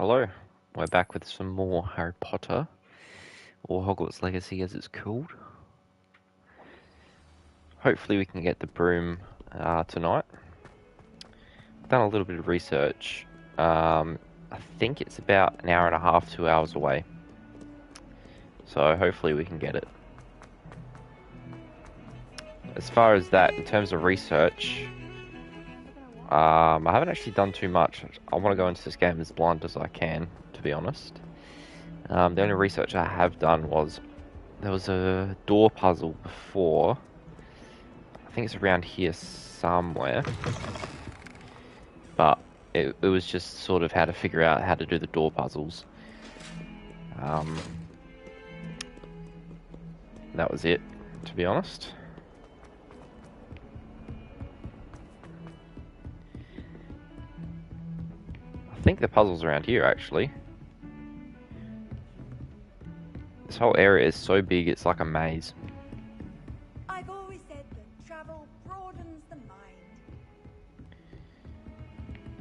Hello, we're back with some more Harry Potter, or Hogwarts Legacy as it's called. Hopefully we can get the broom tonight. Done a little bit of research. I think it's about an hour and a half, 2 hours away. So hopefully we can get it. As far as that, in terms of research, I haven't actually done too much. I want to go into this game as blind as I can, to be honest. The only research I have done was there was a door puzzle before. I think it's around here somewhere. But it was just sort of how to figure out how to do the door puzzles. That was it, to be honest. I think the puzzle's around here, actually. This whole area is so big, it's like a maze. I've always said that travel broadens the mind.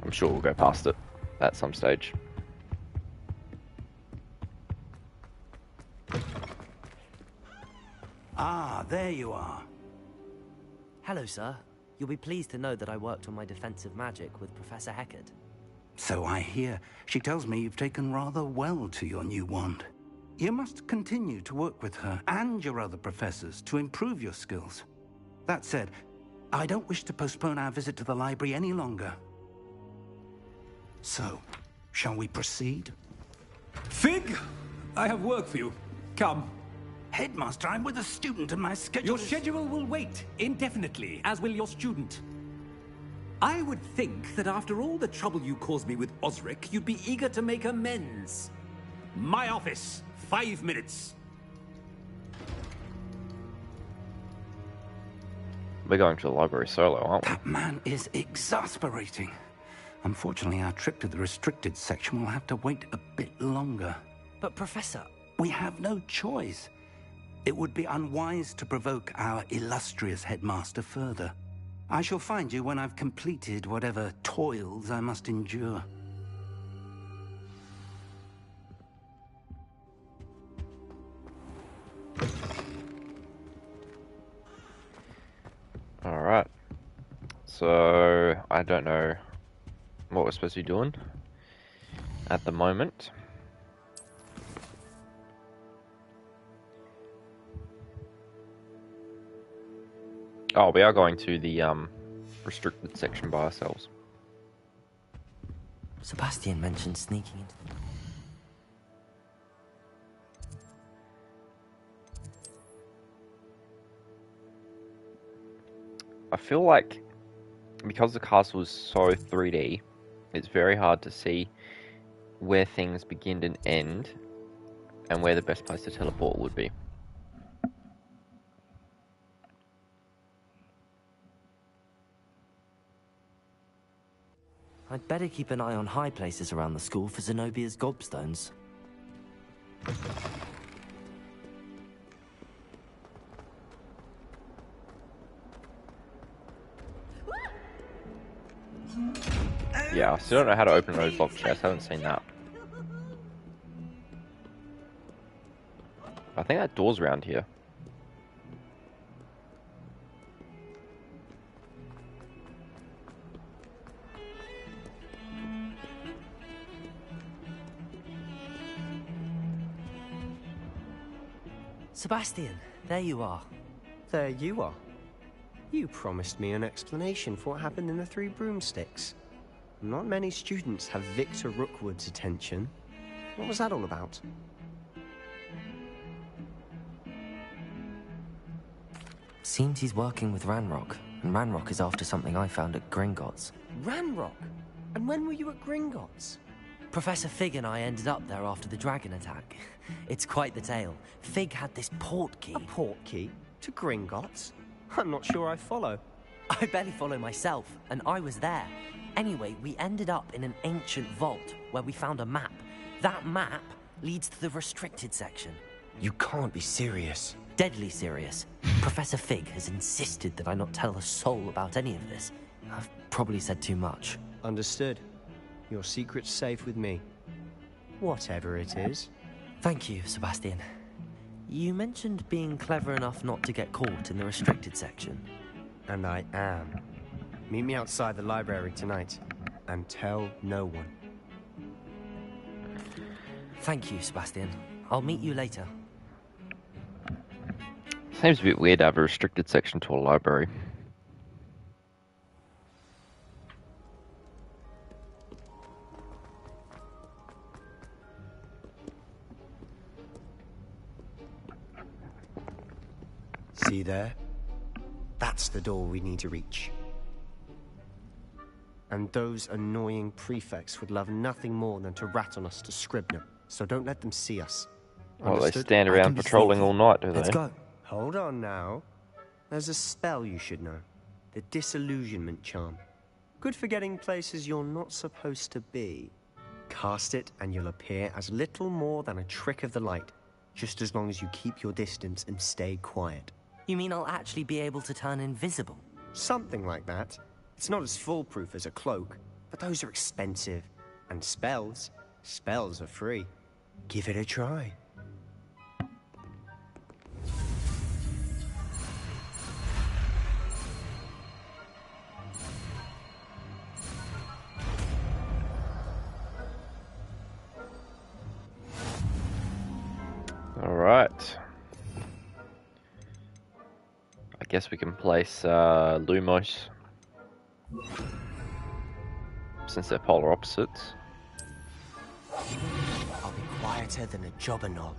I'm sure we'll go past it at some stage. Ah, there you are. Hello, sir. You'll be pleased to know that I worked on my defensive magic with Professor Heckard. So I hear. She tells me you've taken rather well to your new wand. You must continue to work with her and your other professors to improve your skills. That said, I don't wish to postpone our visit to the library any longer. So, shall we proceed? Fig, I have work for you. Come. Headmaster, I'm with a student and my schedule Your is... schedule will wait indefinitely, as will your student. I would think that after all the trouble you caused me with Osric, you'd be eager to make amends. My office, 5 minutes. We're going to the library solo, aren't we? That man is exasperating. Unfortunately, our trip to the restricted section will have to wait a bit longer. But, Professor... We have no choice. It would be unwise to provoke our illustrious headmaster further. I shall find you when I've completed whatever toils I must endure. Alright. So, I don't know what we're supposed to be doing at the moment. Oh, we are going to the restricted section by ourselves. Sebastian mentioned sneaking into... I feel like because the castle is so 3D, it's very hard to see where things begin and end and where the best place to teleport would be. I'd better keep an eye on high places around the school for Zenobia's gobstones. Yeah, I still don't know how to open those locked chests. I haven't seen that. I think that door's around here. Sebastian, there you are. There you are. You promised me an explanation for what happened in the Three Broomsticks. Not many students have Victor Rookwood's attention. What was that all about? Seems he's working with Ranrock, and Ranrock is after something I found at Gringotts. Ranrock? And when were you at Gringotts? Professor Fig and I ended up there after the dragon attack. It's quite the tale. Fig had this portkey. A portkey? To Gringotts? I'm not sure I follow. I barely follow myself, and I was there. Anyway, we ended up in an ancient vault where we found a map. That map leads to the restricted section. You can't be serious. Deadly serious. Professor Fig has insisted that I not tell a soul about any of this. I've probably said too much. Understood. Your secret's safe with me. Whatever it is. Thank you, Sebastian. You mentioned being clever enough not to get caught in the restricted section. And I am. Meet me outside the library tonight. And tell no one. Thank you, Sebastian. I'll meet you later. Seems a bit weird to have a restricted section to a library. See there? That's the door we need to reach. And those annoying prefects would love nothing more than to rat on us to Scribner, so don't let them see us. Well, they Understood? stand I around can be patrolling sneaky. all night, do they? Let's go. Hold on now. There's a spell you should know. The Disillusionment Charm. Good for getting places you're not supposed to be. Cast it and you'll appear as little more than a trick of the light, just as long as you keep your distance and stay quiet. You mean I'll actually be able to turn invisible? Something like that. It's not as foolproof as a cloak, but those are expensive. And spells are free. Give it a try. Alright. I guess we can place Lumos, since they're polar opposites. I'll be quieter than a jobberknoll.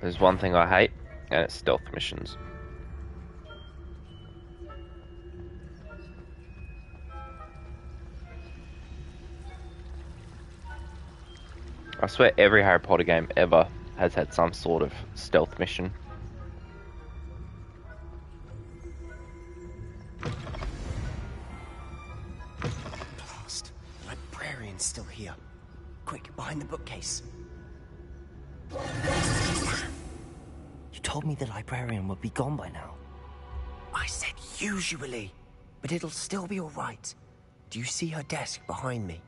There's one thing I hate, and it's stealth missions. I swear every Harry Potter game ever has had some sort of stealth mission. Blast. The librarian's still here. Quick, behind the bookcase. You told me the librarian would be gone by now. I said usually, but it'll still be all right. Do you see her desk behind me?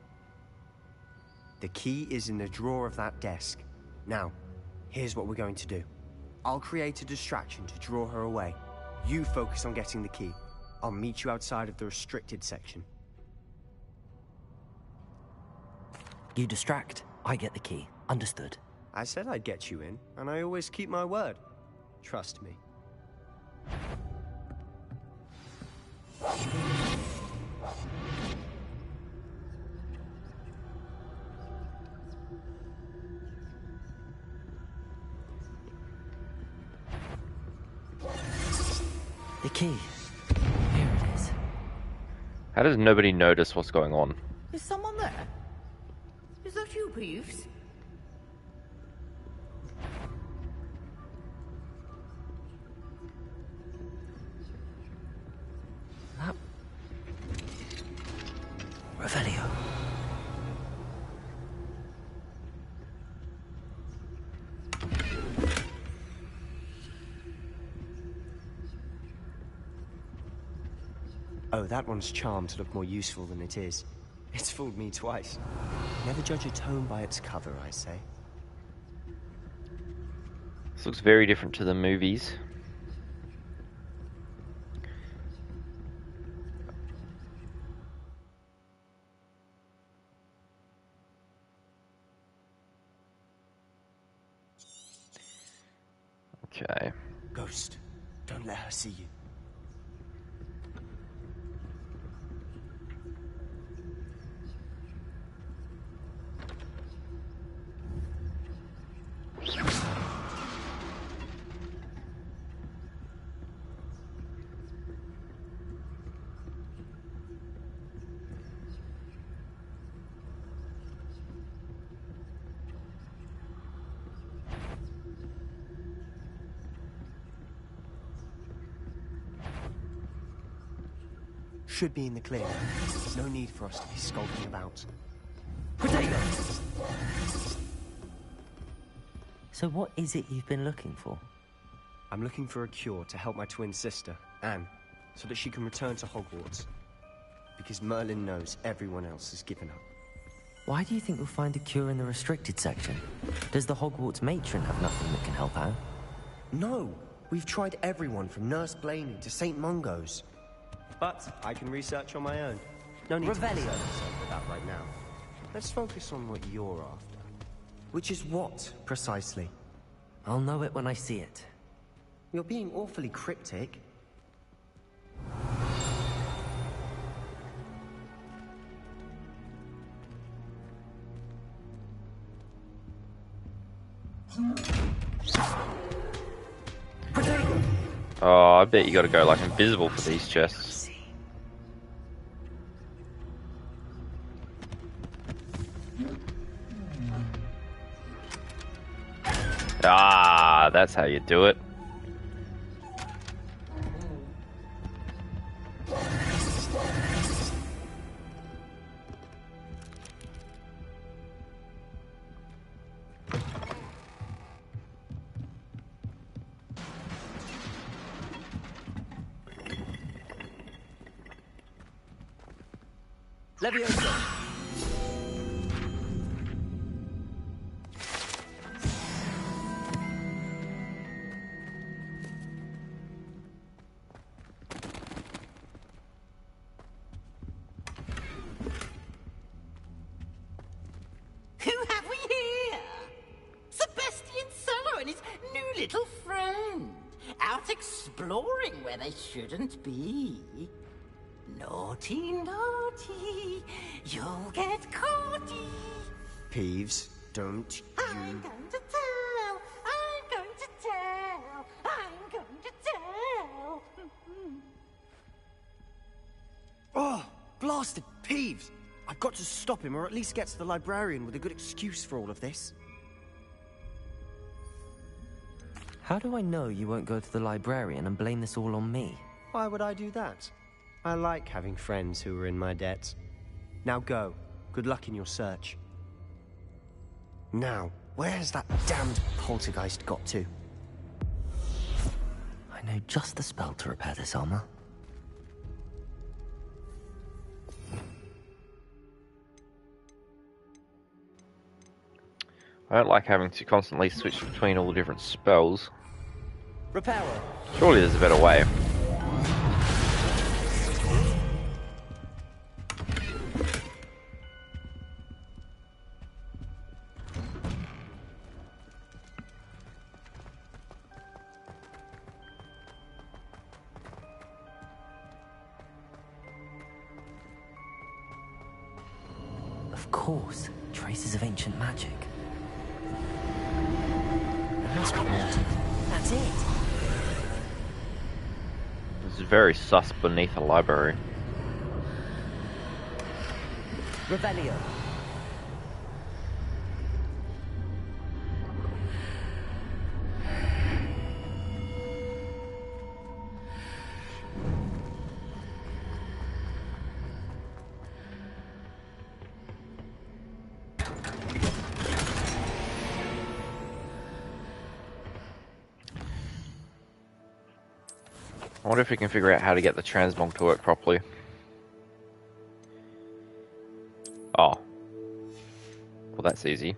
The key is in the drawer of that desk. Now, here's what we're going to do. I'll create a distraction to draw her away. You focus on getting the key. I'll meet you outside of the restricted section. You distract, I get the key. Understood. I said I'd get you in, and I always keep my word. Trust me. The key. Here it is. How does nobody notice what's going on? Is someone there? Is that you, Peeves? That... Revelio. Oh, that one's charmed to look more useful than it is. It's fooled me twice. Never judge a tome by its cover, I say. This looks very different to the movies. Okay. Ghost, don't let her see you. Should be in the clear. No need for us to be skulking about. Potato! So what is it you've been looking for? I'm looking for a cure to help my twin sister, Anne. so that she can return to Hogwarts. Because Merlin knows everyone else has given up. Why do you think you'll find a cure in the restricted section? Does the Hogwarts matron have nothing that can help out? No! We've tried everyone from Nurse Blaney to St. Mungo's. But I can research on my own. No need to concern myself with that right now. Let's focus on what you're after. Which is what, precisely? I'll know it when I see it. You're being awfully cryptic. Oh, I bet you gotta go like invisible for these chests. Ah, that's how you do it. Leviosa! Who have we here? Sebastian Solo and his new little friend. Out exploring where they shouldn't be. Naughty, naughty, you'll get caughty. Peeves, don't I'm you... going to tell, I'm going to tell, I'm going to tell. Oh, blasted Peeves! I've got to stop him, or at least get to the librarian with a good excuse for all of this. How do I know you won't go to the librarian and blame this all on me? Why would I do that? I like having friends who are in my debt. Now go. Good luck in your search. Now, where has that damned poltergeist got to? I know just the spell to repair this armor. I don't like having to constantly switch between all the different spells. Repairer! Surely there's a better way. Of course, traces of ancient magic. There must be more to it. That's it! This is very sus beneath a library. Revelio! I wonder if we can figure out how to get the transmog to work properly. Oh. Well, that's easy.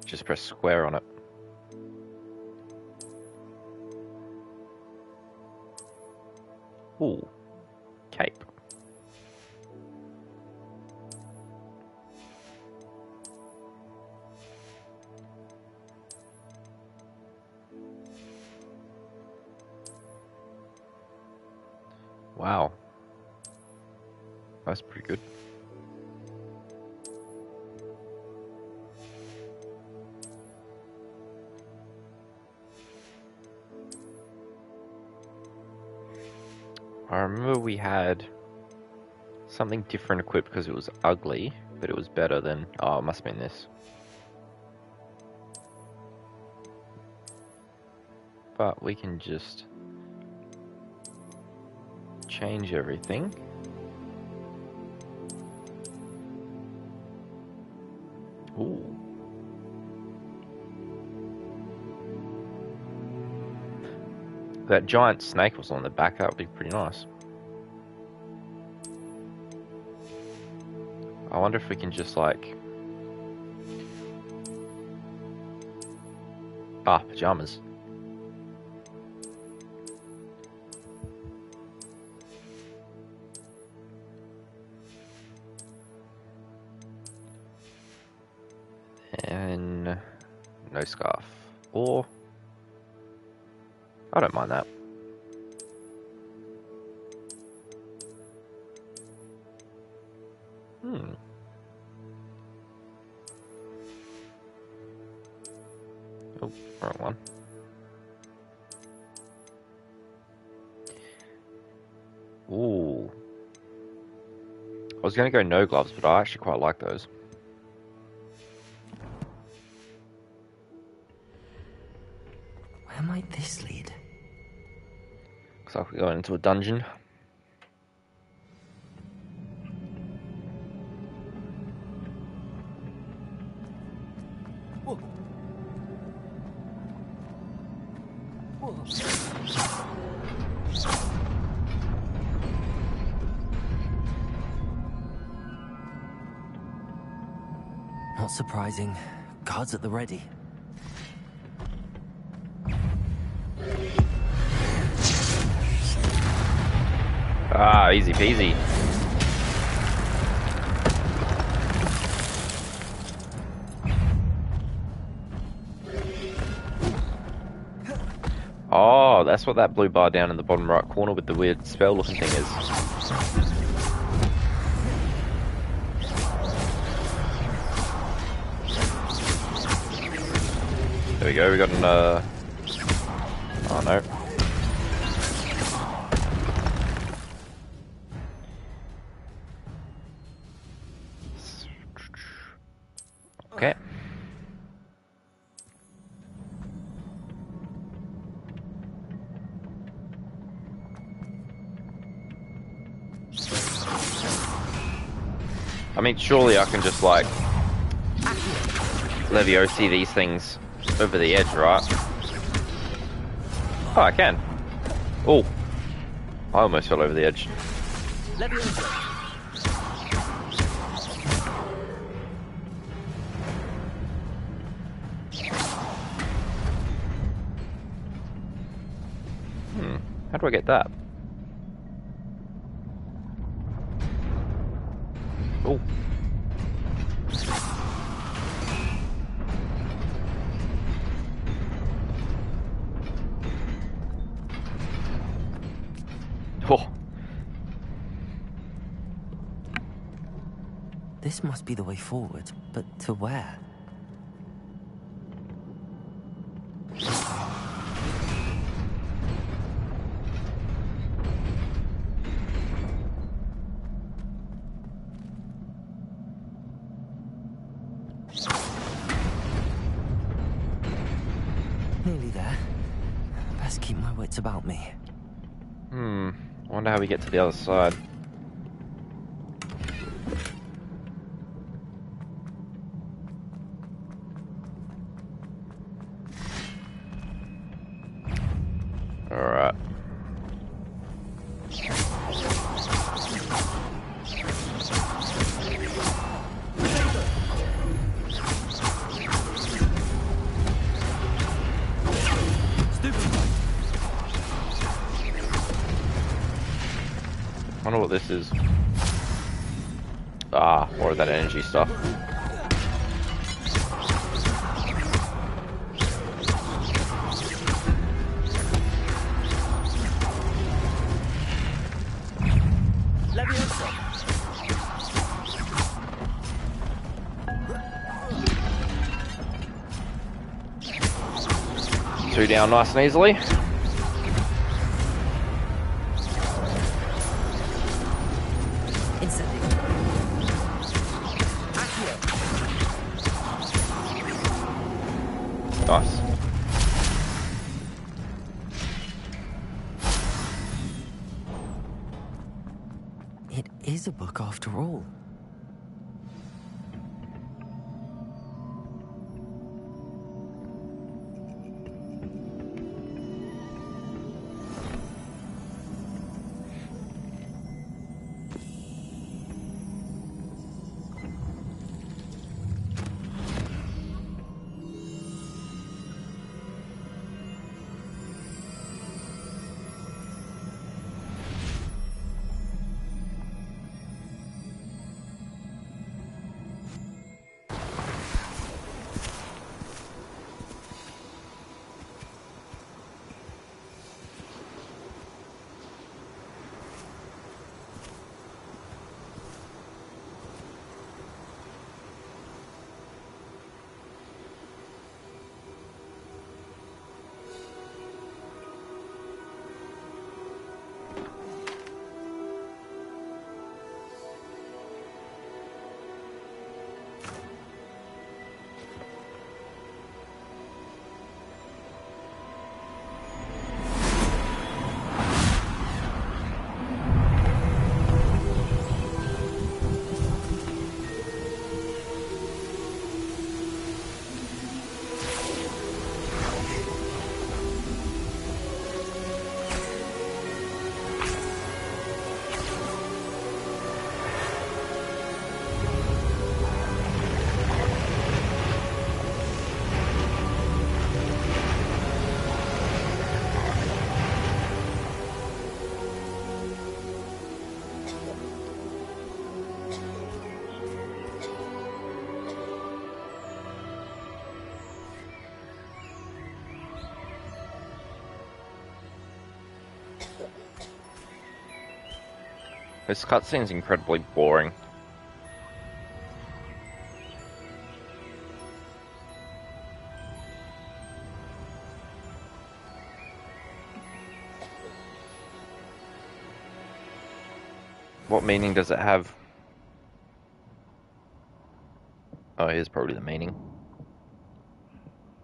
Just press square on it. Ooh. Cape. Wow. That's pretty good. I remember we had something different equipped because it was ugly, but it was better than... Oh, it must have been this. But we can just change everything. Ooh. that giant snake was on the back, that would be pretty nice. I wonder if we can just like... pajamas. And no scarf. Or... I don't mind that. Oh, wrong one. Ooh. I was going to go no gloves, but I actually quite like those. Where might this lead? Looks like we're going into a dungeon. Whoa. Whoa. Not surprising. Guards at the ready. Ah, easy peasy. Oh, that's what that blue bar down in the bottom right corner with the weird spell looking thing is. There we go, we got an, oh no. Okay. I mean, surely I can just, like, Leviosi these things over the edge, right? Oh, I can. Oh. I almost fell over the edge. How do I get that? Oh. Oh. This must be the way forward, but to where? Nearly there. Best keep my wits about me. I wonder how we get to the other side. Alright. I wonder what this is. Ah, more of that energy stuff. Two down nice and easily. Nice. It is a book after all. This cutscene's incredibly boring. What meaning does it have? Oh, here's probably the meaning.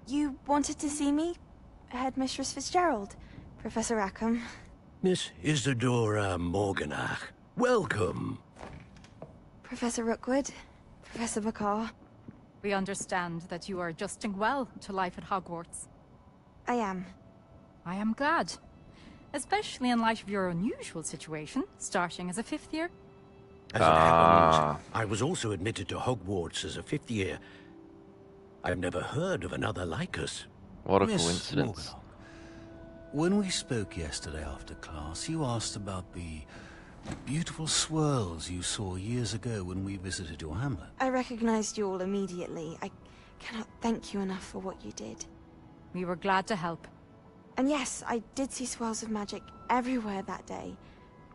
You wanted to see me? Headmistress Fitzgerald? Professor Rackham? Miss Isadora Morganach, welcome. Professor Rookwood? Professor Bakar? We understand that you are adjusting well to life at Hogwarts. I am. I am glad. Especially in light of your unusual situation, starting as a 5th year. As it happens, I was also admitted to Hogwarts as a 5th year. I've never heard of another like us. What a Miss coincidence. Morganach, when we spoke yesterday after class, you asked about the beautiful swirls you saw years ago when we visited your hamlet. I recognized you all immediately. I cannot thank you enough for what you did. We were glad to help. And yes, I did see swirls of magic everywhere that day.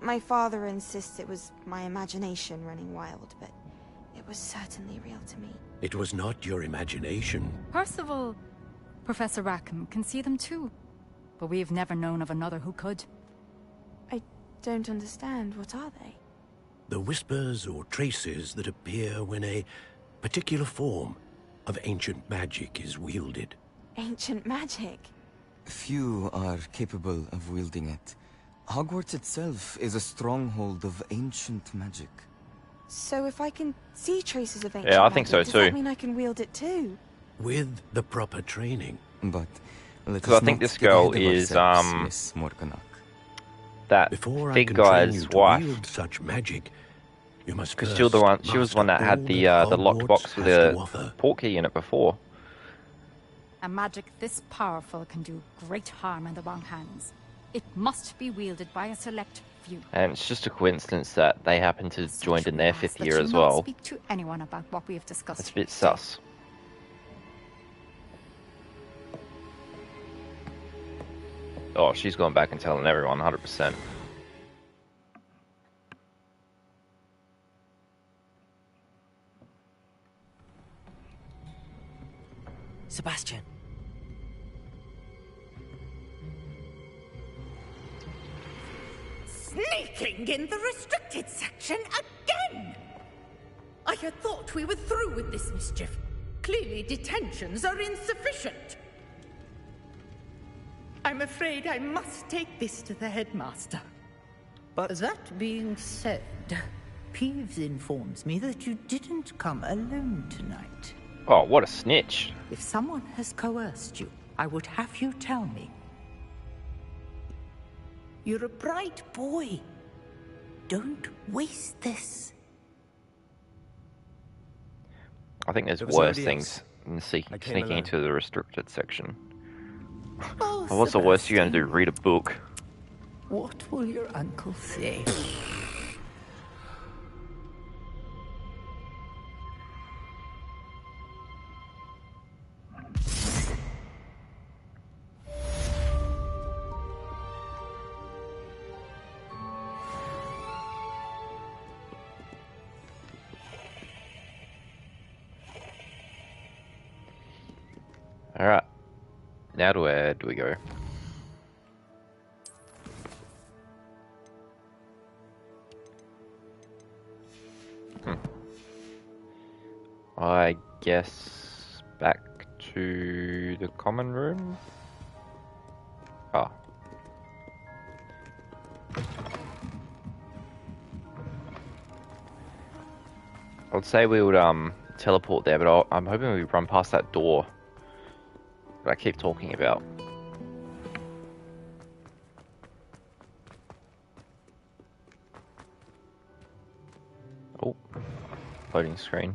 My father insists it was my imagination running wild, but it was certainly real to me. It was not your imagination. Percival, Professor Rackham can see them too. But we've never known of another who could. I don't understand. What are they? The whispers or traces that appear when a particular form of ancient magic is wielded. Ancient magic? Few are capable of wielding it. Hogwarts itself is a stronghold of ancient magic. So if I can see traces of ancient Yeah, I magic, think so does too. that mean I can wield it too? With the proper training. But Because I think this girl is Miss Morganach. that Before I big can train you guy's to wife. wield such magic, you must Because first she was the one that master had all the locked Hogwarts box with has to the offer. portkey in it before. A magic this powerful can do great harm in the wrong hands. It must be wielded by a select few. And it's just a coincidence that they happen to have joined in their Ask 5th that year you as not well. Speak to anyone about what we have discussed. It's a bit today. sus. Oh, she's going back and telling everyone 100%. Sebastian. Sneaking in the restricted section again! I had thought we were through with this mischief. Clearly detentions are insufficient. I'm afraid I must take this to the headmaster. But that being said, Peeves informs me that you didn't come alone tonight. Oh, what a snitch. If someone has coerced you, I would have you tell me. You're a bright boy. Don't waste this. I think there's There was worse somebody things else. than I came sneaking alone. into the restricted section. Oh, What's the worst you're going to do? Read a book? What will your uncle say? Alright. Now to where do we go? I guess back to the common room. Ah. I'd say we would teleport there, but I'm hoping we run past that door that I keep talking about. Oh, loading screen.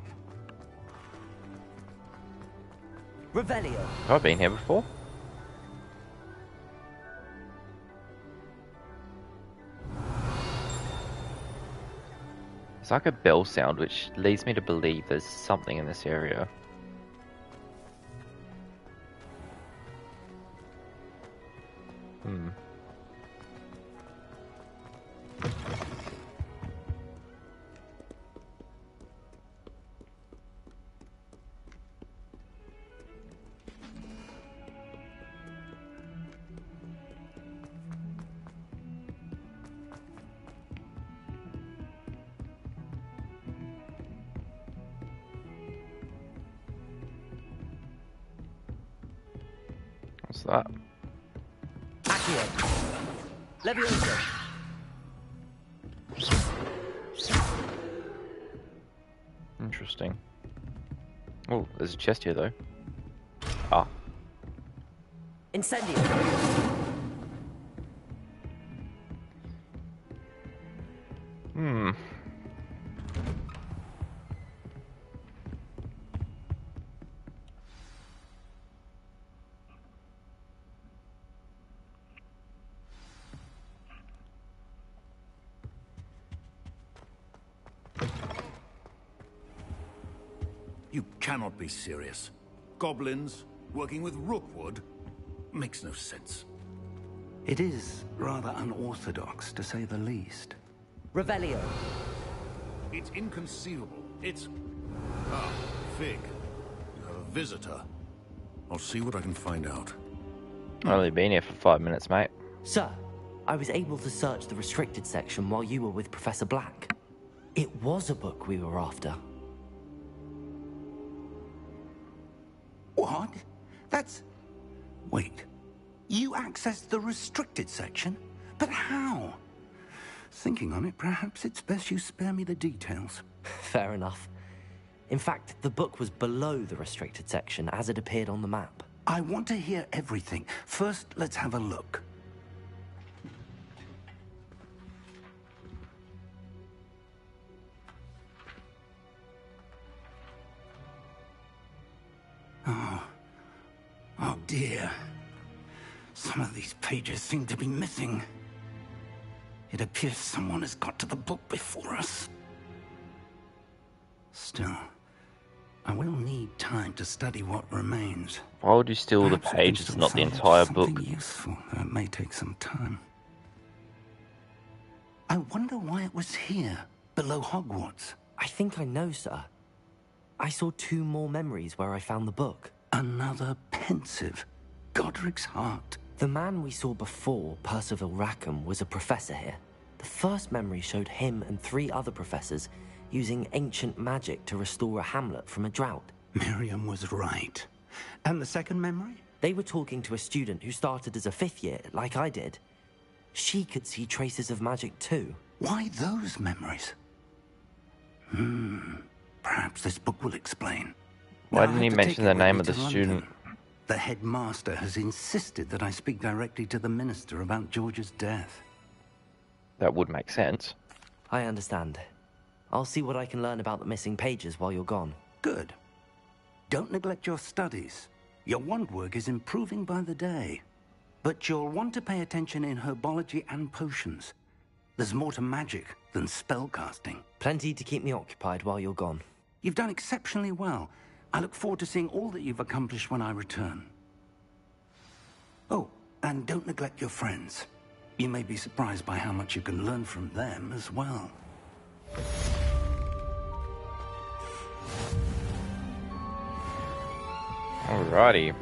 Revelio. Have I been here before? It's like a bell sound, which leads me to believe there's something in this area. What's that? Accio. Levioso. Interesting. Oh, there's a chest here though. Ah. Incendio. You cannot be serious. Goblins working with Rookwood makes no sense. It is rather unorthodox, to say the least. Revelio. It's inconceivable. It's... Ah, Fig. You have a visitor. I'll see what I can find out. I've only been here for 5 minutes, mate. Sir, I was able to search the restricted section while you were with Professor Black. It was a book we were after. What? That's... Wait. You accessed the restricted section? But how? Thinking on it, perhaps it's best you spare me the details. Fair enough. In fact, the book was below the restricted section as it appeared on the map. I want to hear everything. First, let's have a look. Oh dear. Some of these pages seem to be missing. It appears someone has got to the book before us. Still, I will need time to study what remains. Why would you steal the pages, not the entire book? Something useful. That may take some time. I wonder why it was here, below Hogwarts. I think I know, sir. I saw 2 more memories where I found the book. Another pensive. Godric's heart. The man we saw before, Percival Rackham, was a professor here. The first memory showed him and 3 other professors using ancient magic to restore a hamlet from a drought. Miriam was right. And the second memory? They were talking to a student who started as a 5th year, like I did. She could see traces of magic too. Why those memories? Perhaps this book will explain. Why didn't he mention the name of the student? The headmaster has insisted that I speak directly to the minister about George's death. That would make sense. I understand. I'll see what I can learn about the missing pages while you're gone. Good. Don't neglect your studies. Your wand work is improving by the day. But you'll want to pay attention in herbology and potions. There's more to magic than spellcasting. Plenty to keep me occupied while you're gone. You've done exceptionally well. I look forward to seeing all that you've accomplished when I return. Oh, and don't neglect your friends. You may be surprised by how much you can learn from them as well. Alrighty.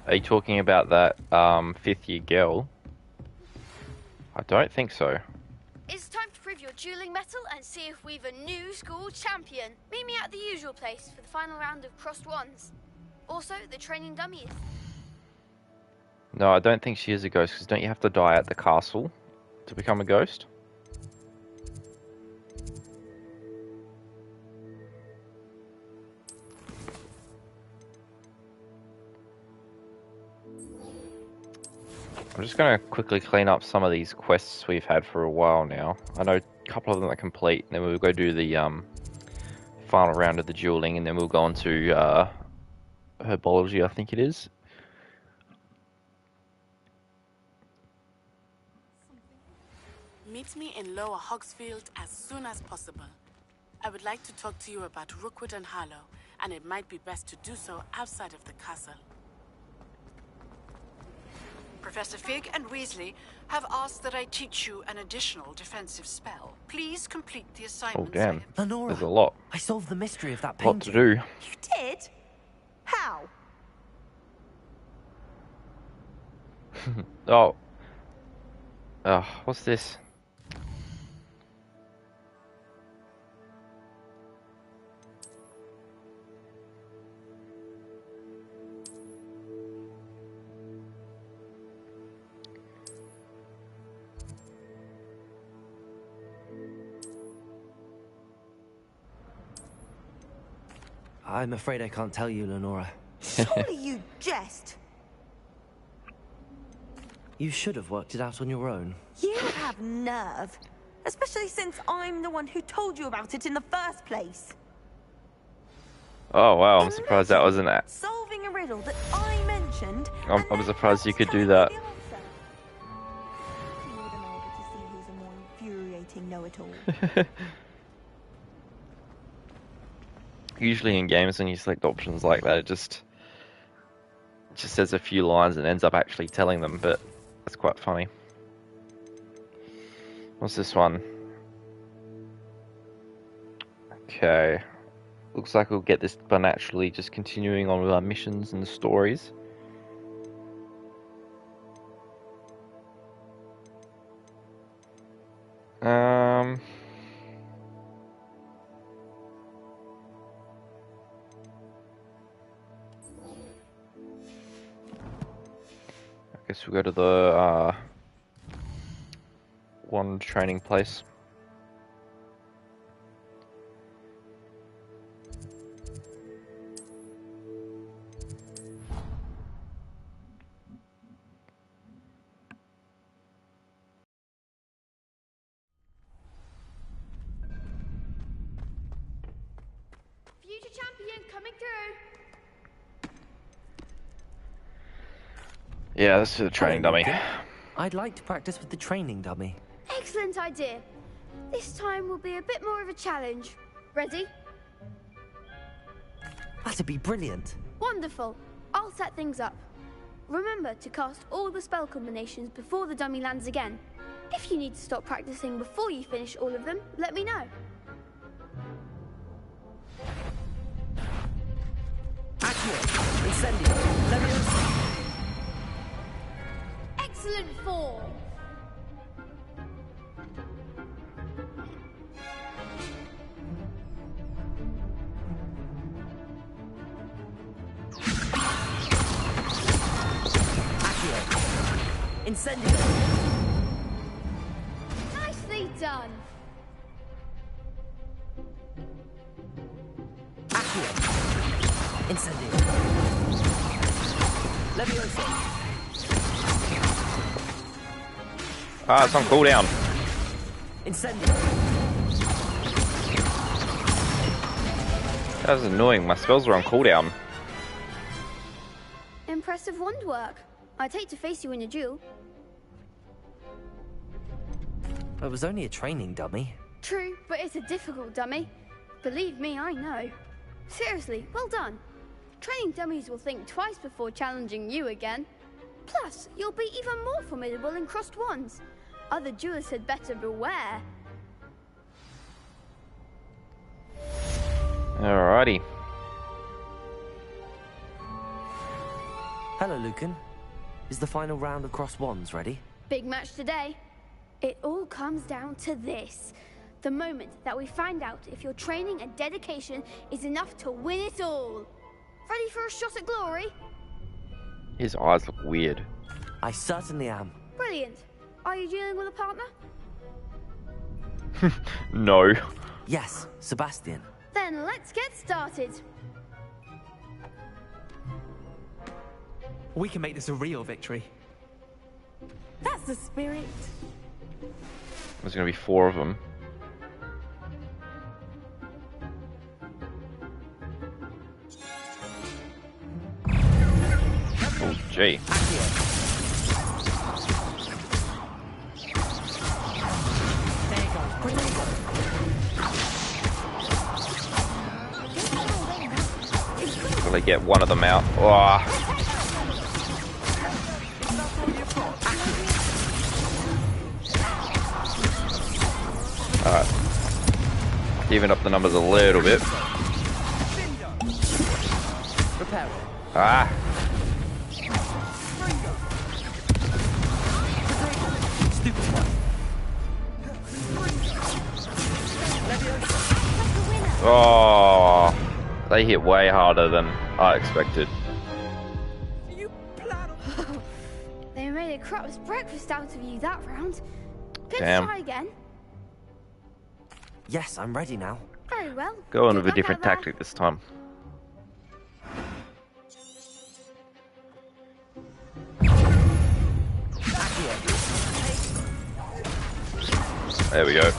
Are you talking about that 5th year girl? I don't think so. It's time to prove your dueling mettle and see if we've a new school champion. Meet me at the usual place for the final round of crossed wands. Also, the training dummy is... No, I don't think she is a ghost, because don't you have to die at the castle to become a ghost? I'm just going to quickly clean up some of these quests we've had for a while now. I know a couple of them are complete, and then we'll go do the final round of the dueling, and then we'll go on to herbology, I think it is. Meet me in Lower Hogsfield as soon as possible. I would like to talk to you about Rookwood and Harlow, and it might be best to do so outside of the castle. Professor Fig and Weasley have asked that I teach you an additional defensive spell. Please complete the assignment. Oh damn, Lenora, there's a lot. I solved the mystery of that A lot painting. to do. You did? How? Oh. What's this? I'm afraid I can't tell you, Lenora. Surely you jest. You should have worked it out on your own. You have nerve. Especially since I'm the one who told you about it in the first place. Oh wow, I'm surprised that wasn't that. Solving a riddle that I mentioned. I'm surprised you could do that. You would have been able to see who's a more infuriating know-it-all. Usually in games when you select options like that, it just says a few lines and ends up actually telling them, but that's quite funny. What's this one? Okay. Looks like we'll get this by naturally just continuing on with our missions and the stories. I guess we'll go to the one training place. Future champion coming through. Yeah, this is the training dummy. I'd like to practice with the training dummy. Excellent idea. This time will be a bit more of a challenge. Ready? That'd be brilliant. Wonderful. I'll set things up. Remember to cast all the spell combinations before the dummy lands again. If you need to stop practicing before you finish all of them, let me know. Accio, Incendio, Leviosa. Excellent form. Incendio. Nicely done. Accio. Incendio. Leviosa. Ah, it's on cooldown. Incendio. That was annoying. My spells were on cooldown. Impressive wand work. I'd hate to face you in a duel. It was only a training dummy. True, but it's a difficult dummy. Believe me, I know. Seriously, well done. Training dummies will think twice before challenging you again. Plus, you'll be even more formidable in crossed wands. Other duelists had better beware. Alrighty. Hello, Lucan. Is the final round of crossed wands ready? Big match today. It all comes down to this. The moment that we find out if your training and dedication is enough to win it all. Ready for a shot at glory? His eyes look weird. I certainly am. Brilliant. Are you dealing with a partner? No. Yes, Sebastian. Then let's get started. We can make this a real victory. That's the spirit. There's gonna be 4 of them. Oh, gee. Will I get one of them out? Oh. Alright. Even up the numbers a little bit. Ah. Oh, they hit way harder than I expected. They made a crap's breakfast out of you that round. Can Damn. try again. Yes, I'm ready now. Very well. Go on Good with a luck different out there. tactic this time. There we go.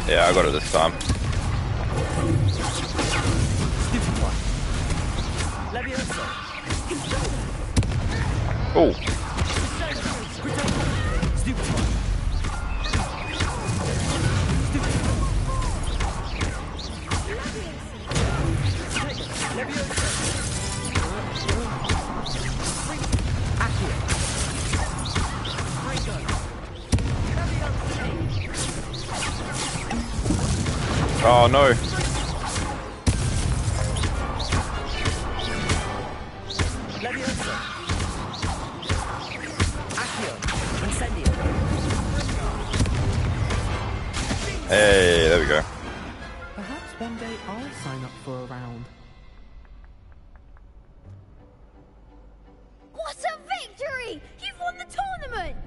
Yeah, I got it this time. Oh. Oh no. Hey, there we go. Perhaps one day I'll sign up for a round. What a victory! You've won the tournament!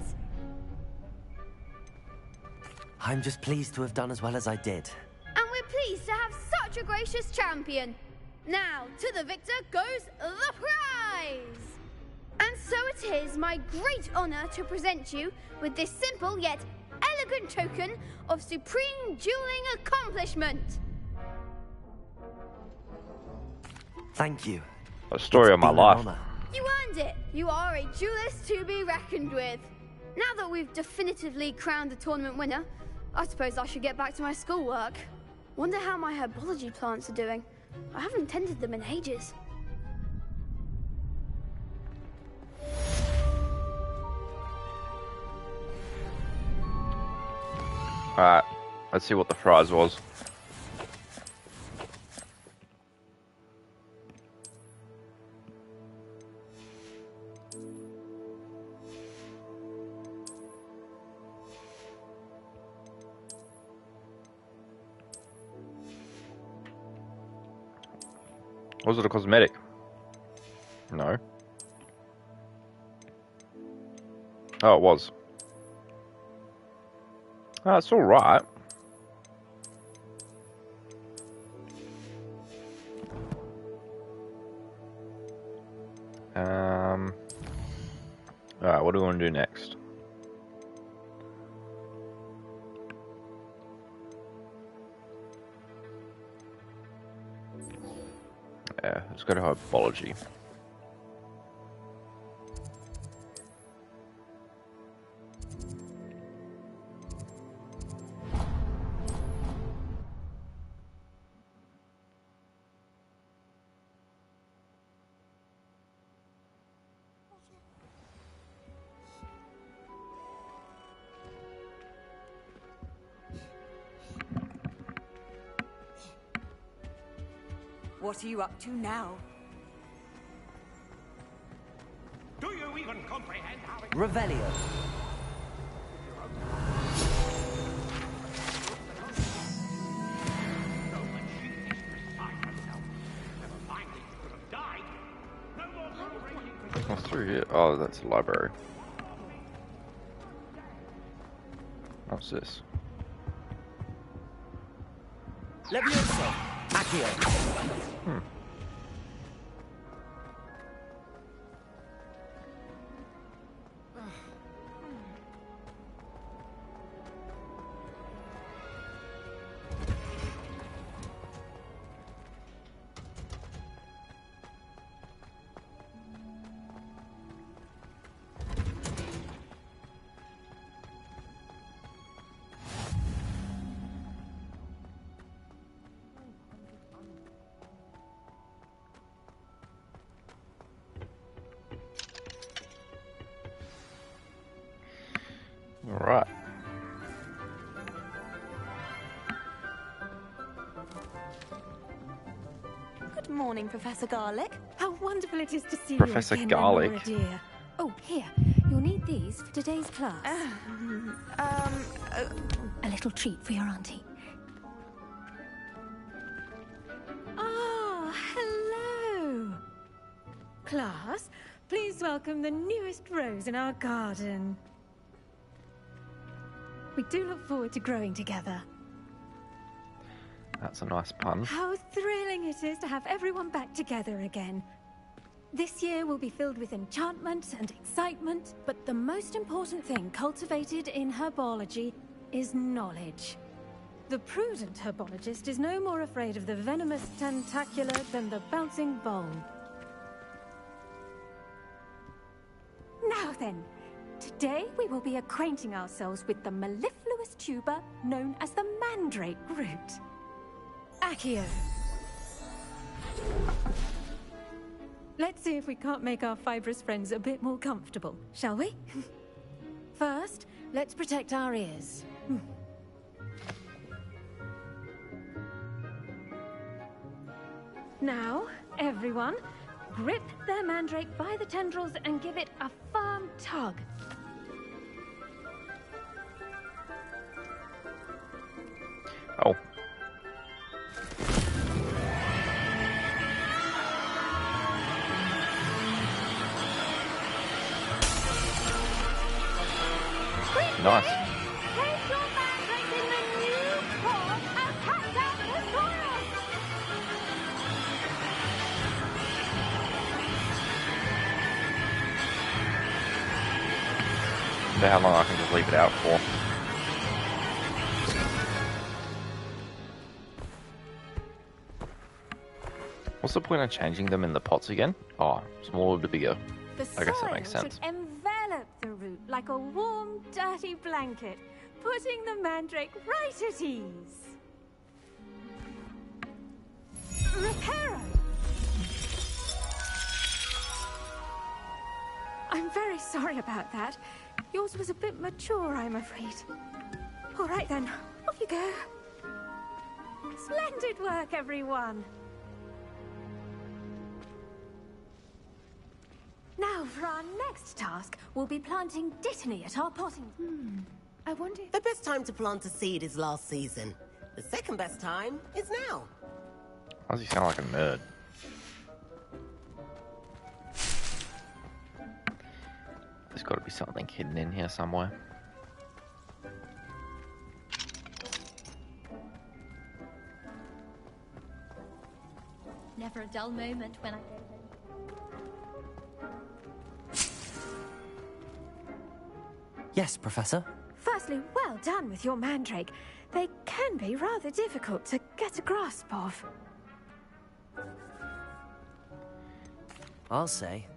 I'm just pleased to have done as well as I did. And we're pleased to have such a gracious champion. Now, to the victor goes the prize! And so it is my great honor to present you with this simple yet elegant token of supreme dueling accomplishment. Thank you. A story of my life. You earned it. You are a duelist to be reckoned with. Now that we've definitively crowned the tournament winner, I suppose I should get back to my schoolwork. Wonder how my herbology plants are doing. I haven't tended them in ages. Alright, let's see what the prize was. Was it a cosmetic? No. Oh, it was. Oh, it's all right. All right, what do we want to do next? Yeah, let's go to herbology. What are you up to now? Do you even comprehend how it... Revelio. What's through here? Oh, that's a library. What's this? Levioso. Accio. Alright. Good morning, Professor Garlic. How wonderful it is to see Professor you again, Garlic. Lenora, dear. Oh, here. You'll need these for today's class. A little treat for your auntie. Ah, hello. Class, please welcome the newest rose in our garden. We do look forward to growing together. That's a nice pun. How thrilling it is to have everyone back together again. This year will be filled with enchantment and excitement, but the most important thing cultivated in herbology is knowledge. The prudent herbologist is no more afraid of the venomous tentacular than the bouncing vole. Now then, today we will be acquainting ourselves with the mellifluous tuber known as the mandrake root. Accio. Let's see if we can't make our fibrous friends a bit more comfortable, shall we? First, let's protect our ears. Now, everyone, grip their mandrake by the tendrils and give it a firm tug. Oh. Nice. Place your mandrake in the new pot and cut down the soil. I wonder how long I can just leave it out for. What's the point of changing them in the pots again? Oh, smaller to bigger. I guess that makes sense. Should envelop the root like a warm, dirty blanket, putting the mandrake right at ease. Reparo! I'm very sorry about that. Yours was a bit mature, I'm afraid. All right then, off you go. Splendid work, everyone. Now, for our next task, we'll be planting dittany at our potting. I wonder if... The best time to plant a seed is last season. The second best time is now. Why does he sound like a nerd? There's got to be something hidden in here somewhere. Never a dull moment when I go home. Yes, Professor? Firstly, well done with your mandrake. They can be rather difficult to get a grasp of. I'll say.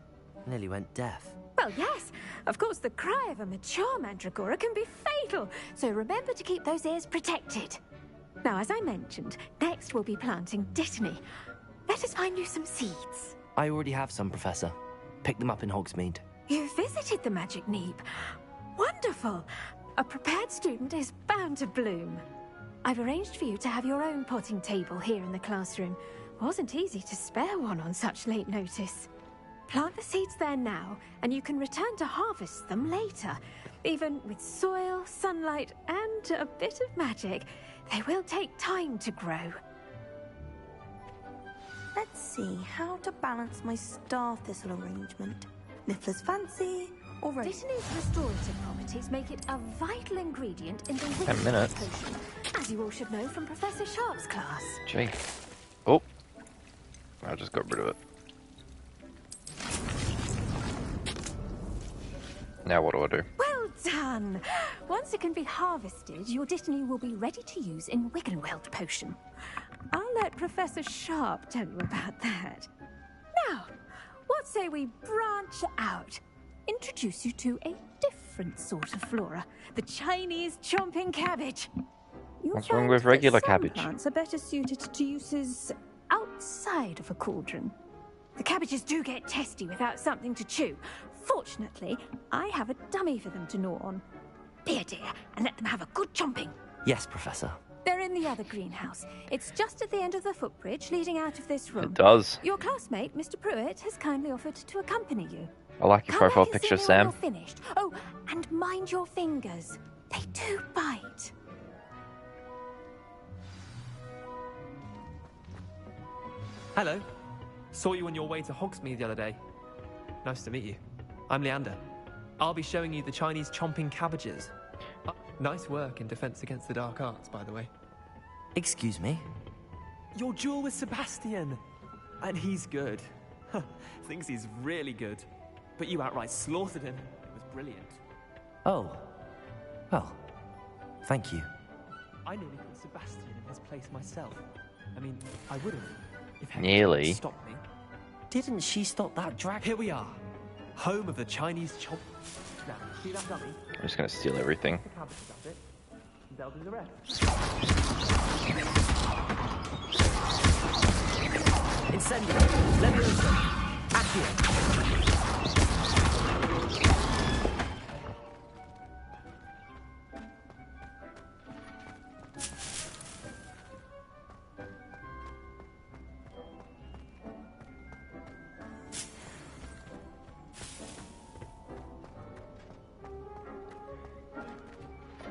Nearly went deaf. Well, yes. Of course, the cry of a mature mandragora can be fatal, so remember to keep those ears protected. Now, as I mentioned, next we'll be planting dittany. Let us find you some seeds. I already have some, Professor. Picked them up in Hogsmeade. You visited the Magic Neep. Wonderful! A prepared student is bound to bloom. I've arranged for you to have your own potting table here in the classroom. wasn't easy to spare one on such late notice. Plant the seeds there now, and you can return to harvest them later. Even with soil, sunlight, and a bit of magic, they will take time to grow. Let's see how to balance my star thistle arrangement. Niffler's fancy, or Dittany's restorative properties make it a vital ingredient in the 10 Witchcraft minutes. potion, as you all should know from Professor Sharp's class. Gee. Oh. I just got rid of it. Now what do I do? Well done! Once it can be harvested, your Dittany will be ready to use in Wiggenweld potion. I'll let Professor Sharp tell you about that. Now, what say we branch out? Introduce you to a different sort of flora, the Chinese chomping cabbage. You'll What's wrong find with that regular some cabbage? plants are better suited to uses outside of a cauldron. The cabbages do get testy without something to chew. Fortunately, I have a dummy for them to gnaw on. Be a dear and let them have a good chomping. Yes, Professor. They're in the other greenhouse. It's just at the end of the footbridge leading out of this room. It does. Your classmate, Mr. Pruitt, has kindly offered to accompany you. I like your Come profile back and see picture, me when Sam. you're finished. Oh, and mind your fingers. They do bite. Hello. Saw you on your way to Hogsmeade the other day. Nice to meet you. I'm Leander. I'll be showing you the Chinese chomping cabbages. Nice work in Defense Against the Dark Arts, by the way. Excuse me? Your duel with Sebastian! And he's good. Thinks he's really good. But you outright slaughtered him. It was brilliant. Oh. Well, thank you. I nearly put Sebastian in his place myself. I mean, I would have. If Hector Nearly. hadn't stopped me. Didn't she stop that dragon? Here we are. Home of the Chinese chomp. Now, see that dummy? I'm just gonna steal everything. The cabbage does it. And they'll do the rest. Incendio! Levioso! Accio!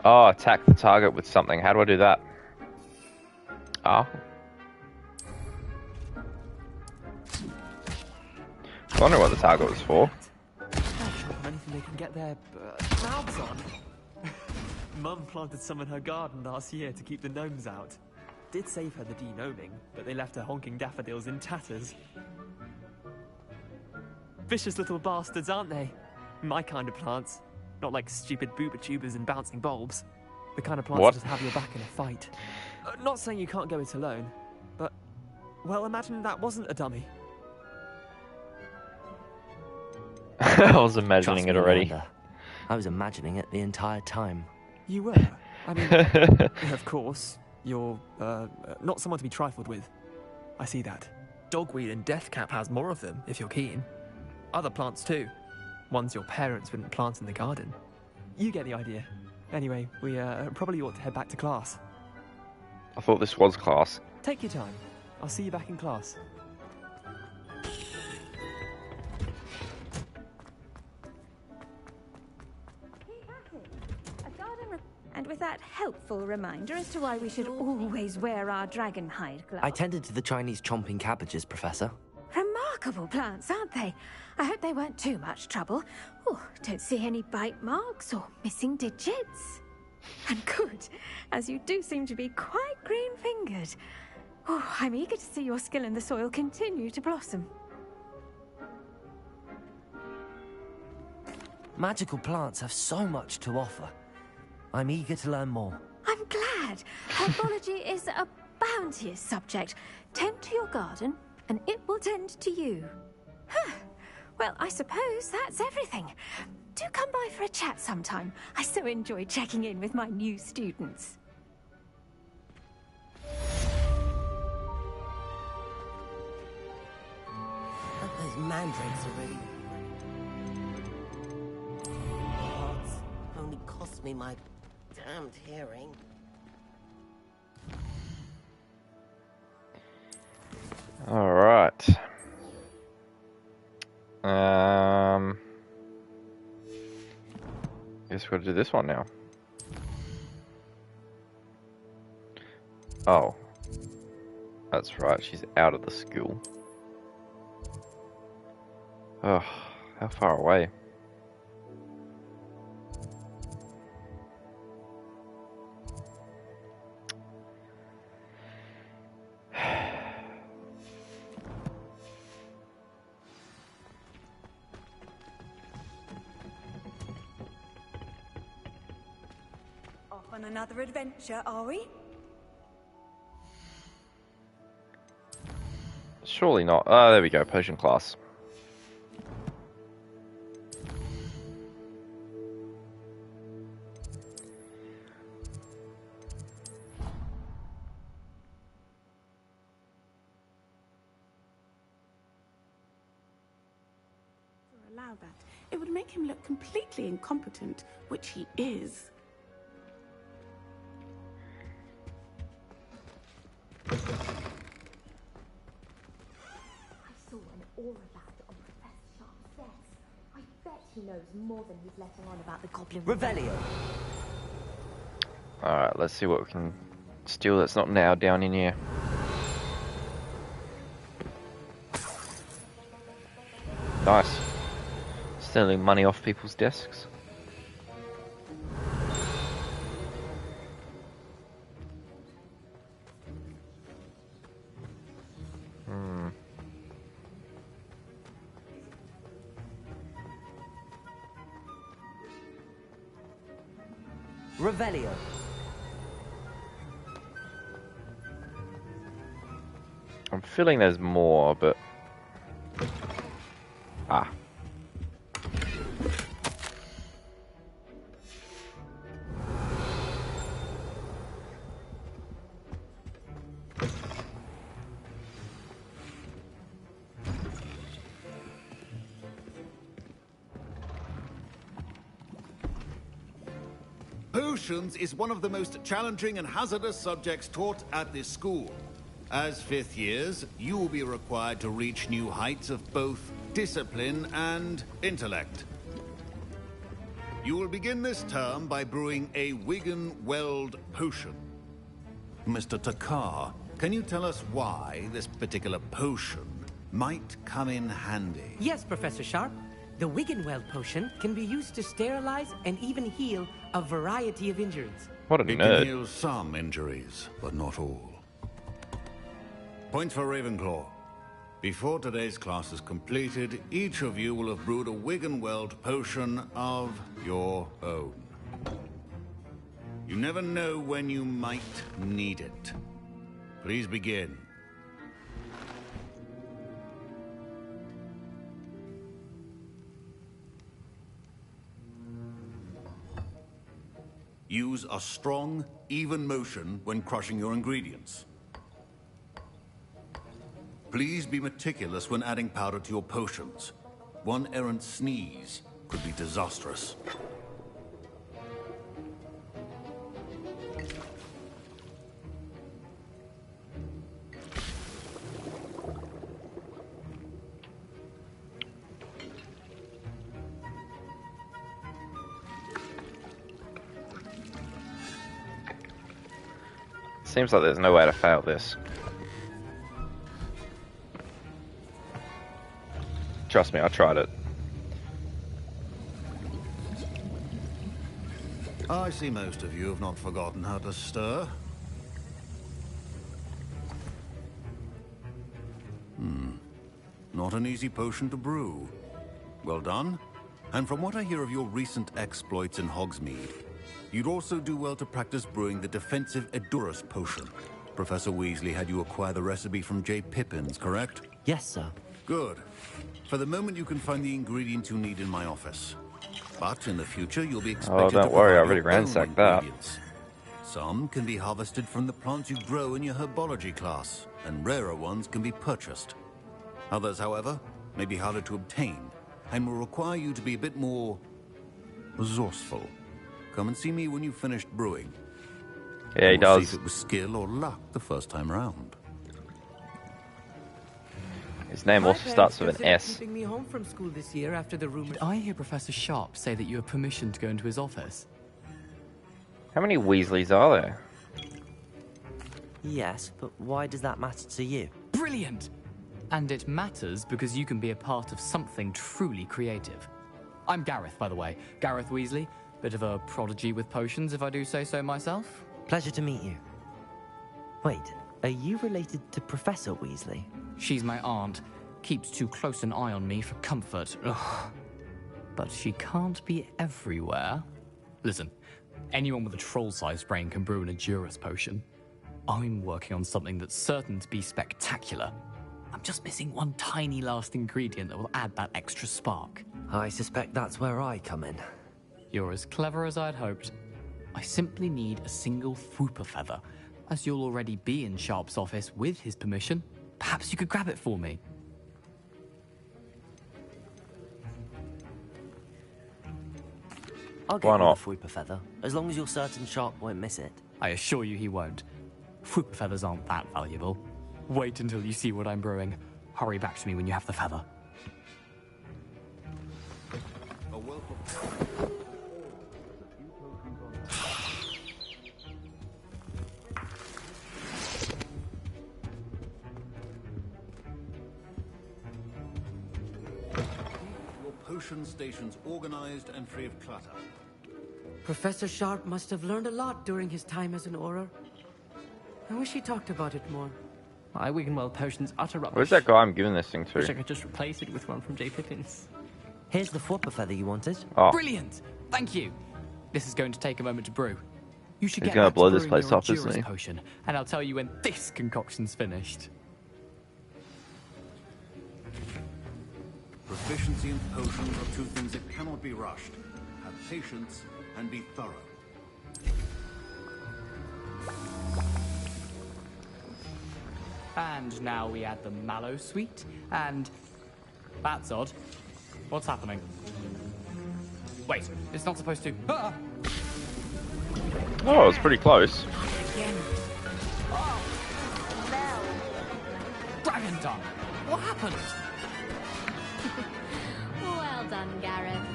Oh, attack the target with something. How do I do that? Ah. I wonder what the target was for. Anything they can get their mouths on. Mum planted some in her garden last year to keep the gnomes out. Did save her the de-gnoming, but they left her honking daffodils in tatters. Vicious little bastards, aren't they? My kind of plants. Not like stupid booba tubers and bouncing bulbs. The kind of plants What? that just have your back in a fight. Not saying you can't go it alone, but... Well, imagine that wasn't a dummy. I was imagining Trust it me, already. Leander. I was imagining it the entire time. You were? I mean, of course, you're, not someone to be trifled with. I see that. Dogweed and deathcap has more of them, if you're keen. Other plants too. Ones your parents wouldn't plant in the garden. You get the idea. Anyway, we probably ought to head back to class. I thought this was class. Take your time. I'll see you back in class. And with that helpful reminder as to why we should always wear our dragon hide gloves. I tended to the Chinese chomping cabbages, Professor. Remarkable plants, aren't they? I hope they weren't too much trouble. Oh, don't see any bite marks or missing digits. And good, as you do seem to be quite green-fingered. Oh, I'm eager to see your skill in the soil continue to blossom. Magical plants have so much to offer. I'm eager to learn more. I'm glad. Herbology is a bounteous subject. Tend to your garden, and it will tend to you. Huh. Well, I suppose that's everything. Do come by for a chat sometime. I so enjoy checking in with my new students. Those mandrakes are really... Gods, only cost me my damned hearing. All right. Guess we've got to do this one now. Oh. That's right, she's out of the school. Oh, how far away? Off on another adventure, are we? Surely not. Oh, there we go, potion class. Allow that. It would make him look completely incompetent, which he is. I saw an aura lad on Professor Sharp's desk. I bet he knows more than he's letting on about the Goblin Revelio. Alright, let's see what we can steal that's not now down in here. Nice. Stealing money off people's desks. Revelio. I'm feeling there's more, but... Ah. Potions is one of the most challenging and hazardous subjects taught at this school. As fifth years, you will be required to reach new heights of both discipline and intellect. You will begin this term by brewing a Wiggen-Weld potion. Mr. Takar, can you tell us why this particular potion might come in handy? Yes, Professor Sharp. The Wiggen-Weld potion can be used to sterilize and even heal a variety of injuries. What a It nerd. can heal some injuries, but not all. Point for Ravenclaw. Before today's class is completed, each of you will have brewed a Wiggen-Weld potion of your own. You never know when you might need it. Please begin. Use a strong, even motion when crushing your ingredients. Please be meticulous when adding powder to your potions. One errant sneeze could be disastrous. Seems like there's no way to fail this. Trust me, I tried it. I see most of you have not forgotten how to stir. Not an easy potion to brew. Well done. And from what I hear of your recent exploits in Hogsmeade, you'd also do well to practice brewing the defensive Edurus potion. Professor Weasley had you acquire the recipe from J. Pippins, correct? Yes, sir. Good. For the moment, you can find the ingredients you need in my office. But in the future, you'll be expected to don't worry, I provide already your own ransacked that. ingredients. Some can be harvested from the plants you grow in your herbology class, and rarer ones can be purchased. Others, however, may be harder to obtain, and will require you to be a bit more resourceful. Come and see me when you've finished brewing. Yeah, he And we'll does. see if it was skill or luck the first time round. His name also starts with an S. Keeping me home from school this year after the rumor. Did I hear Professor Sharp say that you have permission to go into his office? How many Weasleys are there? Yes, but why does that matter to you? Brilliant! And it matters because you can be a part of something truly creative. I'm Gareth, by the way. Gareth Weasley. Bit of a prodigy with potions, if I do say so myself. Pleasure to meet you. Wait, are you related to Professor Weasley? She's my aunt. Keeps too close an eye on me for comfort. Ugh. But she can't be everywhere. Listen, anyone with a troll-sized brain can brew an Edurus potion. I'm working on something that's certain to be spectacular. I'm just missing one tiny last ingredient that will add that extra spark. I suspect that's where I come in. You're as clever as I'd hoped. I simply need a single Fwooper feather. As you'll already be in Sharp's office with his permission, perhaps you could grab it for me. I'll get you a Fwooper feather, as long as you're certain Sharp won't miss it. I assure you he won't. Fwooper feathers aren't that valuable. Wait until you see what I'm brewing. Hurry back to me when you have the feather. Your potion station's organized and free of clutter. Professor Sharp must have learned a lot during his time as an Auror. I wish he talked about it more. My Wiggenweld potion's utter rubbish. Where's that guy I'm giving this thing to? Wish I could just replace it with one from J. Pippin's. Here's the Fwooper feather you wanted. Oh. Brilliant! Thank you. This is going to take a moment to brew. You should He's get gonna back to blow this brewing place your up, isn't Edurus he? potion, and I'll tell you when this concoction's finished. Proficiency and potions are two things that cannot be rushed. Have patience and be thorough. And now we add the mallow sweet, and... That's odd. What's happening? Wait, it's not supposed to... Ah! Oh, it's pretty close. Dragon tongue! What happened? Well done, Gareth.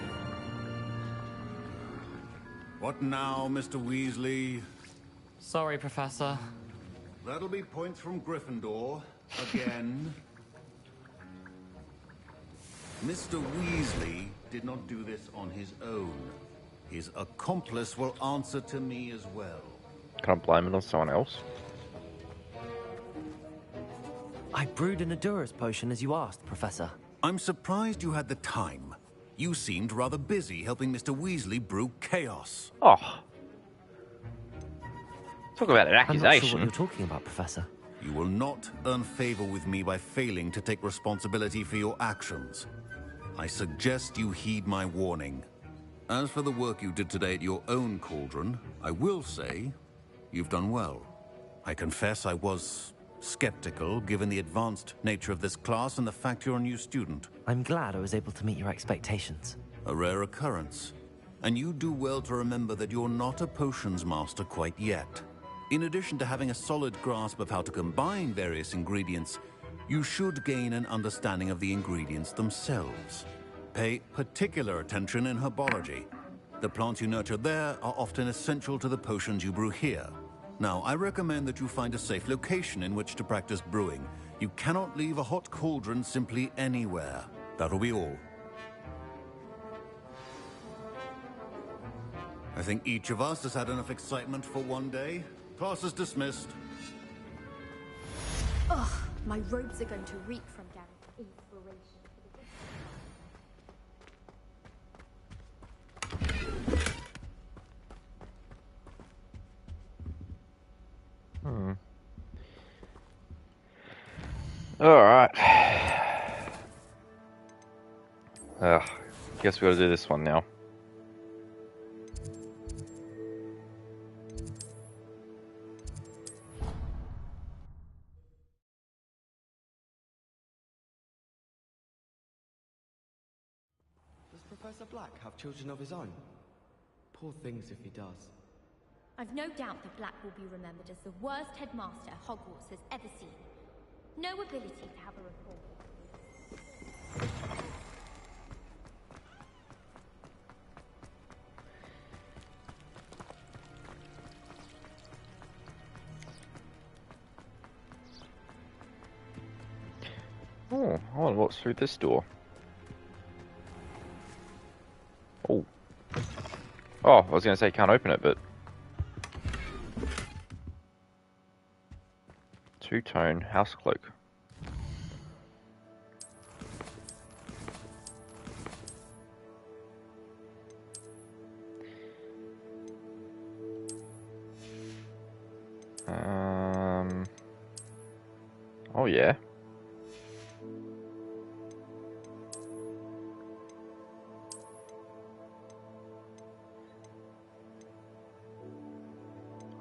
What now, Mr. Weasley? Sorry, Professor. That'll be points from Gryffindor. Again. Mr. Weasley did not do this on his own. His accomplice will answer to me as well. Can I blame it on someone else? I brewed an Edurus potion as you asked, Professor. I'm surprised you had the time. You seemed rather busy helping Mr. Weasley brew chaos. Oh. Talk about an I'm not sure accusation. what you're talking about, Professor. You will not earn favor with me by failing to take responsibility for your actions. I suggest you heed my warning. As for the work you did today at your own cauldron, I will say you've done well. I confess I was skeptical given the advanced nature of this class and the fact you're a new student. I'm glad I was able to meet your expectations. A rare occurrence. And you do well to remember that you're not a potions master quite yet. In addition to having a solid grasp of how to combine various ingredients, you should gain an understanding of the ingredients themselves. Pay particular attention in herbology. The plants you nurture there are often essential to the potions you brew here. Now, I recommend that you find a safe location in which to practice brewing. You cannot leave a hot cauldron simply anywhere. That'll be all. I think each of us has had enough excitement for one day. Class is dismissed. Ugh, my robes are going to reek from Gareth's inspiration. Alright. Guess we gotta do this one now. Does Professor Black have children of his own? Poor things if he does. I've no doubt that Black will be remembered as the worst headmaster Hogwarts has ever seen. No ability to have a rapport. Oh, I want to walk through this door. Oh. Oh, I was going to say can't open it, but... Two-tone house cloak. Oh yeah.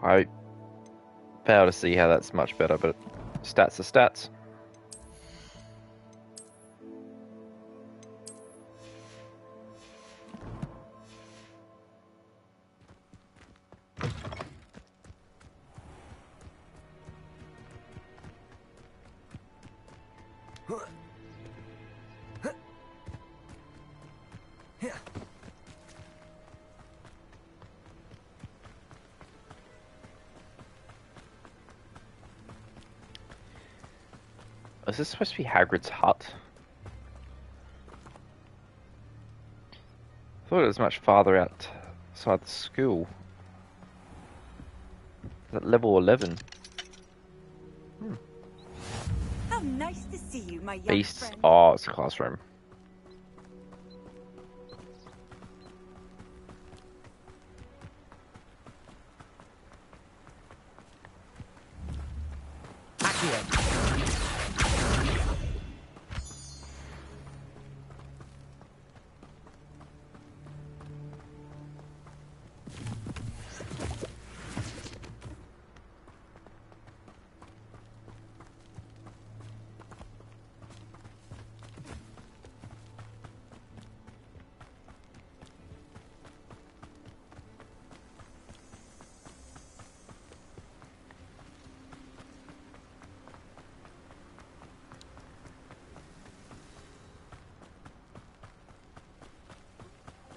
I fail to see how that's much better, but stats are stats. Is this supposed to be Hagrid's hut? I thought it was much farther outside the school. Is that level 11? How nice to see you, my young Beasts. friend. Oh, it's a classroom.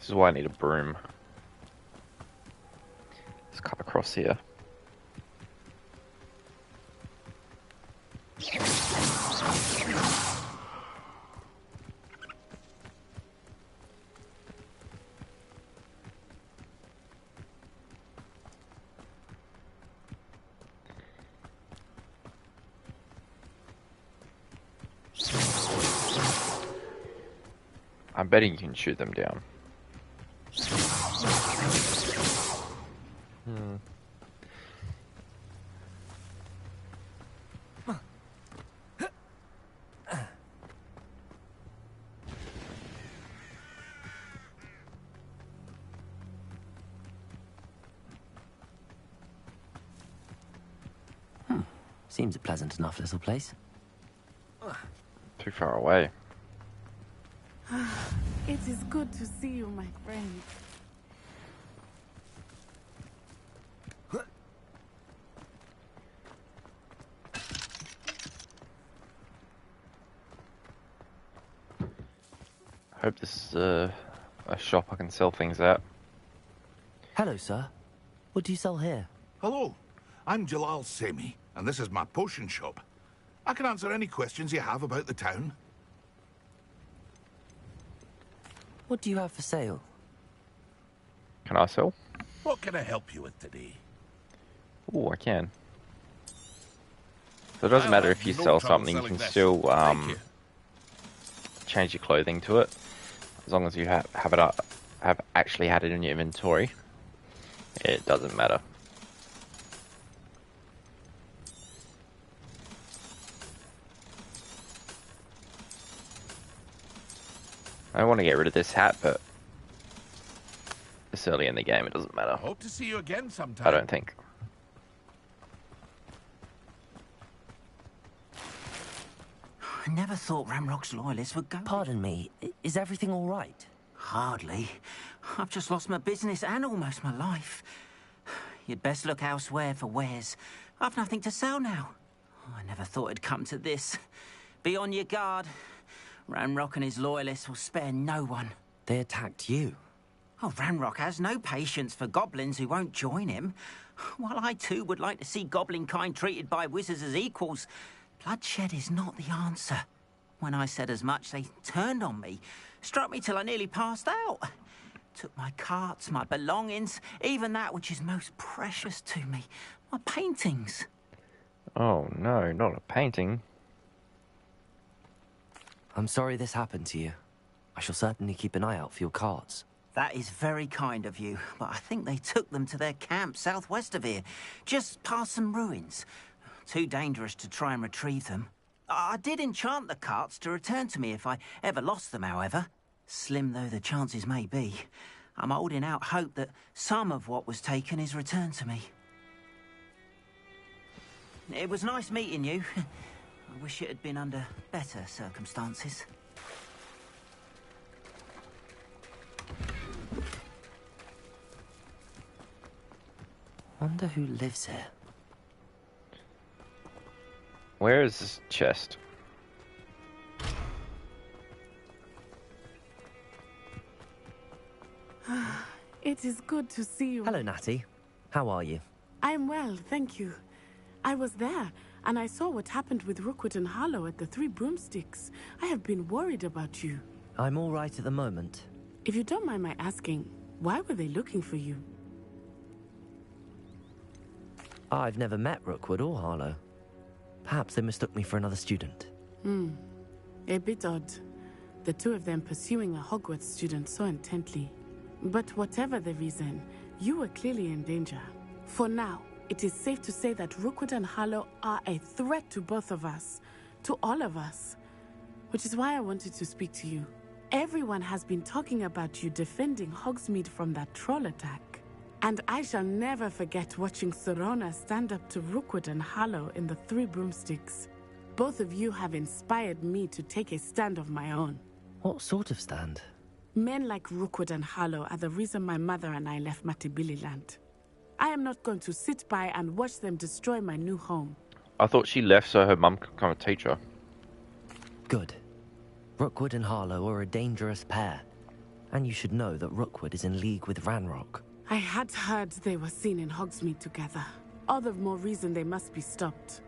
This is why I need a broom. Let's cut across here. I'm betting you can shoot them down. Seems a pleasant enough little place. Too far away. It is good to see you, my friend. I hope this is a shop I can sell things at. Hello, sir. What do you sell here? Hello, I'm Jalal Semi, and this is my potion shop. I can answer any questions you have about the town. What do you have for sale? Can I sell? What can I help you with today? Oh, I can. So it doesn't matter if you sell something, you can still change your clothing to it, as long as you have actually had it in your inventory. It doesn't matter. I want to get rid of this hat, but it's early in the game, it doesn't matter. Hope to see you again sometime. I don't think. I never thought Ramrock's loyalists would go. Pardon me, is everything all right? Hardly. I've just lost my business and almost my life. You'd best look elsewhere for wares. I've nothing to sell now. I never thought it'd come to this. Be on your guard. Ramrock and his loyalists will spare no one. They attacked you. Oh, Ramrock has no patience for goblins who won't join him. While I too would like to see goblin kind treated by wizards as equals, bloodshed is not the answer. When I said as much, they turned on me, struck me till I nearly passed out. Took my carts, my belongings, even that which is most precious to me, my paintings. Oh no, not a painting. I'm sorry this happened to you. I shall certainly keep an eye out for your carts. That is very kind of you, but I think they took them to their camp southwest of here, just past some ruins. Too dangerous to try and retrieve them. I did enchant the carts to return to me if I ever lost them, however. Slim though the chances may be, I'm holding out hope that some of what was taken is returned to me. It was nice meeting you. I wish it had been under better circumstances. Wonder who lives here. Where is this chest? It is good to see you. Hello, Natty. How are you? I'm well, thank you. I was there, and I saw what happened with Rookwood and Harlow at the Three Broomsticks. I have been worried about you. I'm all right at the moment. If you don't mind my asking, why were they looking for you? I've never met Rookwood or Harlow. Perhaps they mistook me for another student. A bit odd. The two of them pursuing a Hogwarts student so intently. But whatever the reason, you were clearly in danger. For now, it is safe to say that Rookwood and Harlow are a threat to both of us. To all of us. Which is why I wanted to speak to you. Everyone has been talking about you defending Hogsmeade from that troll attack. And I shall never forget watching Sorona stand up to Rookwood and Harlow in the Three Broomsticks. Both of you have inspired me to take a stand of my own. What sort of stand? Men like Rookwood and Harlow are the reason my mother and I left Matibililand. I am not going to sit by and watch them destroy my new home. I thought she left so her mum could come and teach her. Good. Rookwood and Harlow are a dangerous pair. And you should know that Rookwood is in league with Ranrock. I had heard they were seen in Hogsmeade together. All the more reason they must be stopped.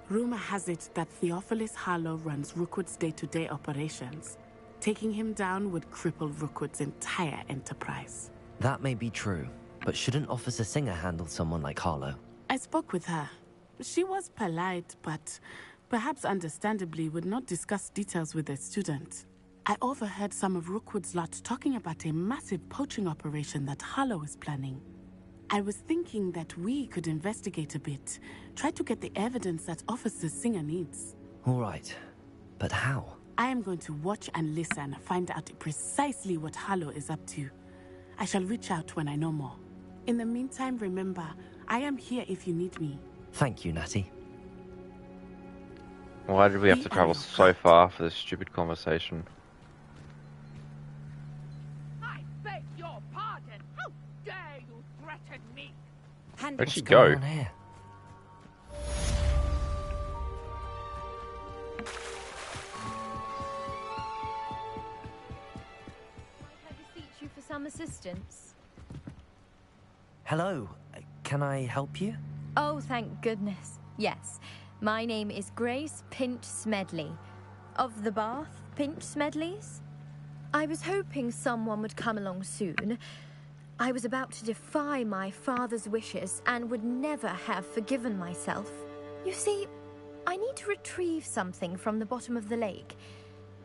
Rumor has it that Theophilus Harlow runs Rookwood's day-to-day operations. Taking him down would cripple Rookwood's entire enterprise. That may be true, but shouldn't Officer Singer handle someone like Harlow? I spoke with her. She was polite, but perhaps understandably would not discuss details with a student. I overheard some of Rookwood's lot talking about a massive poaching operation that Harlow is planning. I was thinking that we could investigate a bit, try to get the evidence that Officer Singer needs. All right, but how? I am going to watch and listen, find out precisely what Harlow is up to. I shall reach out when I know more. In the meantime, remember, I am here if you need me. Thank you, Natty. Why did we have to travel so far for this stupid conversation? Where'd she go? What's going on here? I beseech you for some assistance. Hello, can I help you? Oh, thank goodness. Yes, my name is Grace Pinch Smedley. Of the Bath Pinch Smedleys? I was hoping someone would come along soon. I was about to defy my father's wishes and would never have forgiven myself. You see, I need to retrieve something from the bottom of the lake.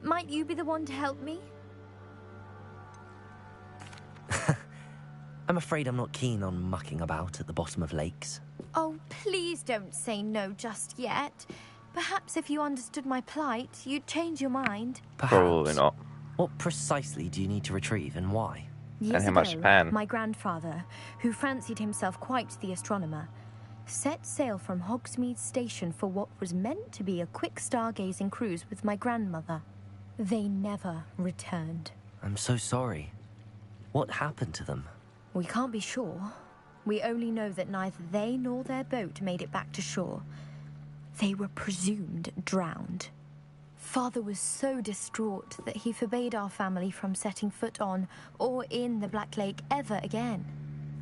Might you be the one to help me? I'm afraid I'm not keen on mucking about at the bottom of lakes. Oh, please don't say no just yet. Perhaps if you understood my plight, you'd change your mind. Perhaps. Probably not. What precisely do you need to retrieve and why? Years And how much ago, Japan? my grandfather, who fancied himself quite the astronomer, set sail from Hogsmeade Station for what was meant to be a quick stargazing cruise with my grandmother. They never returned. I'm so sorry. What happened to them? We can't be sure. We only know that neither they nor their boat made it back to shore. They were presumed drowned. Father was so distraught that he forbade our family from setting foot on or in the Black Lake ever again.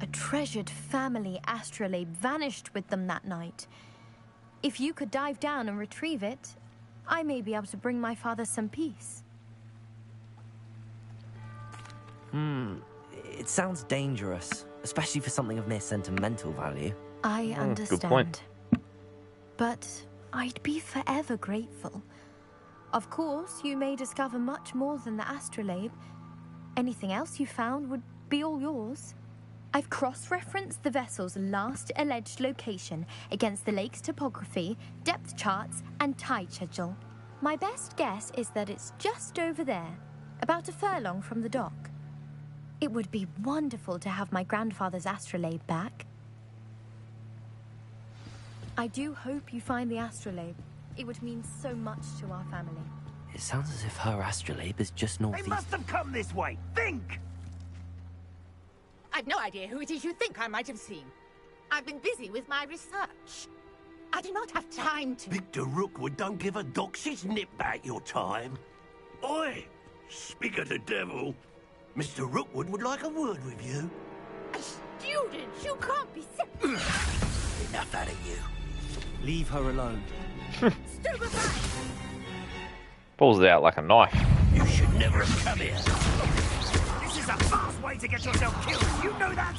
A treasured family astrolabe vanished with them that night. If you could dive down and retrieve it, I may be able to bring my father some peace. It sounds dangerous, especially for something of mere sentimental value. I understand. Good point. But I'd be forever grateful. Of course, you may discover much more than the astrolabe. Anything else you found would be all yours. I've cross-referenced the vessel's last alleged location against the lake's topography, depth charts, and tide schedule. My best guess is that it's just over there, about a furlong from the dock. It would be wonderful to have my grandfather's astrolabe back. I do hope you find the astrolabe. It would mean so much to our family. It sounds as if her astrolabe is just northeast. They must have come this way. Think! I've no idea who it is you think I might have seen. I've been busy with my research. I do not have time to... Victor Rookwood don't give a doxy's nip back your time. Oi! Speak of the devil. Mr. Rookwood would like a word with you. A student? You can't be... Enough out of you. Leave her alone. Pulls it out like a knife. You should never have come here. This is a fast way to get yourself killed. You know that?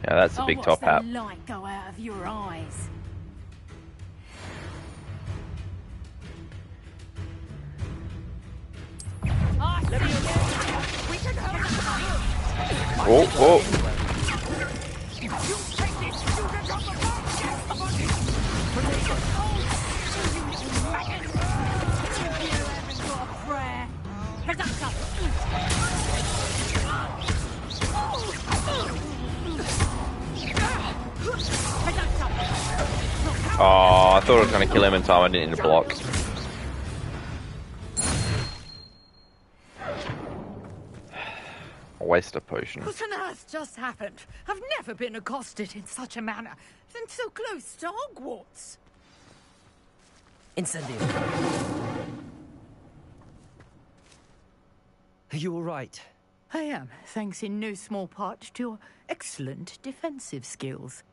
Yeah, that's a big top hat. Watch the light go out of your eyes. Whoa, whoa. Oh, I thought I was going to kill him in time. I didn't need to block. A waste of potion. What on earth just happened? I've never been accosted in such a manner, and so close to Hogwarts. Incendio. Are you all right? I am, thanks in no small part to your excellent defensive skills.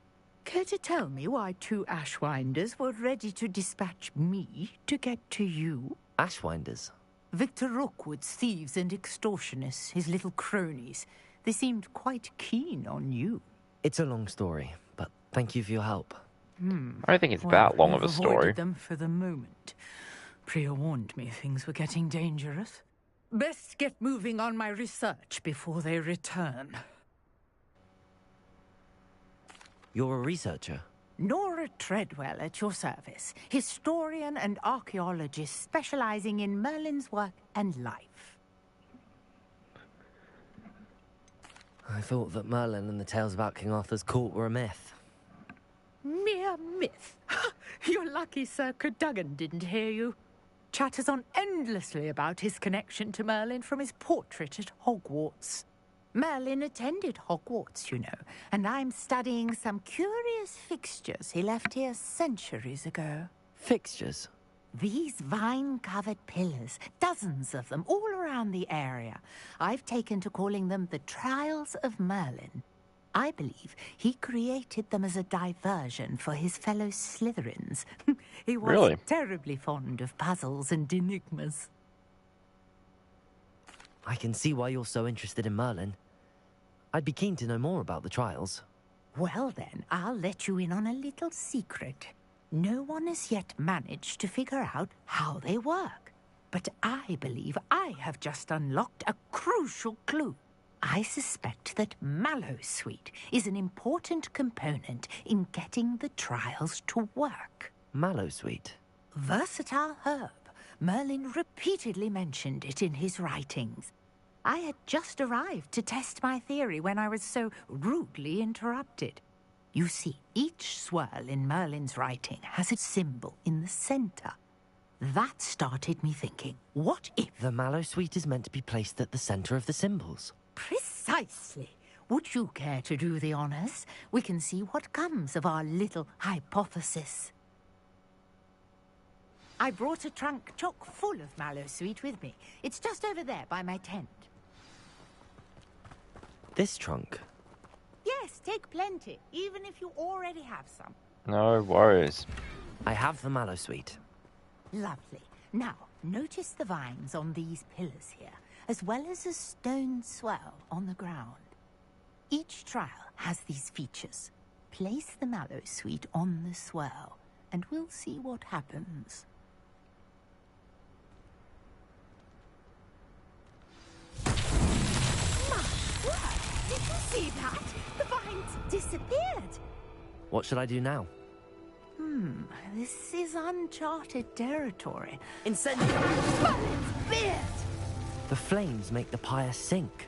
Care to tell me why 2 Ashwinders were ready to dispatch me to get to you? Ashwinders? Victor Rookwood's thieves and extortionists, his little cronies. They seemed quite keen on you. It's a long story, but thank you for your help. I don't think it's that long of a I've story. avoided them for the moment. Priya warned me things were getting dangerous. Best get moving on my research before they return. You're a researcher? Nora Treadwell at your service, historian and archaeologist specializing in Merlin's work and life. I thought that Merlin and the tales about King Arthur's court were a myth. Mere myth. You're lucky Sir Cadogan didn't hear you. Chatters on endlessly about his connection to Merlin from his portrait at Hogwarts. Merlin attended Hogwarts, you know, and I'm studying some curious fixtures he left here centuries ago. Fixtures? These vine-covered pillars, dozens of them, all around the area. I've taken to calling them the Trials of Merlin. I believe he created them as a diversion for his fellow Slytherins. He was Really? terribly fond of puzzles and enigmas. I can see why you're so interested in Merlin. I'd be keen to know more about the trials. Well then, I'll let you in on a little secret. No one has yet managed to figure out how they work. But I believe I have just unlocked a crucial clue. I suspect that Mallowsweet is an important component in getting the trials to work. Mallowsweet? Versatile herb. Merlin repeatedly mentioned it in his writings. I had just arrived to test my theory when I was so rudely interrupted. You see, each swirl in Merlin's writing has a symbol in the center. That started me thinking, what if... The Mallowsweet is meant to be placed at the center of the symbols. Precisely. Would you care to do the honors? We can see what comes of our little hypothesis. I brought a trunk chock full of Mallowsweet with me. It's just over there by my tent. This trunk? Yes, take plenty, even if you already have some. No worries. I have the mallow sweet. Lovely. Now, notice the vines on these pillars here, as well as a stone swell on the ground. Each trial has these features. Place the mallow sweet on the swell, and we'll see what happens. My word! Did you see that? The vines disappeared! What should I do now? This is uncharted territory. Incendio! But it's beard! The flames make the pyre sink.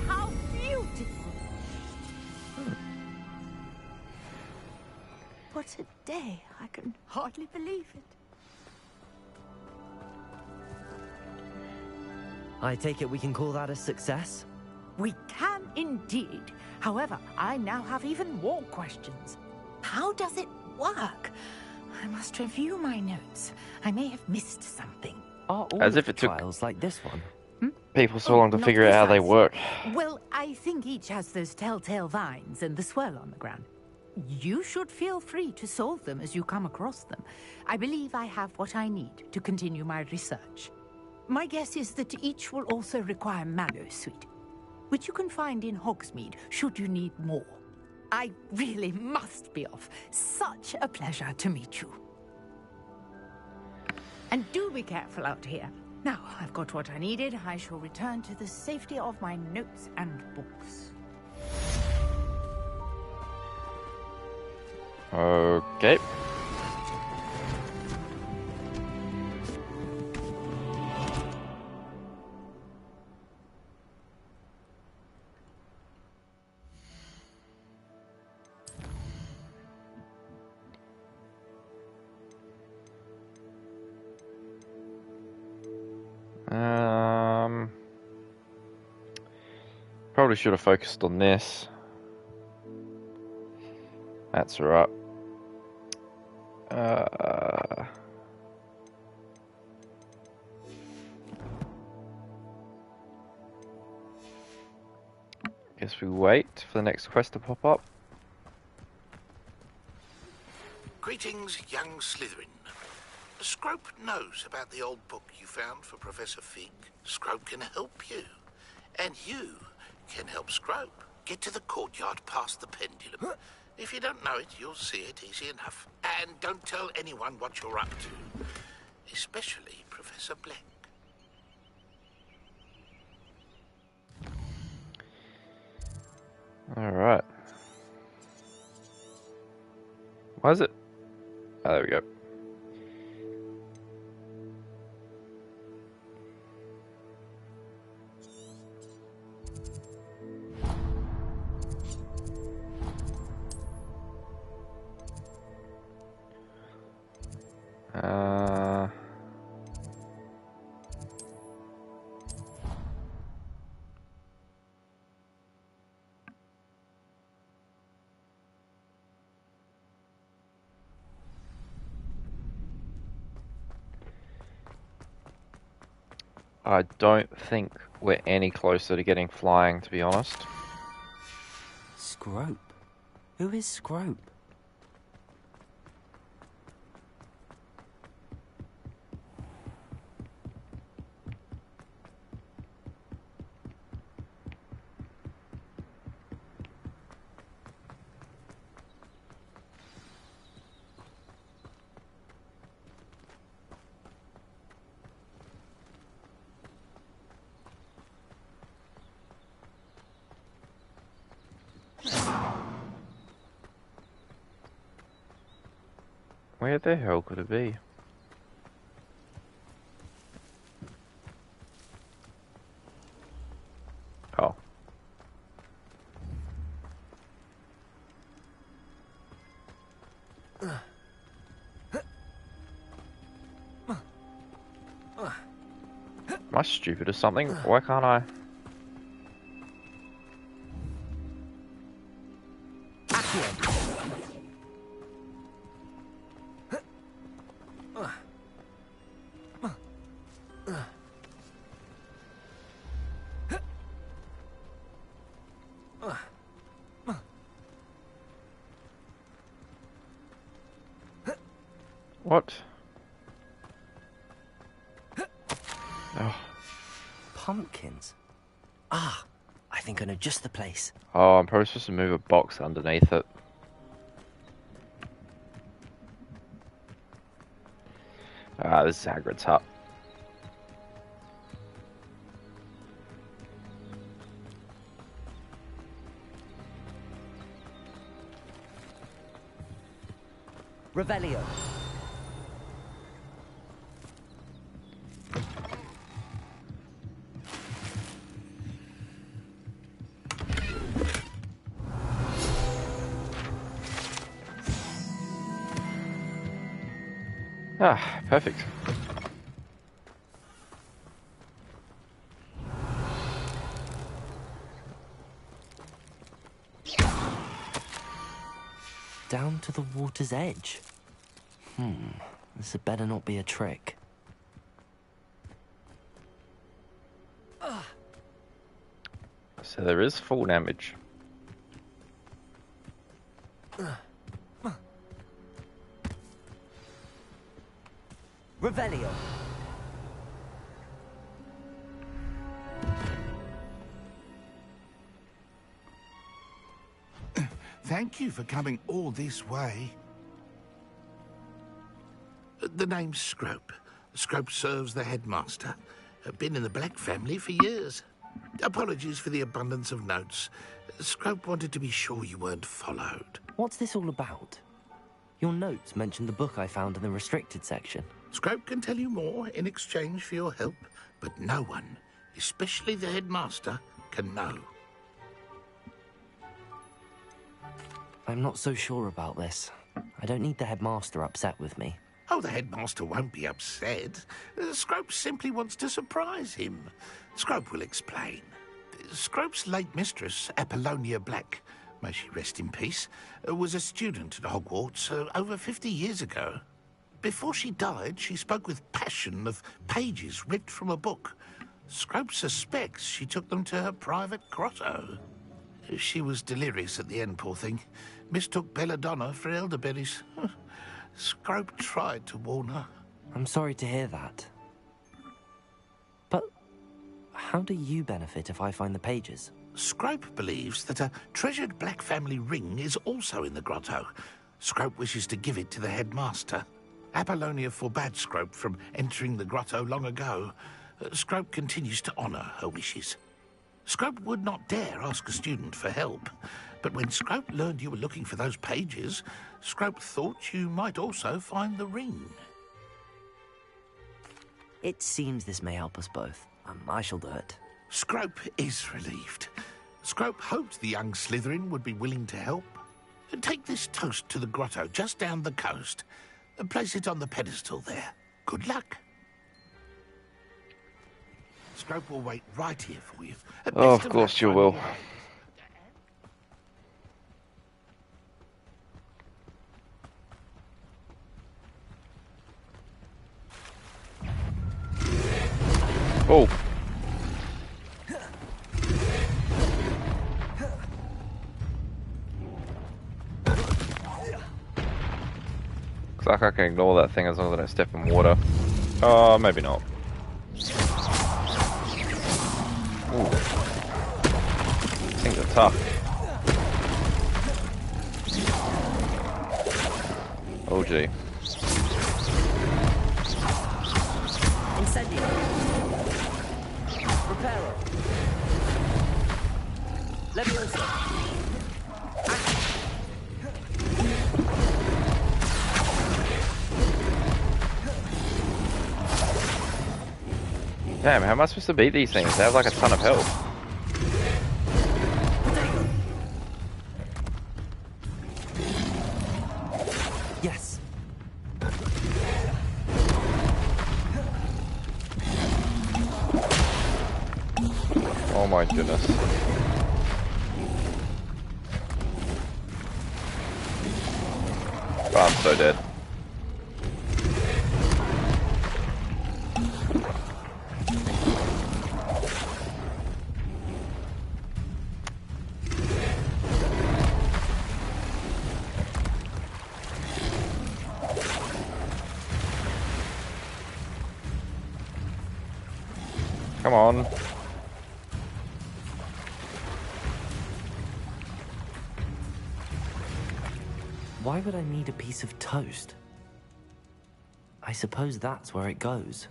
How beautiful! What a day. I can hardly believe it. I take it we can call that a success? We can indeed. However, I now have even more questions. How does it work? I must review my notes. I may have missed something. Are all As if it took trials like this one? people so long to Not figure out how they precise. work. Well, I think each has those telltale vines and the swirl on the ground. You should feel free to solve them as you come across them. I believe I have what I need to continue my research. My guess is that each will also require mallow sweet, which you can find in Hogsmeade should you need more. I really must be off. Such a pleasure to meet you. And do be careful out here. Now, I've got what I needed. I shall return to the safety of my notes and books. Okay. Probably should have focused on this. That's right. Guess we wait for the next quest to pop up. Greetings, young Slytherin. Scrope knows about the old book you found for Professor Fig. Scrope can help you. And you can help Scrope. Get to the courtyard past the pendulum. If you don't know it, you'll see it easy enough. And don't tell anyone what you're up to. Especially Professor Blank. Alright. Why is it? Oh, there we go. I don't think we're any closer to getting flying, to be honest. Scrope? Who is Scrope? Where the hell could it be? Oh. Am I stupid or something? Why can't I? What? Oh. Pumpkins. Ah, I think I know just the place. Oh, I'm probably supposed to move a box underneath it. Ah, this is Hagrid's hut. Revelio. Ah, perfect. Down to the water's edge. This had better not be a trick. So there is full damage. Revelio. Thank you for coming all this way. The name's Scrope. Scrope serves the headmaster. Been in the Black family for years. Apologies for the abundance of notes. Scrope wanted to be sure you weren't followed. What's this all about? Your notes mentioned the book I found in the restricted section. Scrope can tell you more in exchange for your help, but no one, especially the headmaster, can know. I'm not so sure about this. I don't need the headmaster upset with me. Oh, the headmaster won't be upset. Scrope simply wants to surprise him. Scrope will explain. Scrope's late mistress, Apollonia Black, may she rest in peace, was a student at Hogwarts over 50 years ago. Before she died, she spoke with passion of pages ripped from a book. Scrope suspects she took them to her private grotto. She was delirious at the end, poor thing. Mistook belladonna for elderberries. Scrope tried to warn her. I'm sorry to hear that. But how do you benefit if I find the pages? Scrope believes that a treasured Black family ring is also in the grotto. Scrope wishes to give it to the headmaster. Apollonia forbade Scrope from entering the grotto long ago. Scrope continues to honour her wishes. Scrope would not dare ask a student for help, but when Scrope learned you were looking for those pages, Scrope thought you might also find the ring. It seems this may help us both. I shall do it. Scrope is relieved. Scrope hoped the young Slytherin would be willing to help. Take this toast to the grotto just down the coast and place it on the pedestal there. Good luck. Scrope will wait right here for you. Oh, of course you will. Oh. Looks like I can ignore that thing as long as I don't step in water. Oh, maybe not. Ooh. Things are tough. Oh gee. Incendio. Reparo. Leviosa. Damn, how am I supposed to beat these things? They have like a ton of health. Yes. Oh my goodness. Oh, I'm so dead. Come on. Why would I need a piece of toast? I suppose that's where it goes.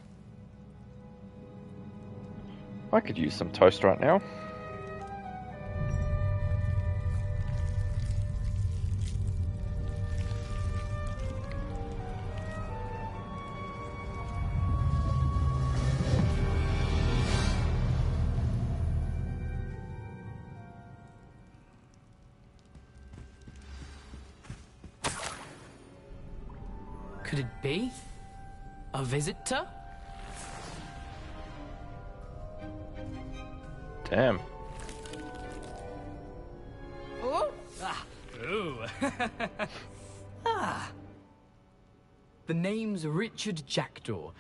I could use some toast right now. Could it be? A visitor? Damn. Oh! Ah. Ooh. Ah. The name's Richard Jackdaw.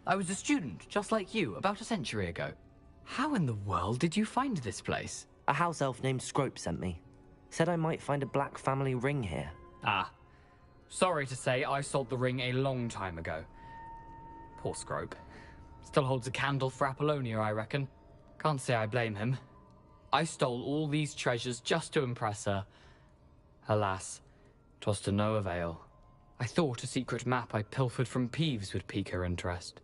I was a student, just like you, about a century ago. How in the world did you find this place? A house elf named Scrope sent me. Said I might find a black family ring here. Ah. Sorry to say, I sold the ring a long time ago. Poor Scrope. Still holds a candle for Apollonia, I reckon. Can't say I blame him. I stole all these treasures just to impress her. Alas, 'twas to no avail. I thought a secret map I pilfered from Peeves would pique her interest.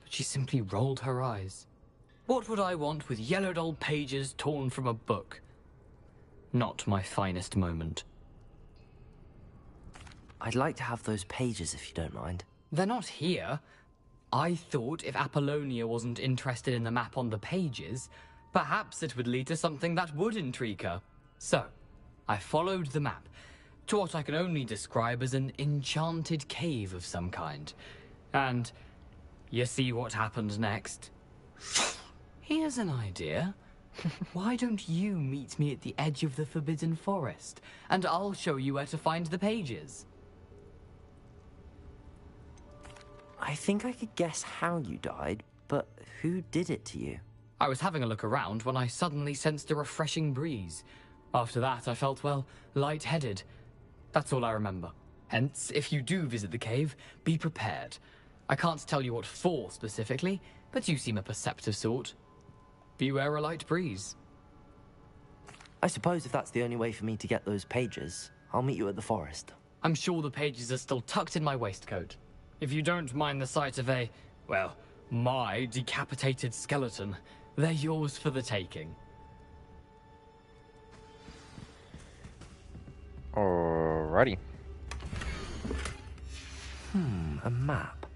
But she simply rolled her eyes. What would I want with yellowed old pages torn from a book? Not my finest moment. I'd like to have those pages if you don't mind. They're not here. I thought if Apollonia wasn't interested in the map on the pages, perhaps it would lead to something that would intrigue her. So, I followed the map to what I can only describe as an enchanted cave of some kind. And you see what happened next? Here's an idea. Why don't you meet me at the edge of the Forbidden Forest, and I'll show you where to find the pages? I think I could guess how you died, but who did it to you? I was having a look around when I suddenly sensed a refreshing breeze. After that, I felt, well, lightheaded. That's all I remember. Hence, if you do visit the cave, be prepared. I can't tell you what for specifically, but you seem a perceptive sort. Beware a light breeze. I suppose if that's the only way for me to get those pages, I'll meet you at the forest. I'm sure the pages are still tucked in my waistcoat. If you don't mind the sight of a, well, my decapitated skeleton, they're yours for the taking. Alrighty. A map.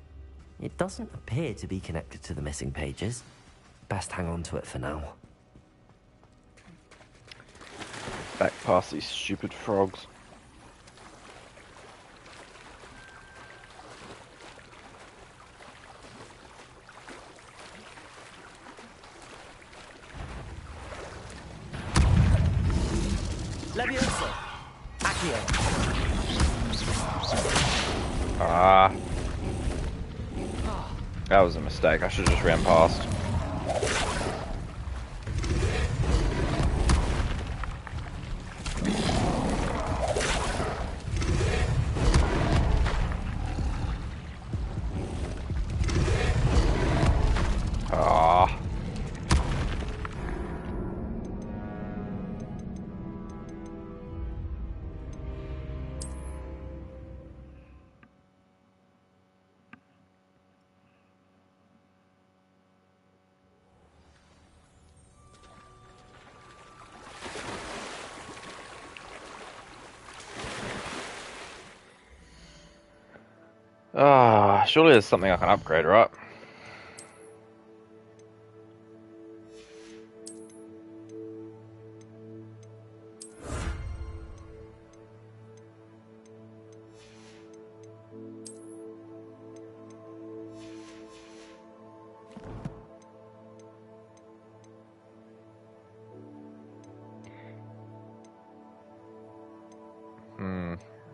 It doesn't appear to be connected to the missing pages. Best hang on to it for now. Back past these stupid frogs. Leviosa! Accio! Ah. That was a mistake. I should have just ran past. Ah. Ah, surely there's something I can upgrade, right?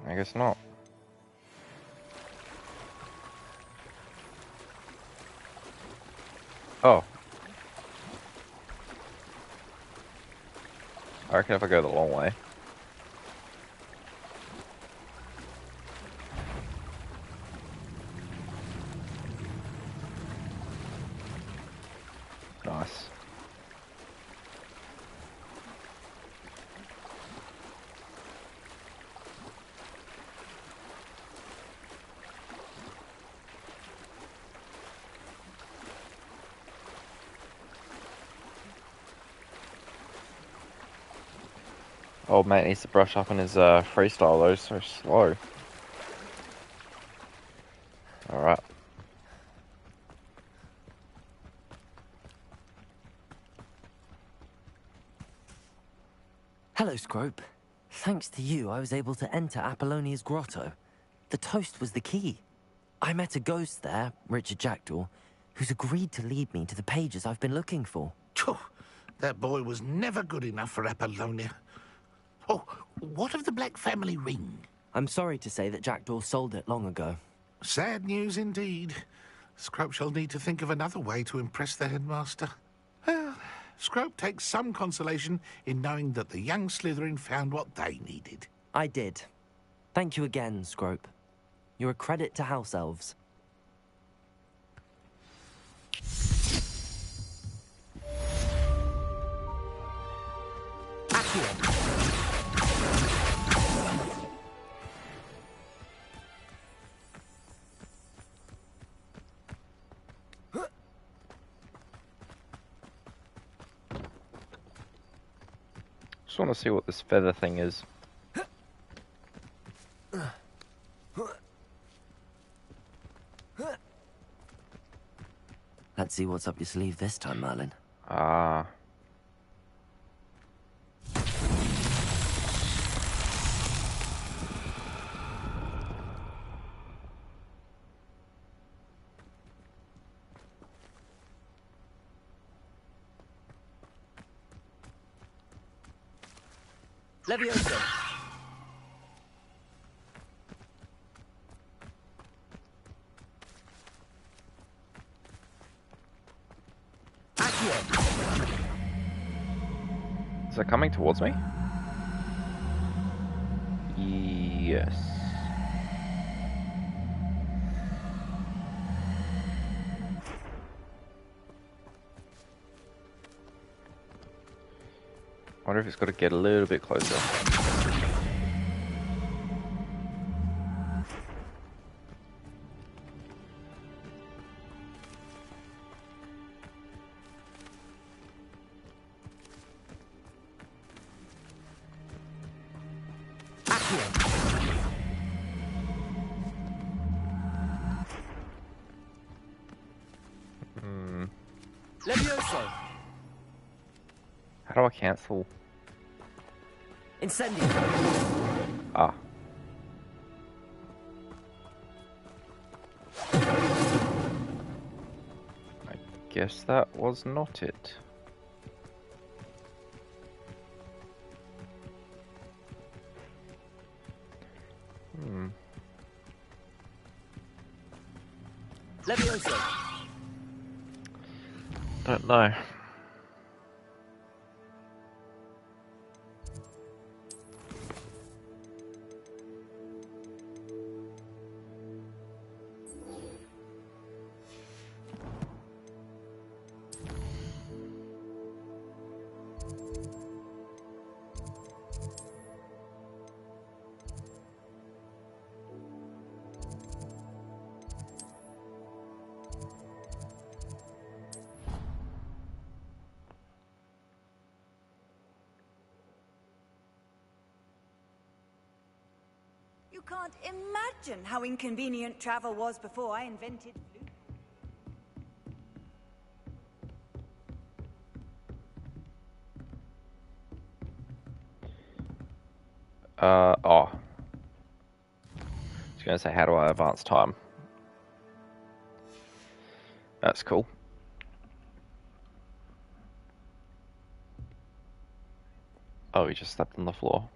I guess not. I reckon if I go the long way. Nice. Old mate needs to brush up on his freestyle though, so slow. Alright. Hello, Scrope. Thanks to you, I was able to enter Apollonia's grotto. The toast was the key. I met a ghost there, Richard Jackdaw, who's agreed to lead me to the pages I've been looking for. That boy was never good enough for Apollonia. Oh, what of the Black family ring? I'm sorry to say that Jackdaw sold it long ago. Sad news indeed. Scrope shall need to think of another way to impress the headmaster. Well, Scrope takes some consolation in knowing that the young Slytherin found what they needed. I did. Thank you again, Scrope. You're a credit to House Elves. Accio. Just want to see what this feather thing is. Let's see what's up your sleeve this time, Merlin. Ah. Leviosa. Is it coming towards me? Yes. I wonder if it's got to get a little bit closer. Levioso. How do I cancel? Incendio. Ah. I guess that was not it. Levioso. Don't know. You can't imagine how inconvenient travel was before I invented flute. Oh. I was gonna say, how do I advance time? That's cool. Oh, he just stepped on the floor.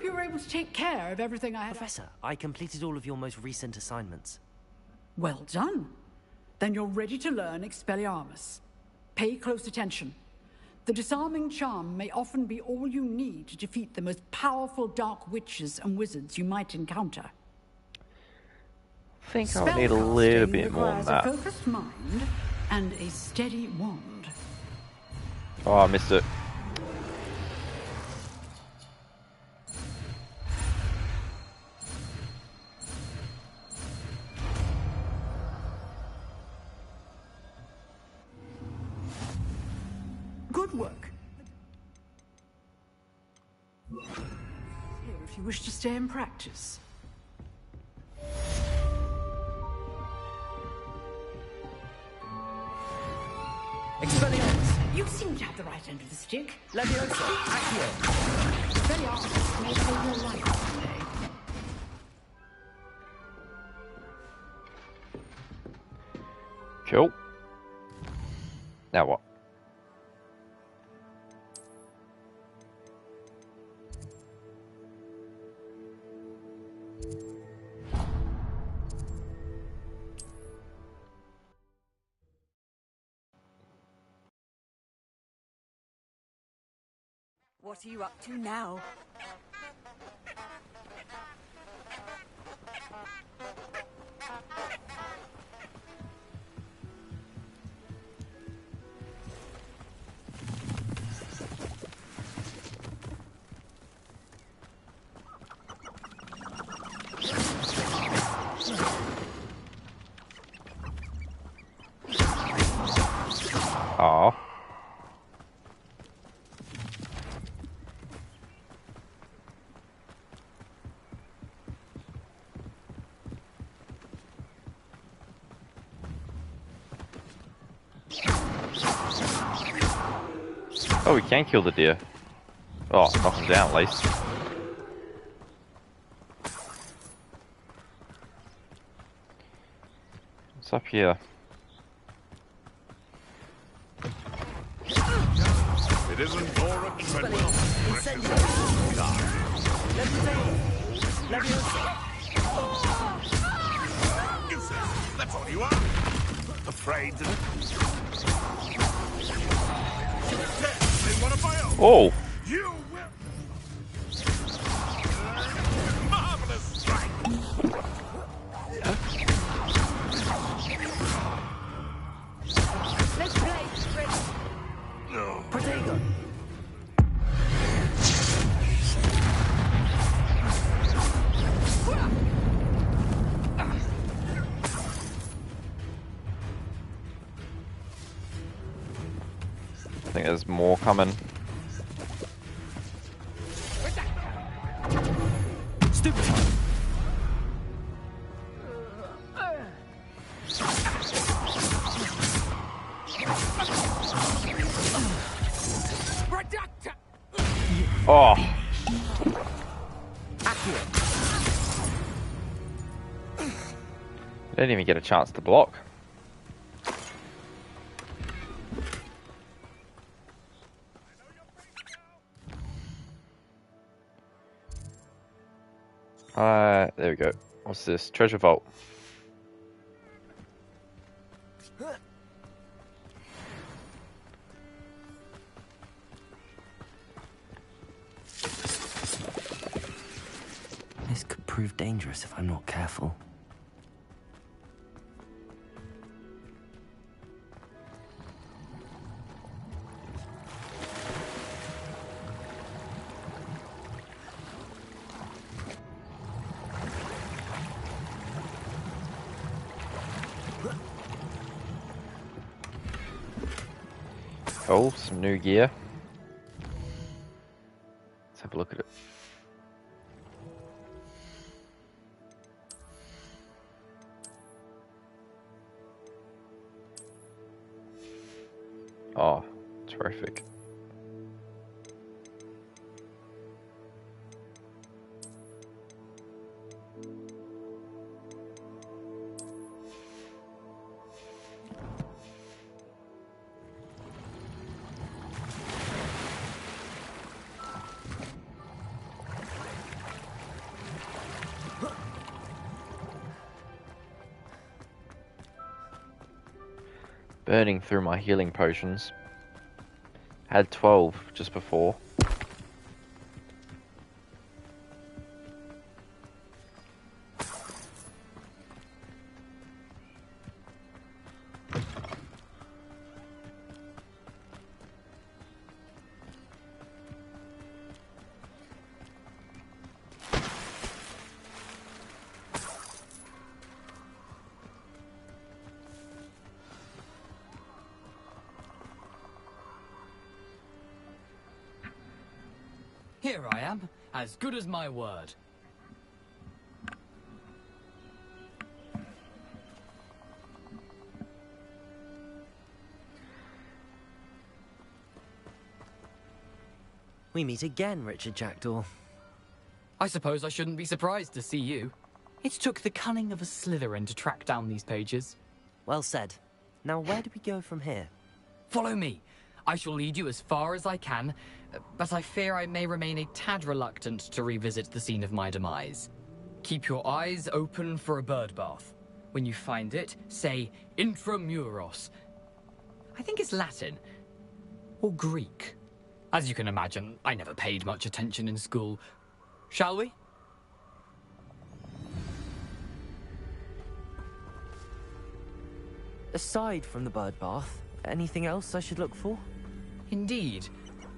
you were able to take care of everything I had. Professor, I completed all of your most recent assignments. Well done. Then you're ready to learn Expelliarmus. Pay close attention. The disarming charm may often be all you need to defeat the most powerful dark witches and wizards you might encounter. I think I'll need a little bit more than that. A focused mind and a steady wand. Oh, I missed it. Good work. Here if you wish to stay in practice. Expelliarmus! You seem to have the right end of the stick. Leviosa! Accio! Expelliarmus may save your life today. Cool. Now what? What are you up to now? Aw. Oh, we can kill the deer. Oh, knock him down at least. What's up here? It isn't Laura Treadwell. That's all you are. Afraid of it? One of my own. Oh. You will. Marvelous strike. Let's play, Fritz. No. Protego! I think there's more coming. Stupid. Oh. Didn't even get a chance to block. There we go. What's this? Treasure vault. This could prove dangerous if I'm not careful. Oh, some new gear. Let's have a look at it. Oh, terrific. Burning through my healing potions. Had 12 just before. Here I am, as good as my word. We meet again, Richard Jackdaw. I suppose I shouldn't be surprised to see you. It took the cunning of a Slytherin to track down these pages. Well said. Now where do we go from here? Follow me. I shall lead you as far as I can, but I fear I may remain a tad reluctant to revisit the scene of my demise. Keep your eyes open for a bird bath. When you find it, say intramuros. I think it's Latin. Or Greek. As you can imagine, I never paid much attention in school. Shall we? Aside from the bird bath, anything else I should look for? Indeed.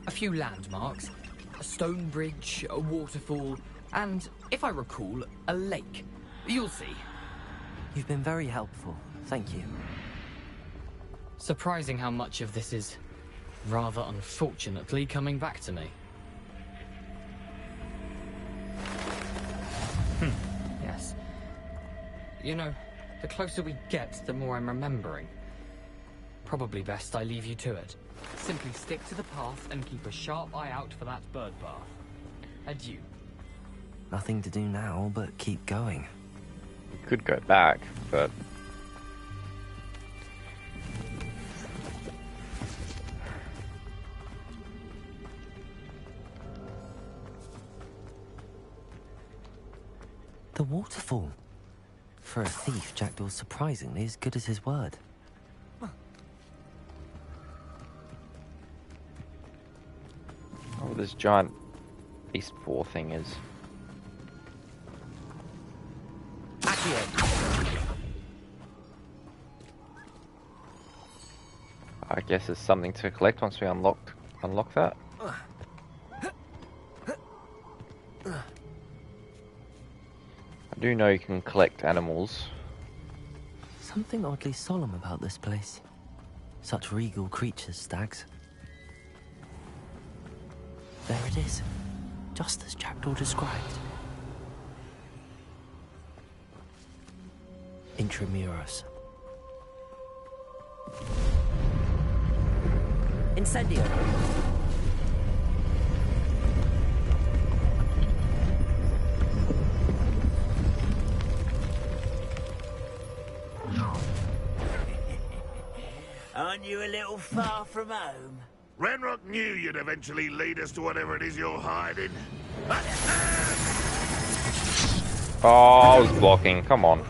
A few landmarks, a stone bridge, a waterfall, and, if I recall, a lake. You'll see. You've been very helpful. Thank you. Surprising how much of this is, rather unfortunately, coming back to me. Yes. You know, the closer we get, the more I'm remembering. Probably best I leave you to it. Simply stick to the path and keep a sharp eye out for that bird bath. Adieu. Nothing to do now but keep going. We could go back, but... The waterfall. For a thief, Jackdaw's surprisingly as good as his word. Oh, this giant beast boar thing is. I guess there's something to collect once we unlock that. I do know you can collect animals. Something oddly solemn about this place. Such regal creatures, stags. There it is, just as Jackdaw described. Intramuros. Incendio! Aren't you a little far from home? Ranrock knew you'd eventually lead us to whatever it is you're hiding. Oh, I was blocking. Come on.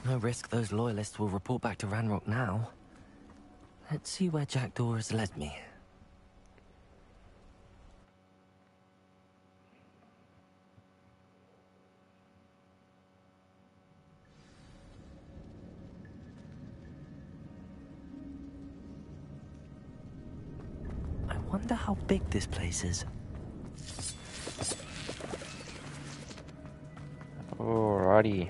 No risk those loyalists will report back to Ranrock now. Let's see where Jackdaw has led me. I wonder how big this place is. Alrighty.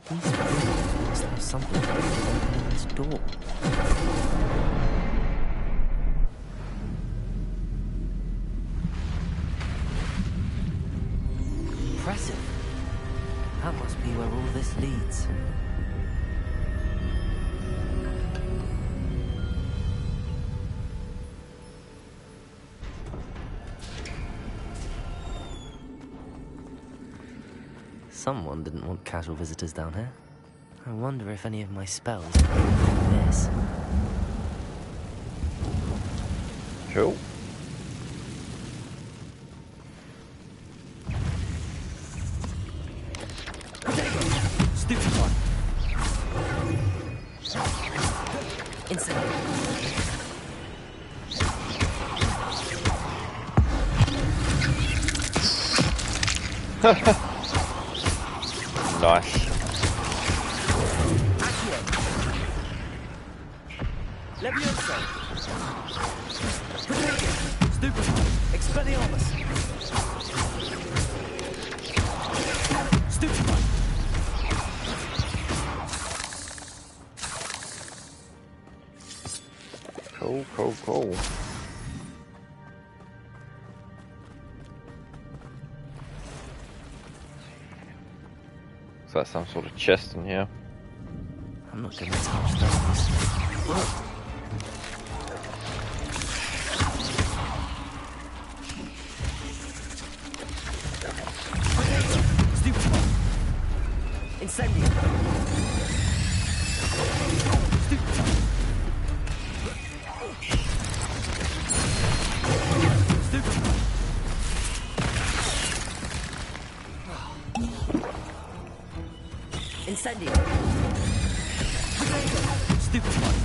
There's something opening this door. Impressive. That must be where all this leads. Someone didn't want casual visitors down here. I wonder if any of my spells are this. Cool. Stupid one. Insane. Nice. Leviosa. Stupid. Expelliarmus. Stupid. Cool, cool, cool. Is that some sort of chest in here? I'm not gonna touch those. Whoa. Incendio. Incendio. Stupid one.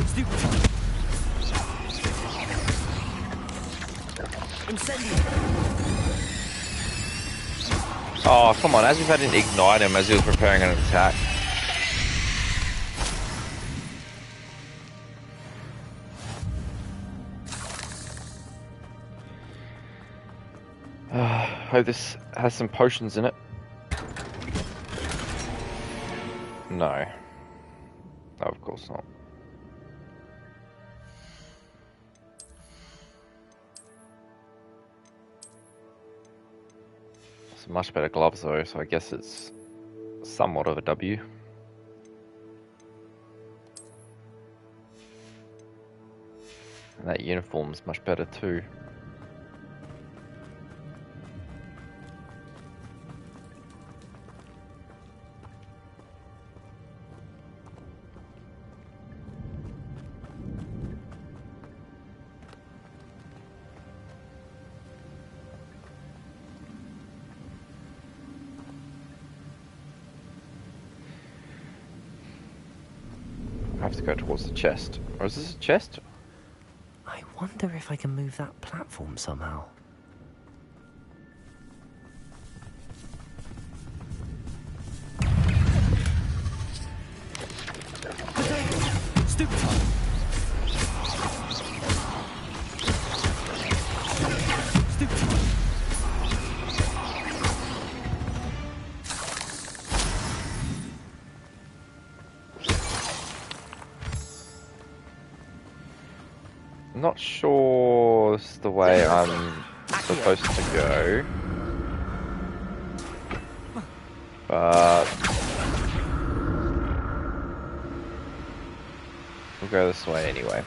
Stupid one. Incendio. Oh, come on, as if I didn't ignite him as he was preparing an attack. Hope this has some potions in it. No. No, of course not. It's much better gloves though, so I guess it's somewhat of a W. And that uniform's much better too. I have to go towards the chest. Or is this a chest? I wonder if I can move that platform somehow. Stupid. I'm not sure this is the way I'm supposed to go. But we'll go this way anyway.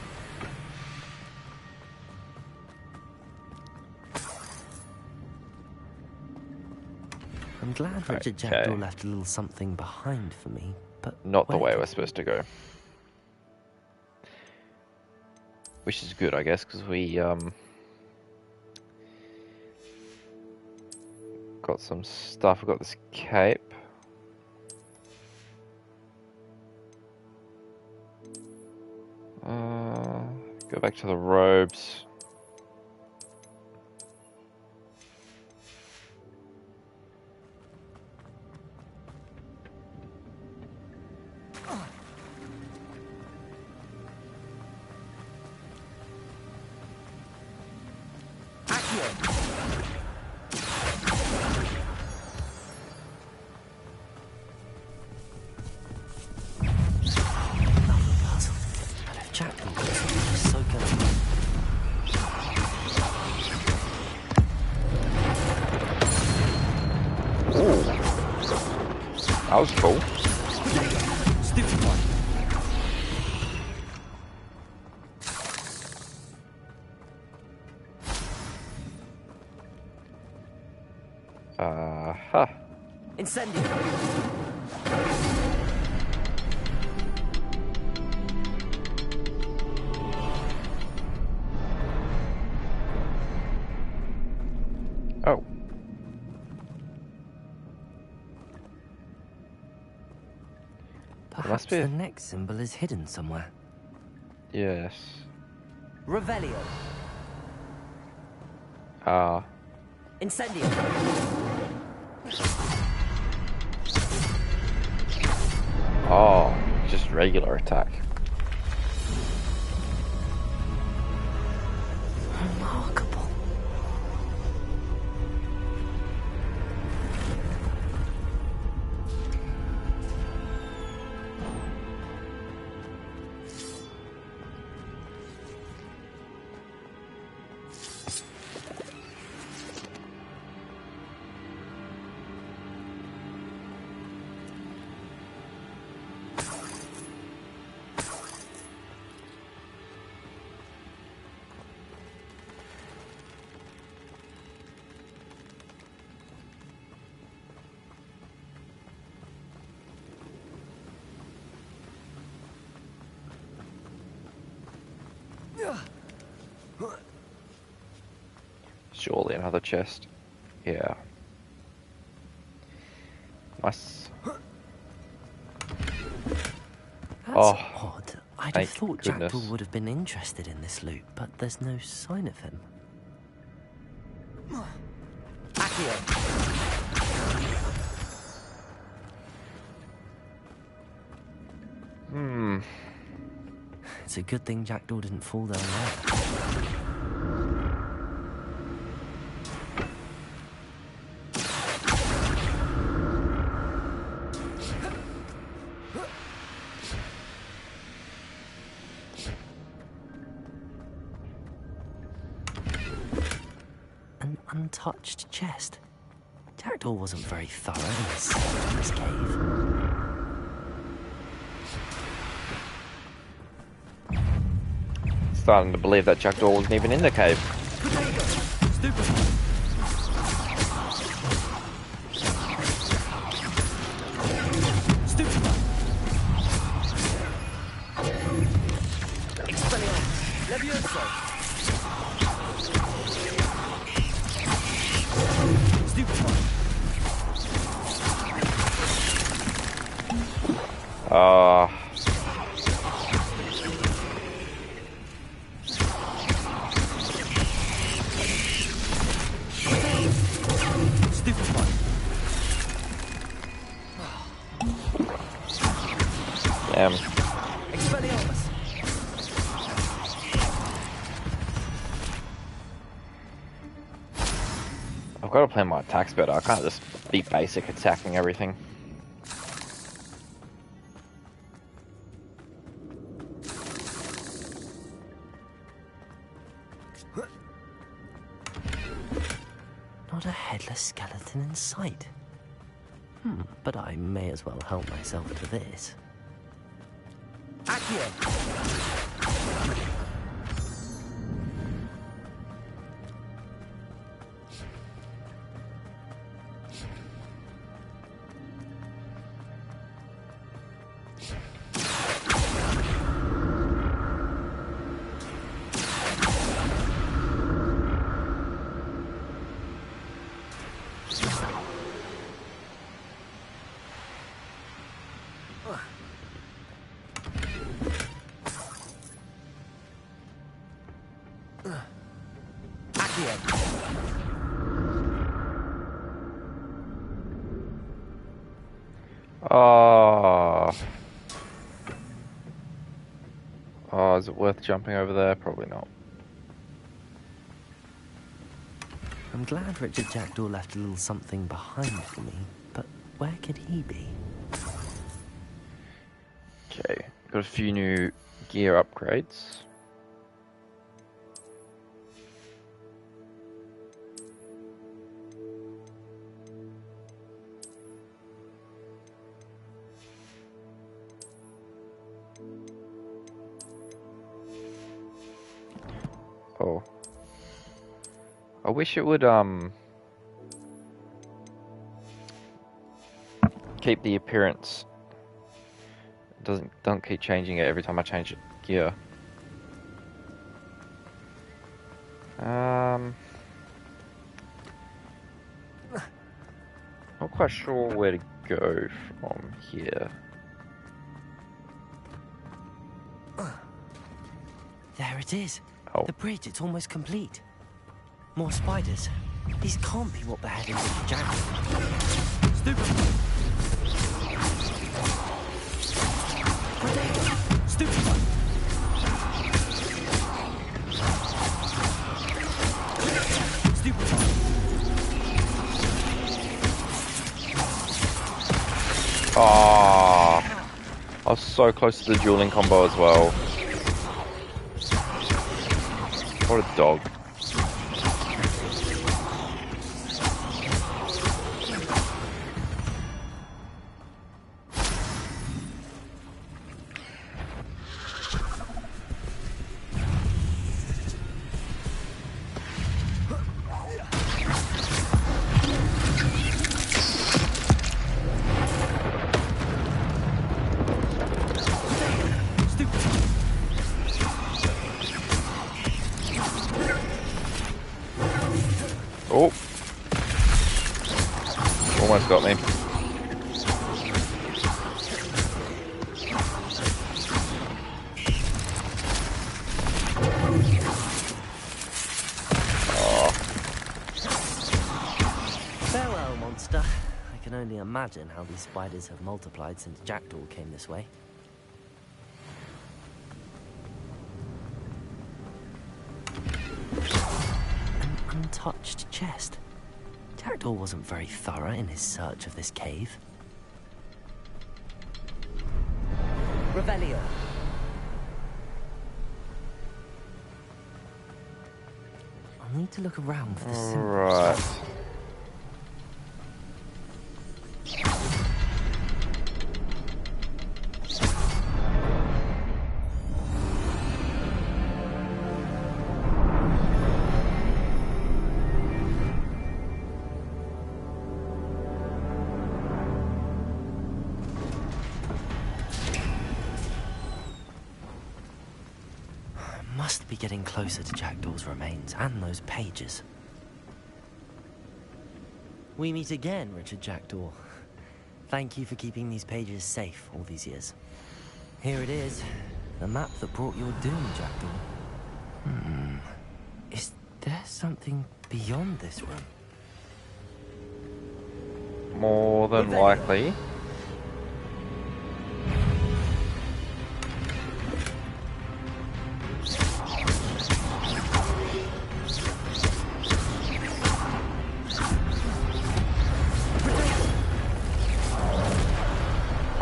I'm glad Richard Jackdaw left a little something behind for me, but not the way we're supposed to go. Which is good, I guess, because we got some stuff. We got this cape. Go back to the robes. That was cool. Stupid one. Huh. Incendio. Oh. Perhaps the next symbol is hidden somewhere. Yes. Revelio. Incendio. Oh, just regular attack. Remarkable. Surely another chest. Yeah. Nice. That's odd. I'd have thought Jackdaw would have been interested in this loot, but there's no sign of him. Hmm. It's a good thing Jackdaw didn't fall down there. An untouched chest. Jackdaw wasn't very thorough in his search in this cave. Starting to believe that Jackdaw wasn't even in the cave. I've got to plan my attacks better. I can't just be basic attacking everything. Not a headless skeleton in sight. But I may as well help myself to this. Accio! Oh, is it worth jumping over there? Probably not. I'm glad Richard Jackdaw left a little something behind for me, but where could he be? Okay, got a few new gear upgrades. Oh. I wish it would, keep the appearance. It don't keep changing it every time I change gear. Not quite sure where to go from here. There it is. Oh. The bridge, it's almost complete. More spiders. These can't be what beheaded Richard Jackson. Stupid! Stupid! Ah, I was so close to the dueling combo as well. What a dog. Oh, almost got me. Oh. Farewell, monster. I can only imagine how these spiders have multiplied since Jackdaw came this way. Untouched chest. Jackdaw wasn't very thorough in his search of this cave. Revelio. I'll need to look around for the symbol. Right. Must be getting closer to Jackdaw's remains and those pages. We meet again, Richard Jackdaw. Thank you for keeping these pages safe all these years. Here it is, the map that brought your doom, Jackdaw. Is there something beyond this room? More than likely.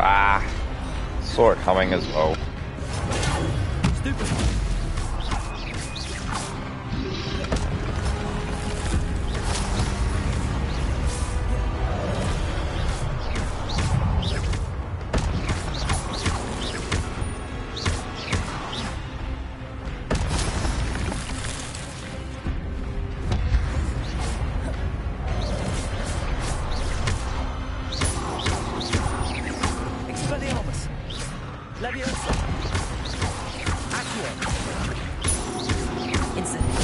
Ah, saw it coming as well. Stupid. Expelliarmus. Leviosa. Accio. Incendio.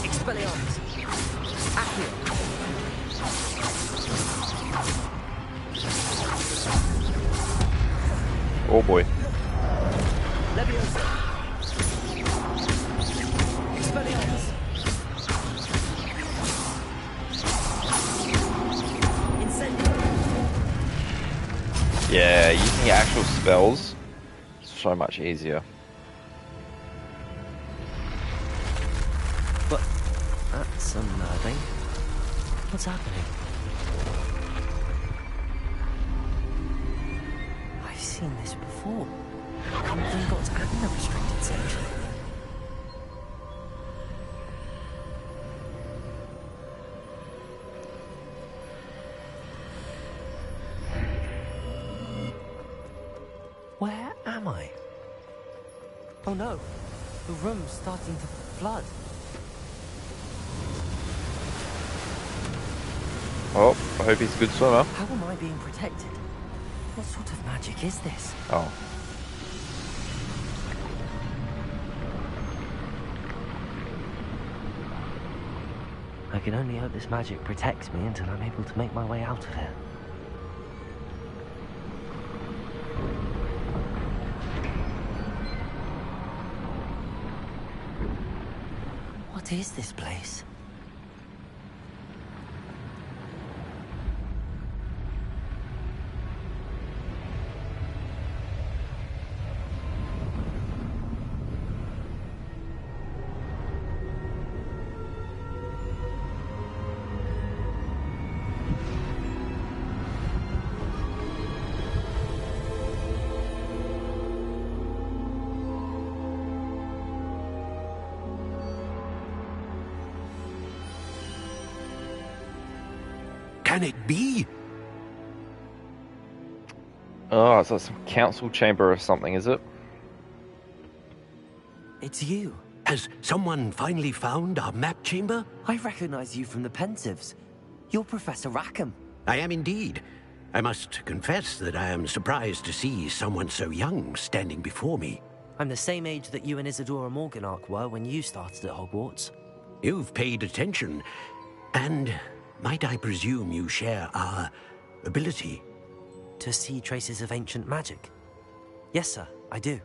Expelliarmus. Accio. Oh boy. Leviosa. Expelliarmus. Incendio. Yeah, using the actual spells is so much easier. But that's unnerving. What's happening? I've seen this before. Gringotts and the restricted section. am I? Oh no, the room's starting to flood. Oh, I hope he's a good swimmer. How am I being protected? What sort of magic is this? Oh. I can only hope this magic protects me until I'm able to make my way out of here. What is this place? Can it be? Oh, it's like some council chamber or something, is it? It's you. Has someone finally found our map chamber? I recognize you from the Pensives. You're Professor Rackham. I am indeed. I must confess that I am surprised to see someone so young standing before me. I'm the same age that you and Isadora Morganach were when you started at Hogwarts. You've paid attention, and might I presume you share our ability? To see traces of ancient magic? Yes, sir, I do.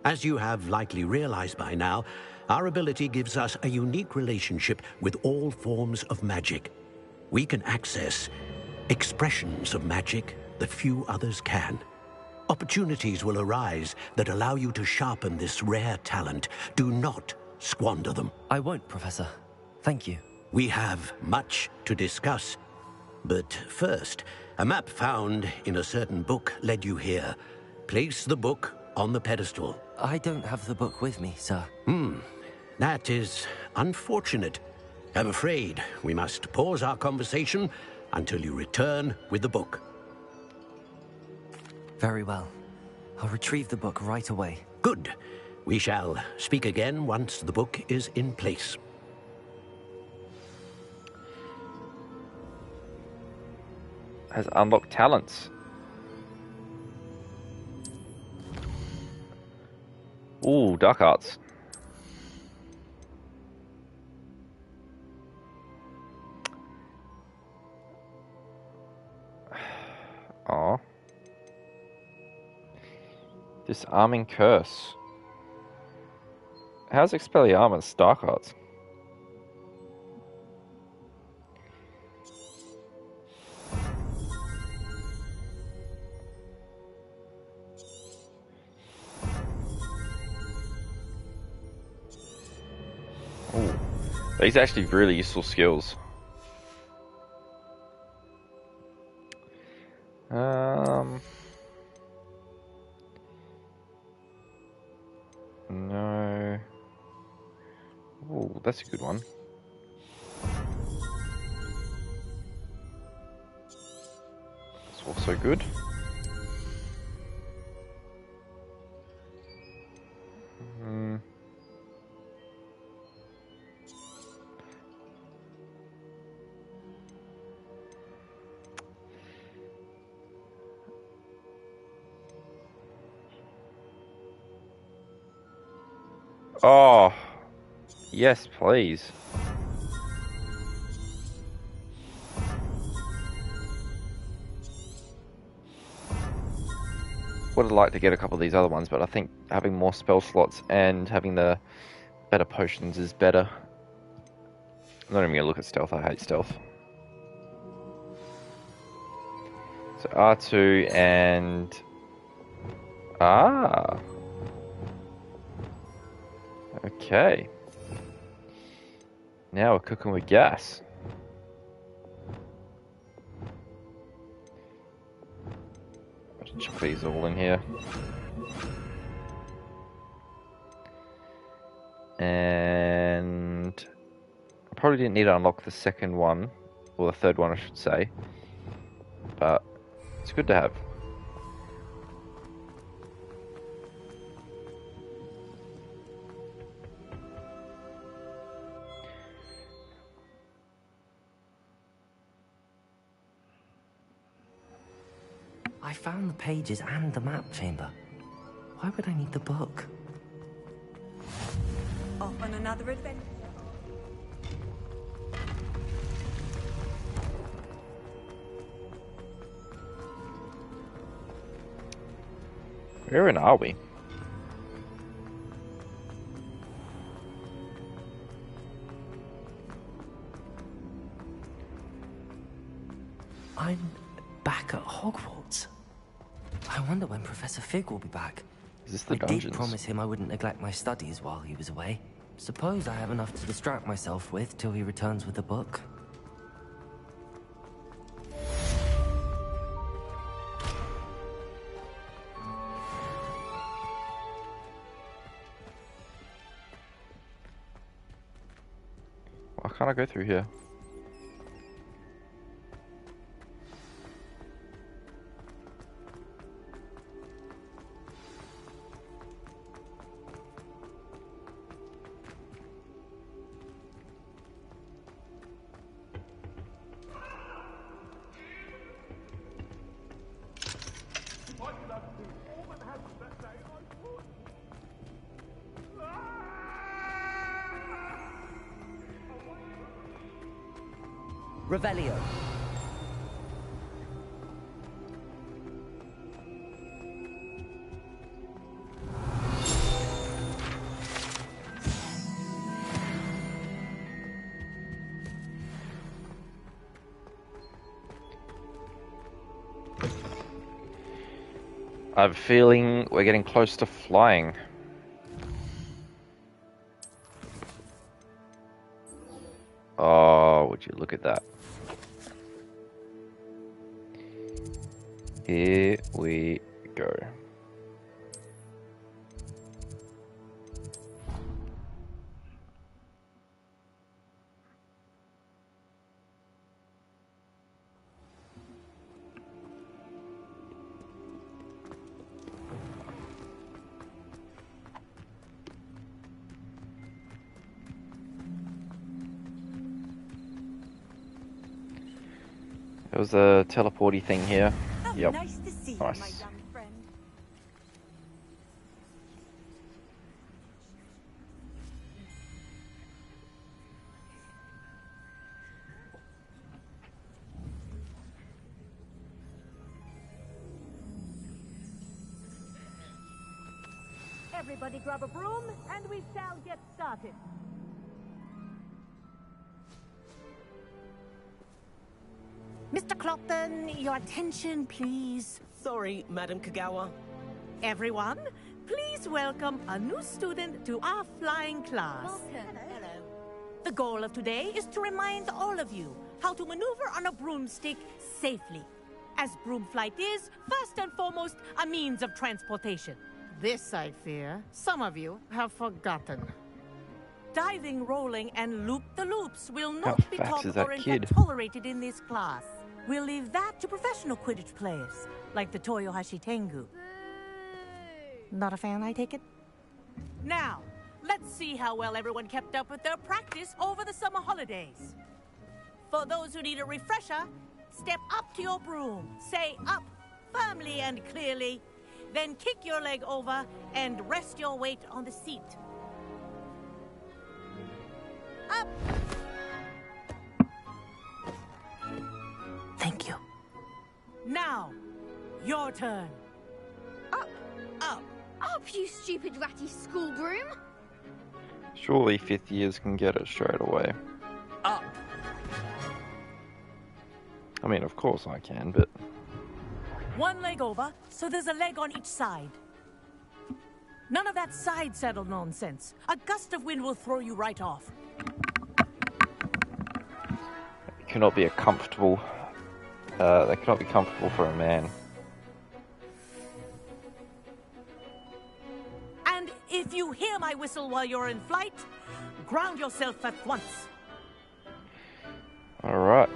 As you have likely realized by now, our ability gives us a unique relationship with all forms of magic. We can access expressions of magic that few others can. Opportunities will arise that allow you to sharpen this rare talent. Do not squander them. I won't, Professor. Thank you. We have much to discuss. But first, a map found in a certain book led you here. Place the book on the pedestal. I don't have the book with me, sir. That is unfortunate. I'm afraid we must pause our conversation until you return with the book. Very well. I'll retrieve the book right away. Good. We shall speak again once the book is in place. Has unlocked talents. Ooh, dark arts. Oh. Disarming curse. How's Expelliarmus dark arts? Ooh. These are actually really useful skills. No. Ooh, that's a good one. It's also good. Oh, yes, please. Would have liked to get a couple of these other ones, but I think having more spell slots and having the better potions is better. I'm not even going to look at stealth, I hate stealth. So R2 and... Ah! Okay. Now we're cooking with gas. Let's chuck these all in here. And I probably didn't need to unlock the second one, or the third one I should say, but it's good to have. I found the pages and the map chamber. Why would I need the book? Off on another adventure. Where are we? I'm back at Hogwarts. I wonder when Professor Fig will be back. Is this the I dungeons? did promise him I wouldn't neglect my studies while he was away. Suppose I have enough to distract myself with till he returns with the book. Why can't I go through here? Revelio. I have a feeling we're getting close to flying. Oh, would you look at that? Here we go. There was a teleporty thing here. Yep. Nice to see you, Nice. my young friend. Everybody grab a broom, and we shall get started. Mr. Clopton, your attention, please. Sorry, Madam Kagawa. Everyone, please welcome a new student to our flying class. Hello. The goal of today is to remind all of you how to maneuver on a broomstick safely, as broom flight is, first and foremost, a means of transportation. This, I fear, some of you have forgotten. Diving, rolling, and loop-the-loops will How not be fat taught is that or in kid? fact tolerated in this class. We'll leave that to professional Quidditch players, like the Toyohashi Tengu. Not a fan, I take it? Now, let's see how well everyone kept up with their practice over the summer holidays. For those who need a refresher, step up to your broom, say up firmly and clearly, then kick your leg over and rest your weight on the seat. Up! Thank you. Now, your turn. Up! Up! Up, you stupid ratty school broom! Surely 5th years can get it straight away. Up! I mean, of course I can, but... One leg over, so there's a leg on each side. None of that side saddle nonsense. A gust of wind will throw you right off. It cannot be a comfortable... that cannot be comfortable for a man. And if you hear my whistle while you're in flight, ground yourself at once. Alright.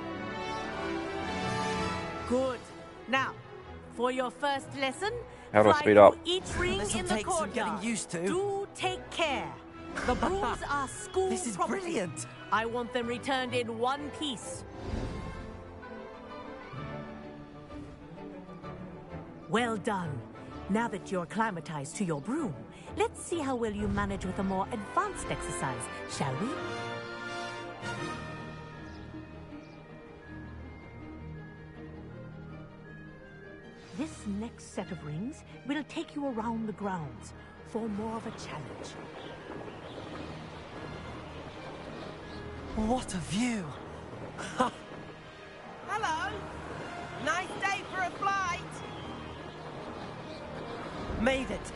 Good. Now, for your first lesson, How do I fly speed through up? each ring This'll in the take some courtyard. getting used to. Do take care. The brooms are school This is property. brilliant. I want them returned in one piece. Well done. Now that you're acclimatized to your broom, let's see how well you manage with a more advanced exercise, shall we? This next set of rings will take you around the grounds for more of a challenge. What a view! Hello! Nice day for a flight! Made it!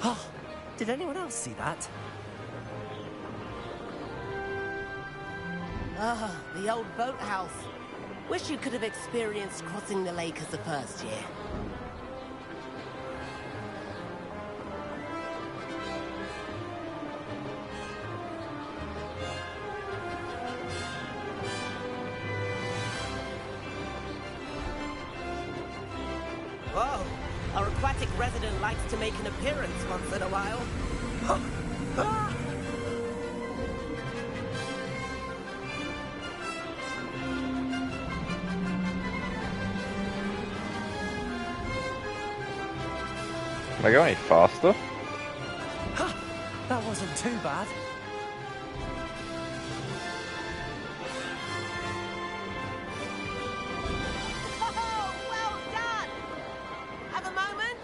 Oh, did anyone else see that? Ah, the old boathouse. Wish you could have experienced crossing the lake as a first year. Whoa! Our aquatic resident likes to make an appearance once in a while. Can I go any faster? That wasn't too bad. Oh, well done! Have a moment?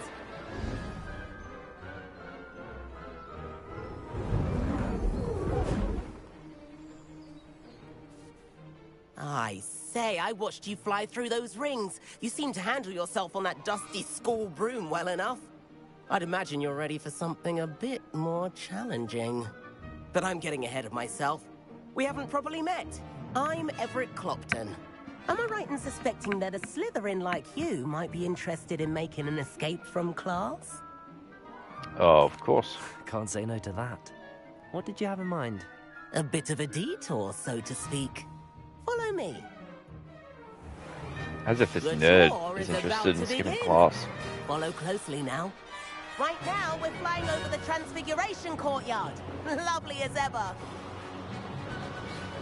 I say, I watched you fly through those rings. You seem to handle yourself on that dusty school broom well enough. I'd imagine you're ready for something a bit more challenging. But I'm getting ahead of myself. We haven't properly met. I'm Everett Clopton. Am I right in suspecting that a Slytherin like you might be interested in making an escape from class? Oh, of course. Can't say no to that. What did you have in mind? A bit of a detour, so to speak. Follow me. As if this The nerd tour is is interested about in to skipping begin. class. Follow closely now. Right now, we're flying over the Transfiguration Courtyard. Lovely as ever.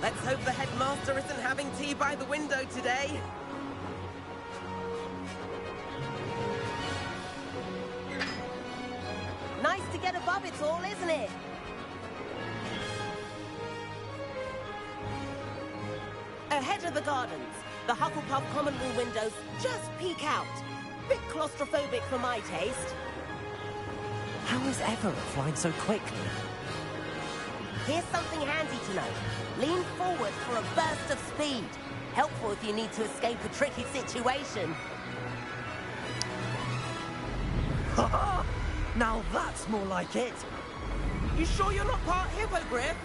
Let's hope the headmaster isn't having tea by the window today. Nice to get above it all, isn't it? Ahead of the gardens, the Hufflepuff common room windows just peek out. Bit claustrophobic for my taste. How is Everett flying so quickly? Here's something handy to know. Lean forward for a burst of speed. Helpful if you need to escape a tricky situation. Now that's more like it. You sure you're not part hippogriff?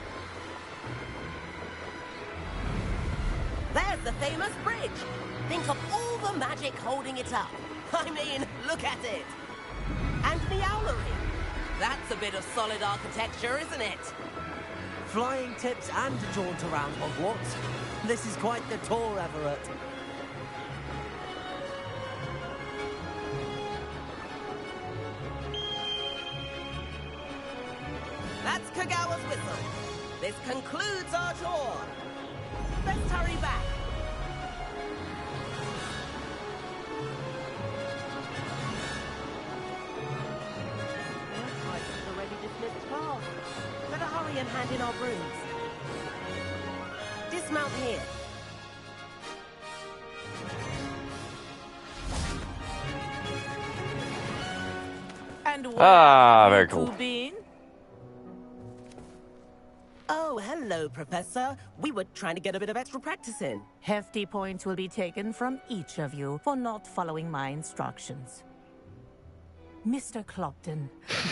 There's the famous bridge. Think of all the magic holding it up. I mean, look at it. And the owlery. That's a bit of solid architecture, isn't it? Flying tips and a jaunt around Hogwarts. This is quite the tour, Everett. That's Kagawa's whistle. This concludes our tour. Let's hurry back. Looks like it's already dismissed class. Better hurry and hand in our brooms. Dismount here. And where very have you cool. two been? Oh, hello, Professor. We were trying to get a bit of extra practice in. Hefty points will be taken from each of you for not following my instructions. Mr. Clopton,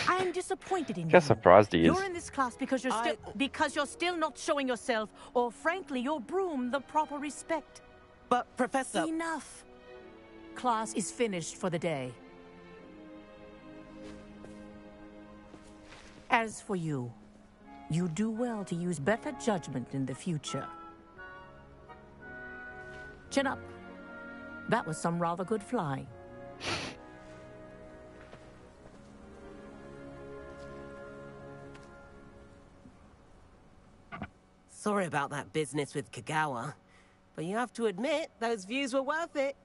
I am disappointed in you. How surprised he is. You're in this class because you're still not showing yourself, or frankly, your broom the proper respect. But, Professor... Enough. Class is finished for the day. As for you, you do well to use better judgment in the future. Chin up. That was some rather good flying. Sorry about that business with Kagawa, but you have to admit, those views were worth it.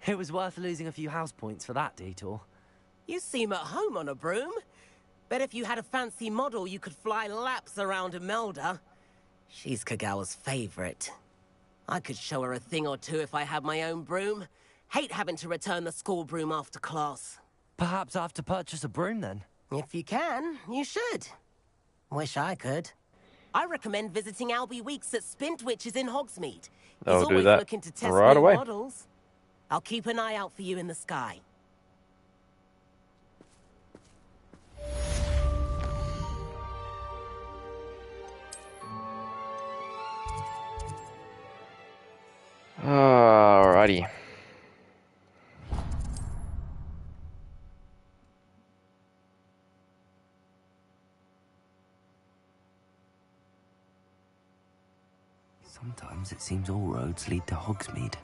It was worth losing a few house points for that detour. You seem at home on a broom. Bet if you had a fancy model, you could fly laps around Imelda. She's Kagawa's favorite. I could show her a thing or two if I had my own broom. Hate having to return the school broom after class. Perhaps I have to purchase a broom then? If you can, you should. Wish I could. I recommend visiting Albie Weeks at Spintwitches in Hogsmeade. I'll He's do always that looking to test right new away. models. I'll keep an eye out for you in the sky. Alrighty. Sometimes it seems all roads lead to Hogsmeade.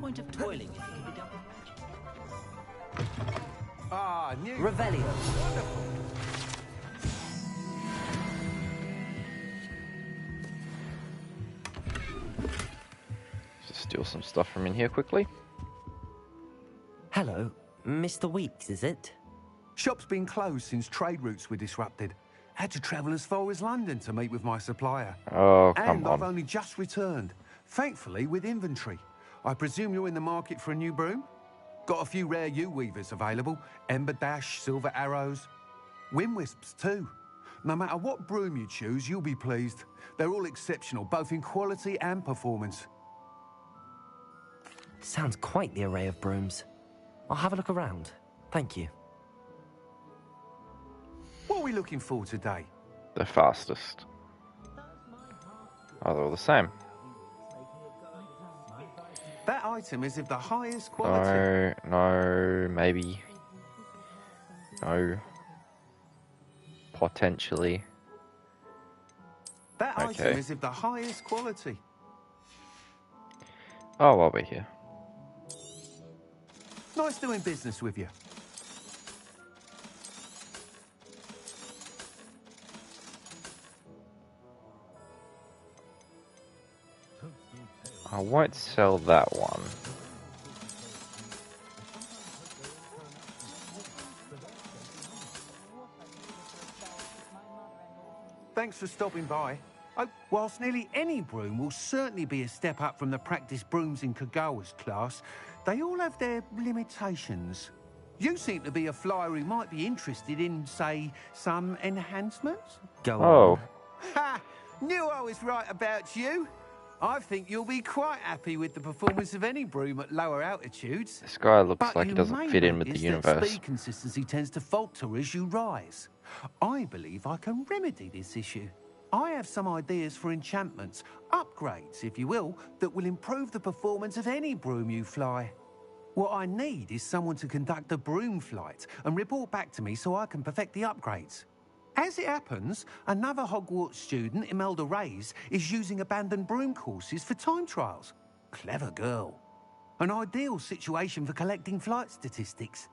Point of toiling. Ah, new. Revelio. Wonderful. Just steal some stuff from in here quickly. Hello, Mr. Weeks, is it? Shop's been closed since trade routes were disrupted. Had to travel as far as London to meet with my supplier. Oh, come and on. I've only just returned, thankfully with inventory. I presume you're in the market for a new broom? Got a few rare U-weavers available. Ember Dash, Silver Arrows. Wind Wisps too. No matter what broom you choose, you'll be pleased. They're all exceptional, both in quality and performance. Sounds quite the array of brooms. I'll have a look around. Thank you. What are we looking for today? The fastest. Oh, they're all the same. That item is of the highest quality. No, maybe. No. Potentially. That Okay. item is of the highest quality. Oh, I'll be here. Nice doing business with you. I won't sell that one. Thanks for stopping by. Oh, whilst nearly any broom will certainly be a step up from the practice brooms in Kagawa's class, they all have their limitations. You seem to be a flyer who might be interested in, say, some enhancements? Go on. Ha! Knew I was right about you. I think you'll be quite happy with the performance of any broom at lower altitudes. This guy looks But like he you doesn't may fit in with notice the that universe. speed consistency tends to falter as you rise. I believe I can remedy this issue. I have some ideas for enchantments, upgrades, if you will, that will improve the performance of any broom you fly. What I need is someone to conduct a broom flight and report back to me so I can perfect the upgrades. As it happens, another Hogwarts student, Imelda Reyes, is using abandoned broom courses for time trials. Clever girl. An ideal situation for collecting flight statistics.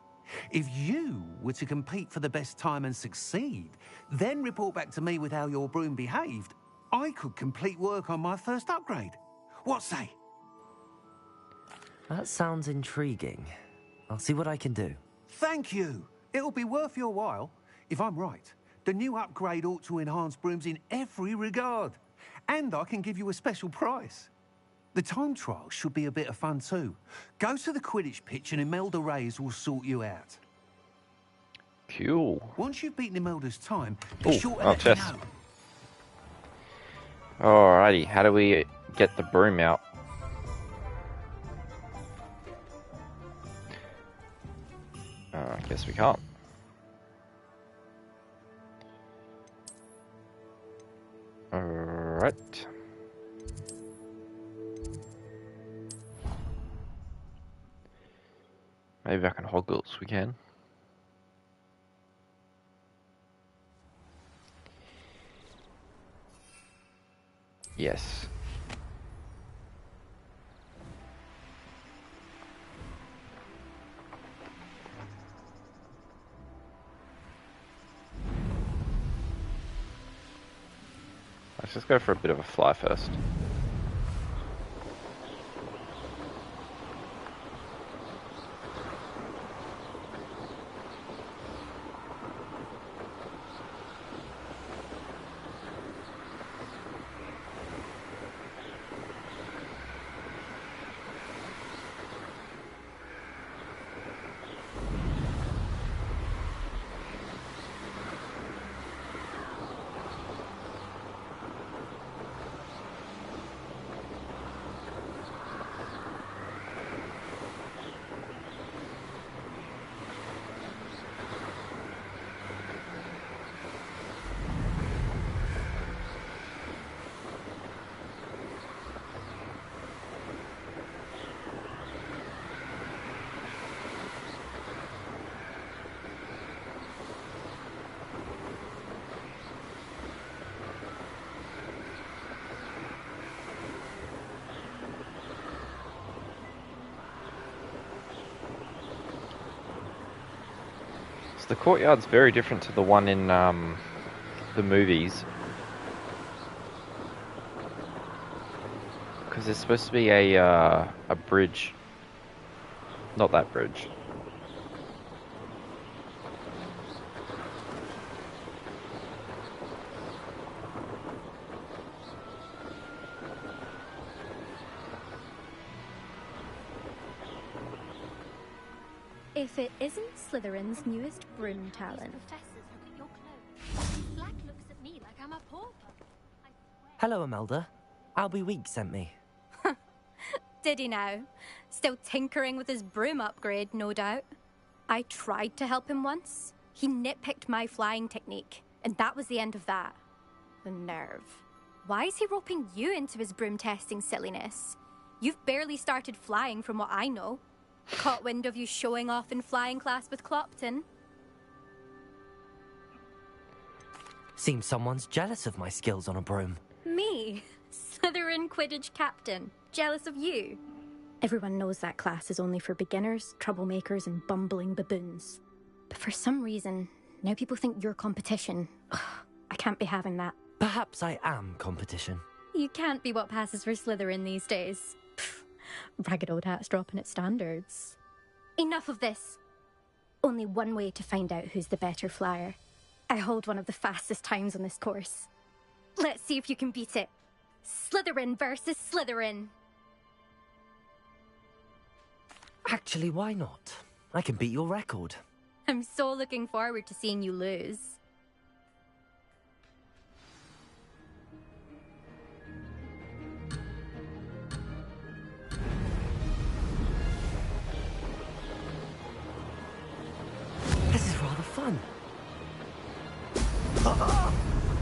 If you were to compete for the best time and succeed, then report back to me with how your broom behaved, I could complete work on my first upgrade. What say? That sounds intriguing. I'll see what I can do. Thank you. It'll be worth your while. If I'm right, the new upgrade ought to enhance brooms in every regard. And I can give you a special price. The time trial should be a bit of fun too. Go to the Quidditch pitch and Imelda Reyes will sort you out. Cool. Once you've beaten Imelda's time, be Ooh, sure to oh, let me chest. know. Alrighty, how do we get the broom out? I guess we can't. Alright. Maybe back in Hogwarts we can. Yes. Let's just go for a bit of a fly first. So the courtyard's very different to the one in the movies. Because there's supposed to be a bridge. Not that bridge. If it isn't Slytherin's newest broom talent. Black looks at me like I'm a pauper. Hello, Imelda. Albie Week sent me. Did he now? Still tinkering with his broom upgrade, no doubt. I tried to help him once. He nitpicked my flying technique, and that was the end of that. The nerve. Why is he roping you into his broom testing silliness? You've barely started flying from what I know. Caught wind of you showing off in flying class with Clopton. Seems someone's jealous of my skills on a broom. Me? Slytherin Quidditch captain. Jealous of you? Everyone knows that class is only for beginners, troublemakers, and bumbling baboons. But for some reason, now people think you're competition. Ugh, I can't be having that. Perhaps I am competition. You can't be what passes for Slytherin these days. Pfft, ragged old hat's dropping its standards. Enough of this. Only one way to find out who's the better flyer. I hold one of the fastest times on this course. Let's see if you can beat it. Slytherin versus Slytherin. Actually, why not? I can beat your record. I'm so looking forward to seeing you lose. This is rather fun.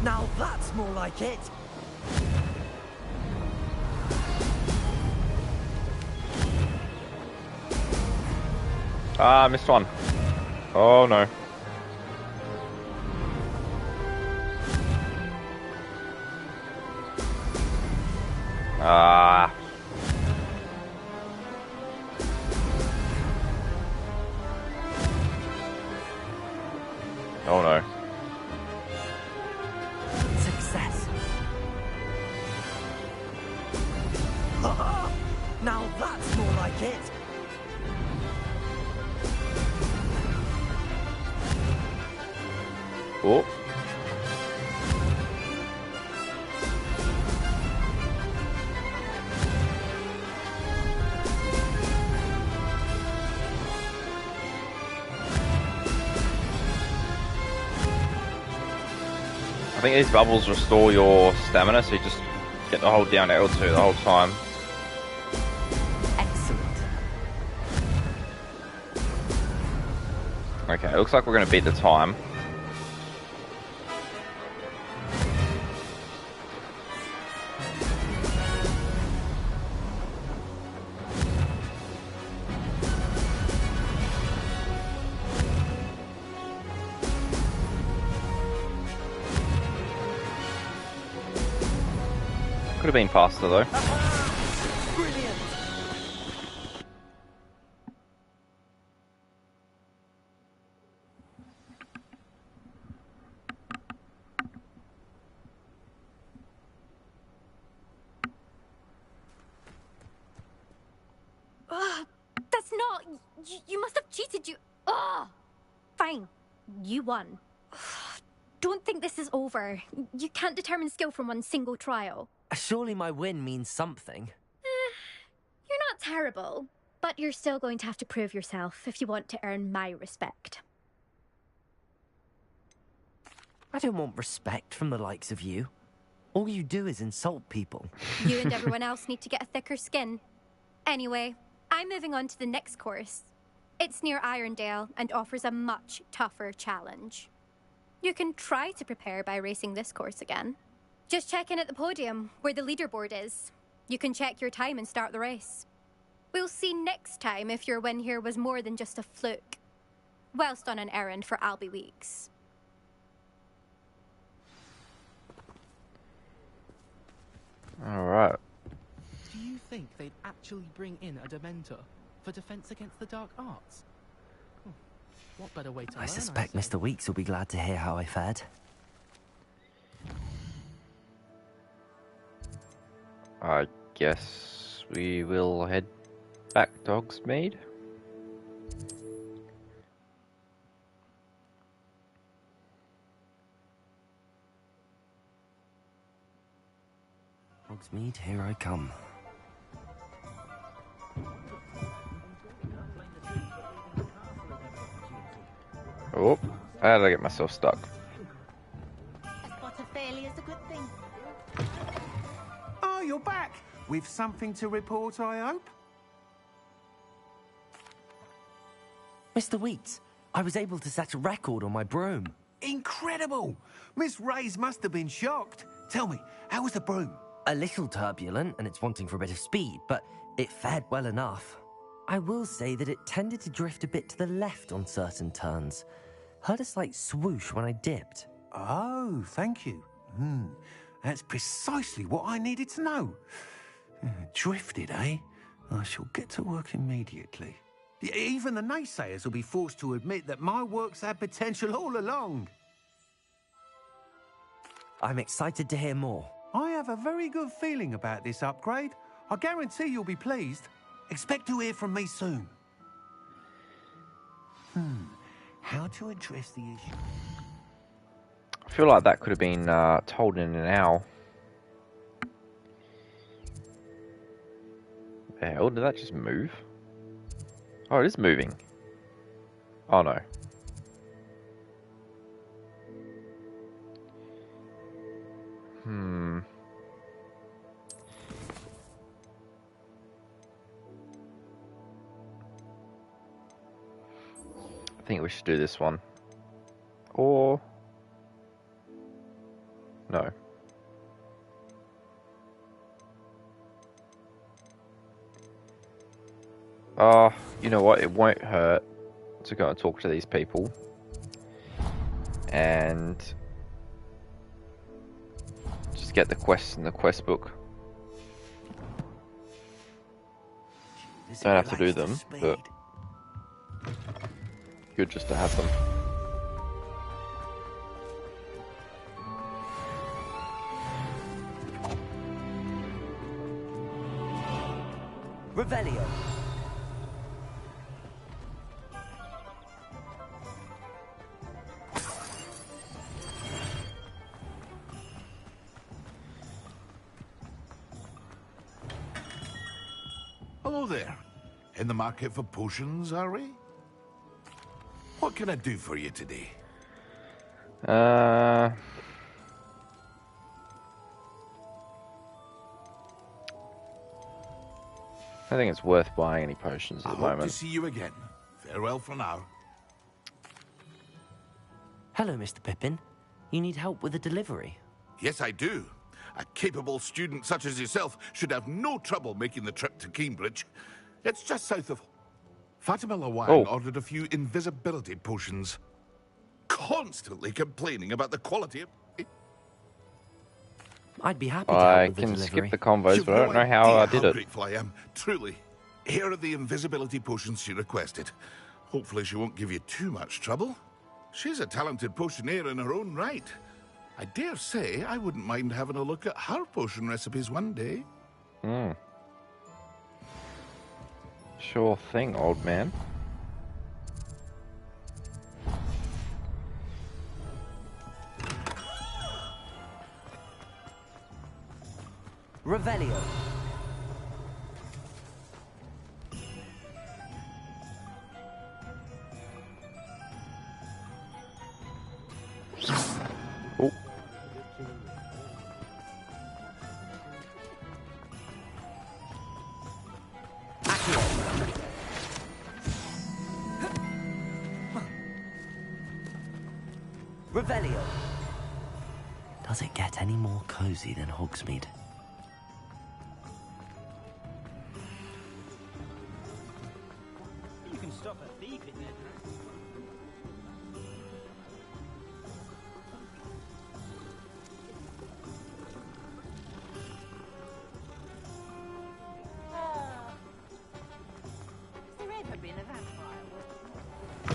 Now that's more like it. Ah, missed one. Oh no. Ah. Oh no. Success. Now that's more like it. Oh. I think these bubbles restore your stamina, so you just get to hold down L2 the whole time. Excellent. Okay, it looks like we're going to beat the time. Could have been faster though. Brilliant. What? You must have cheated, you... Ugh! Fine. You won. Don't think this is over. You can't determine skill from one single trial. Surely my win means something. You're not terrible, but you're still going to have to prove yourself if you want to earn my respect. I don't want respect from the likes of you. All you do is insult people. You and everyone else need to get a thicker skin. Anyway, I'm moving on to the next course. It's near Irondale and offers a much tougher challenge. You can try to prepare by racing this course again. Just check in at the podium, where the leaderboard is. You can check your time and start the race. We'll see next time if your win here was more than just a fluke. Whilst on an errand for Albie Weeks. Alright. Do you think they'd actually bring in a Dementor for defense against the dark arts? What better way to learn, I suspect Mr. Weeks will be glad to hear how I fared. I guess we will head back to Hogsmeade. Hogsmeade, here I come. Oh, how did I get myself stuck? A spot of failure is a good thing. Oh, you're back! With something to report, I hope? Mr. Weeks, I was able to set a record on my broom. Incredible! Miss Reyes must have been shocked. Tell me, how was the broom? A little turbulent, and it's wanting for a bit of speed, but it fared well enough. I will say that it tended to drift a bit to the left on certain turns. Heard a slight swoosh when I dipped. Oh, thank you. That's precisely what I needed to know. Drifted, eh? I shall get to work immediately. Even the naysayers will be forced to admit that my work's had potential all along. I'm excited to hear more. I have a very good feeling about this upgrade. I guarantee you'll be pleased. Expect to hear from me soon. How to address the issue? I feel like that could have been told in an hour. The hell, did that just move? Oh, it is moving. Oh no. I think we should do this one. Or... no. You know what? It won't hurt to go and talk to these people. And... just get the quests in the quest book. Don't have to do them, but... good just to have them. Revelio. Hello there. In the market for potions, are we? What can I do for you today? I think it's worth buying any potions at the moment. Hope to see you again. Farewell for now. Hello, Mr. Pippin. You need help with a delivery? Yes, I do. A capable student such as yourself should have no trouble making the trip to Cambridge. It's just south of... Fatima Lawang ordered a few invisibility potions. Constantly complaining about the quality of... I'd be happy to help with the can delivery. skip the convos, but I don't know how I did it. Grateful I am, truly. Here are the invisibility potions she requested. Hopefully she won't give you too much trouble. She's a talented potioneer in her own right. I dare say I wouldn't mind having a look at her potion recipes one day. Sure thing, old man. Revelio. Oh. Revelio. Does it get any more cozy than Hogsmeade? You can stop a thief in there. Has there ever been a vampire? I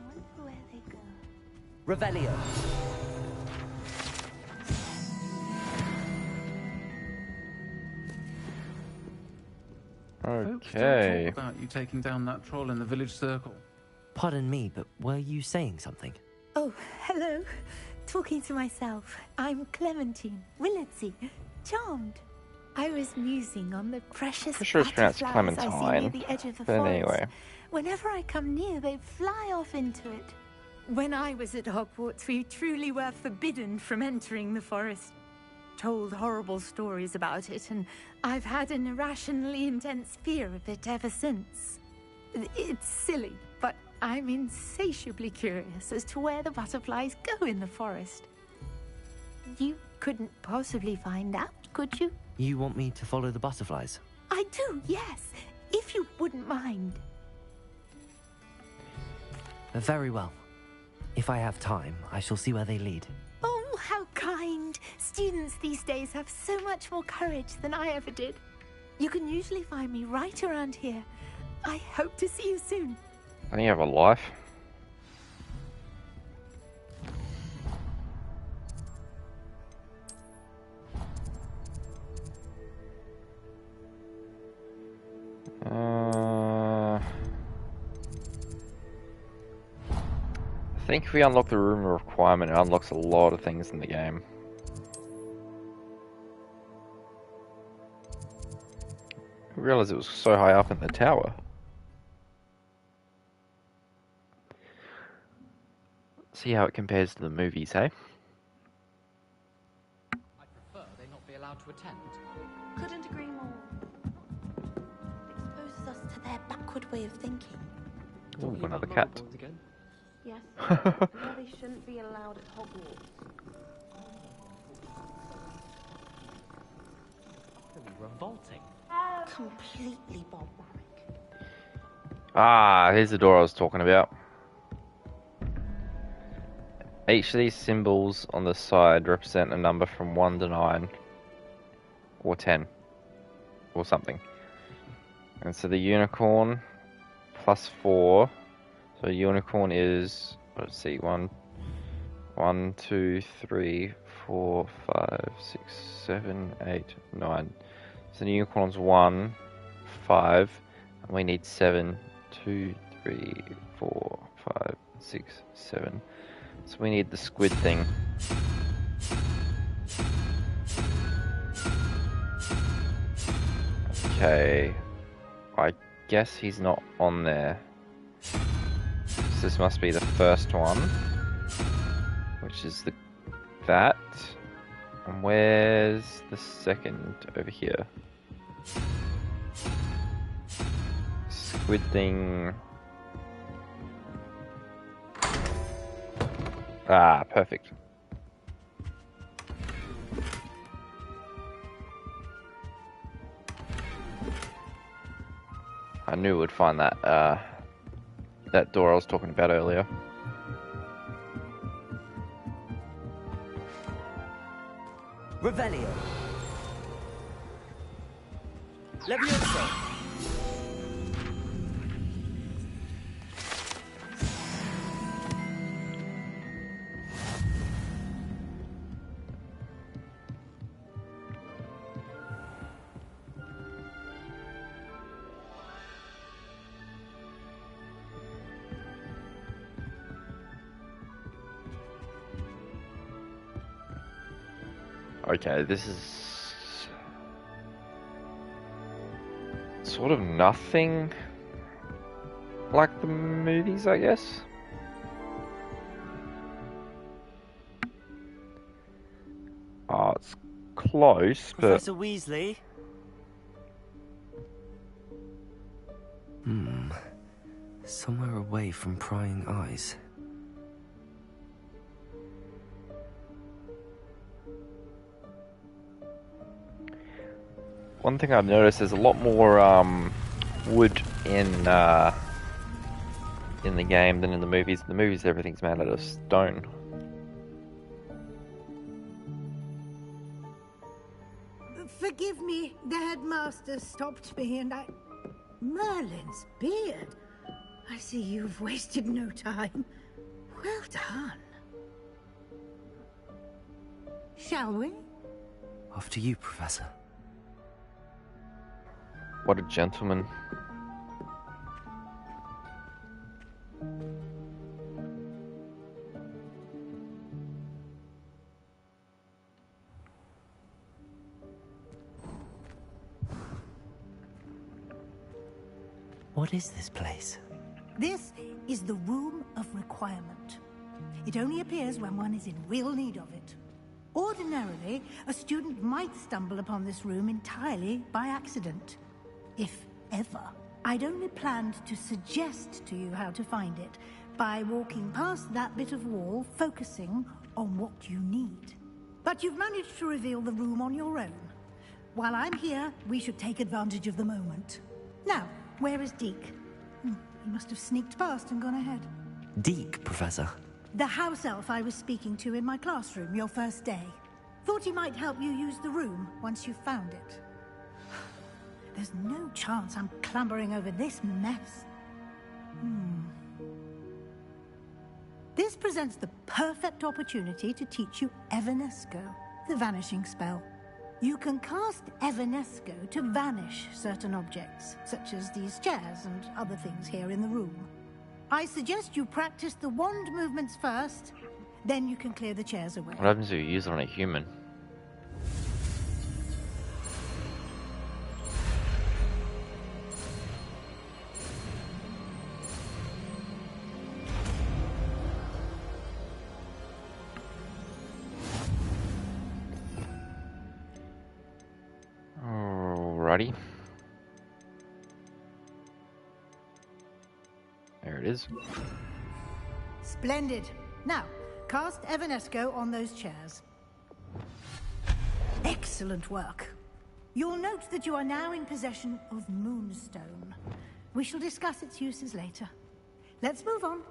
wonder where they go. Revelio. Okay. Talk about you taking down that troll in the village circle. Pardon me, but were you saying something? Oh, hello. Talking to myself. I'm Clementine, Willardsey, charmed. I was musing on the precious Pretty sure it's pronounced butterflies I see near Clementine. the edge of the But forest. anyway. Whenever I come near, they fly off into it. When I was at Hogwarts, we truly were forbidden from entering the forest. Told horrible stories about it, and I've had an irrationally intense fear of it ever since. It's silly, but I'm insatiably curious as to where the butterflies go in the forest. You couldn't possibly find out, could you? You want me to follow the butterflies? I do, yes, if you wouldn't mind. Very well. If I have time, I shall see where they lead. Oh, how kind. Students these days have so much more courage than I ever did. You can usually find me right around here. I hope to see you soon. I think you have a life. I think if we unlock the room requirement, it unlocks a lot of things in the game. I realized it was so high up in the tower. See how it compares to the movies, hey? I prefer they not be allowed to attend. Couldn't agree more. Exposes us to their backward way of thinking. Ooh, another cat. Yes, where they shouldn't be allowed at Hogwarts. Revolting. Completely barbaric. Ah, here's the door I was talking about. Each of these symbols on the side represent a number from 1 to 9. Or 10. Or something. And so the unicorn plus 4. So unicorn is, let's see, 1, 2, 3, 4, 5, 6, 7, 8, 9. So the unicorn's 1, 5, and we need 7, 2, 3, 4, 5, 6, 7. So we need the squid thing. Okay, I guess he's not on there. So this must be the first one, which is that. And where's the second? Over here. Squid thing. Ah, perfect. I knew we'd find that that door I was talking about earlier. Revelio. Levioso. Okay, this is sort of nothing like the movies, I guess. Oh, it's close, but... Professor Weasley? Somewhere away from prying eyes. One thing I've noticed, there's a lot more wood in the game than in the movies. In the movies, everything's made out of stone. Forgive me, the headmaster stopped me and I... Merlin's beard. I see you've wasted no time. Well done. Shall we? Off to you, Professor. What a gentleman. What is this place? This is the Room of Requirement. It only appears when one is in real need of it. Ordinarily, a student might stumble upon this room entirely by accident. If ever. I'd only planned to suggest to you how to find it by walking past that bit of wall, focusing on what you need. But you've managed to reveal the room on your own. While I'm here, we should take advantage of the moment. Now, where is Deke? He must have sneaked past and gone ahead. Deke, Professor. The house elf I was speaking to in my classroom your first day. Thought he might help you use the room once you found it. There's no chance I'm clambering over this mess. This presents the perfect opportunity to teach you Evanesco, the vanishing spell. You can cast Evanesco to vanish certain objects, such as these chairs and other things here in the room. I suggest you practice the wand movements first, then you can clear the chairs away. What happens if you use it on a human? Alrighty. There it is. Splendid. Now, cast Evanesco on those chairs. Excellent work. You'll note that you are now in possession of Moonstone. We shall discuss its uses later. Let's move on.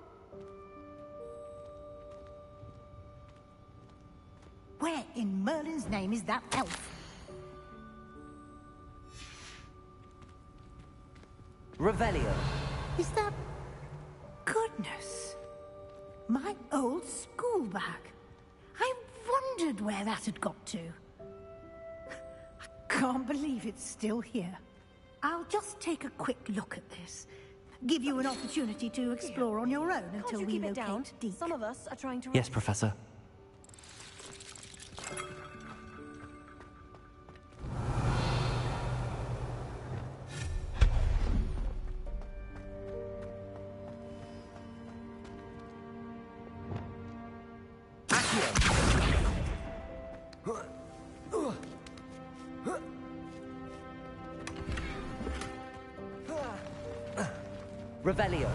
Where in Merlin's name is that elf? Revelio. Is that... Goodness. My old school bag. I wondered where that had got to. I can't believe it's still here. I'll just take a quick look at this. Give you an opportunity to explore on your own until we locate Deke. Some of us are trying to... Yes, Professor. Revelio.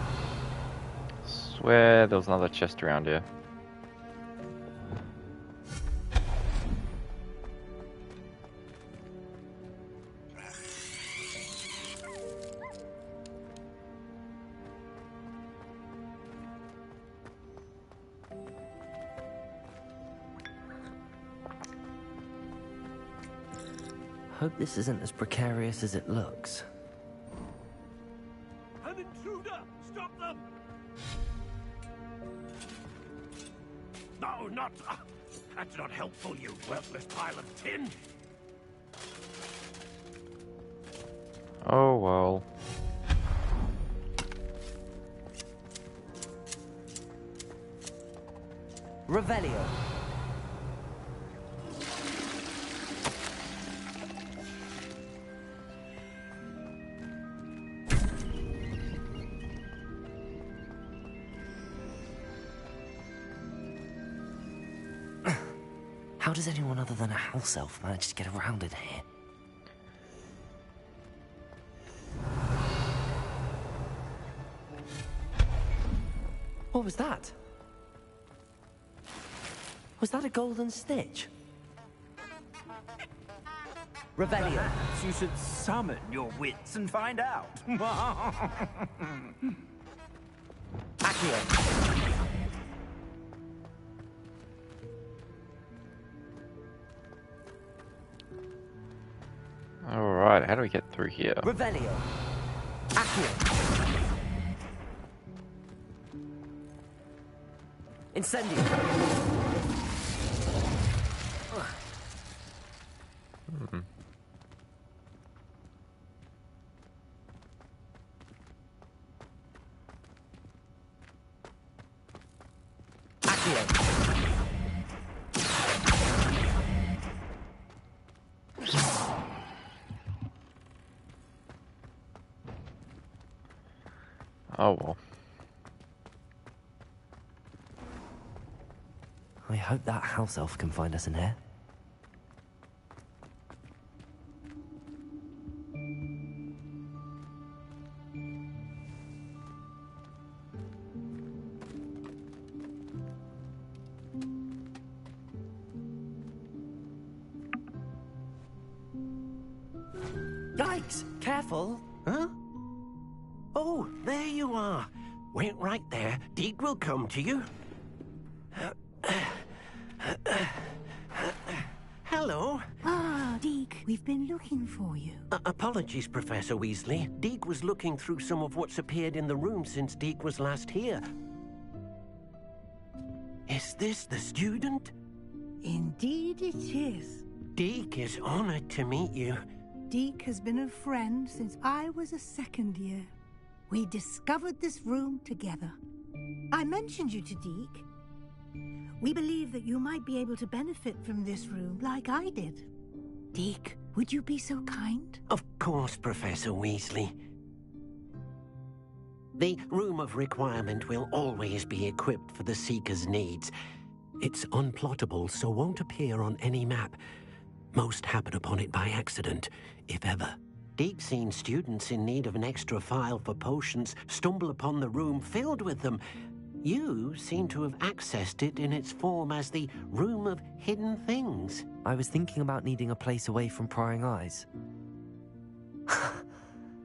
Swear there was another chest around here. Hope this isn't as precarious as it looks. An intruder! Stop them! No, not... that's not helpful, you worthless pile of tin! Oh well. Revelio. How does anyone other than a house elf manage to get around in here? What was that? Was that a golden snitch? Revelio. Perhaps you should summon your wits and find out. Accio. Alright, how do we get through here? Revelio. Accio. Incendio. Hmm. Oh well. I hope that house elf can find us in here. Yikes! Careful! Huh? Oh, there you are. Wait right there. Deke will come to you. Hello. Ah, Deke, we've been looking for you. Apologies, Professor Weasley. Deke was looking through some of what's appeared in the room since Deke was last here. Is this the student? Indeed it is. Deke is honored to meet you. Deke has been a friend since I was a second year. We discovered this room together. I mentioned you to Deke. We believe that you might be able to benefit from this room like I did. Deke, would you be so kind? Of course, Professor Weasley. The Room of Requirement will always be equipped for the Seeker's needs. It's unplottable, so won't appear on any map. Most happen upon it by accident, if ever. Deke's seen students in need of an extra file for potions stumble upon the room filled with them. You seem to have accessed it in its form as the Room of Hidden Things. I was thinking about needing a place away from prying eyes.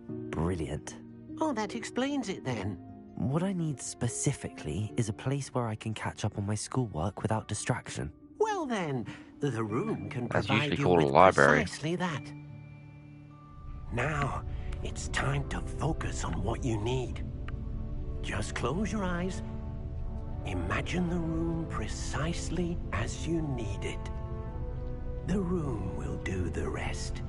Brilliant. Oh, that explains it then. What I need specifically is a place where I can catch up on my schoolwork without distraction. Well then, the room can That's provide usually you called a with library. precisely that. Now, it's time to focus on what you need. Just close your eyes. Imagine the room precisely as you need it. The room will do the rest.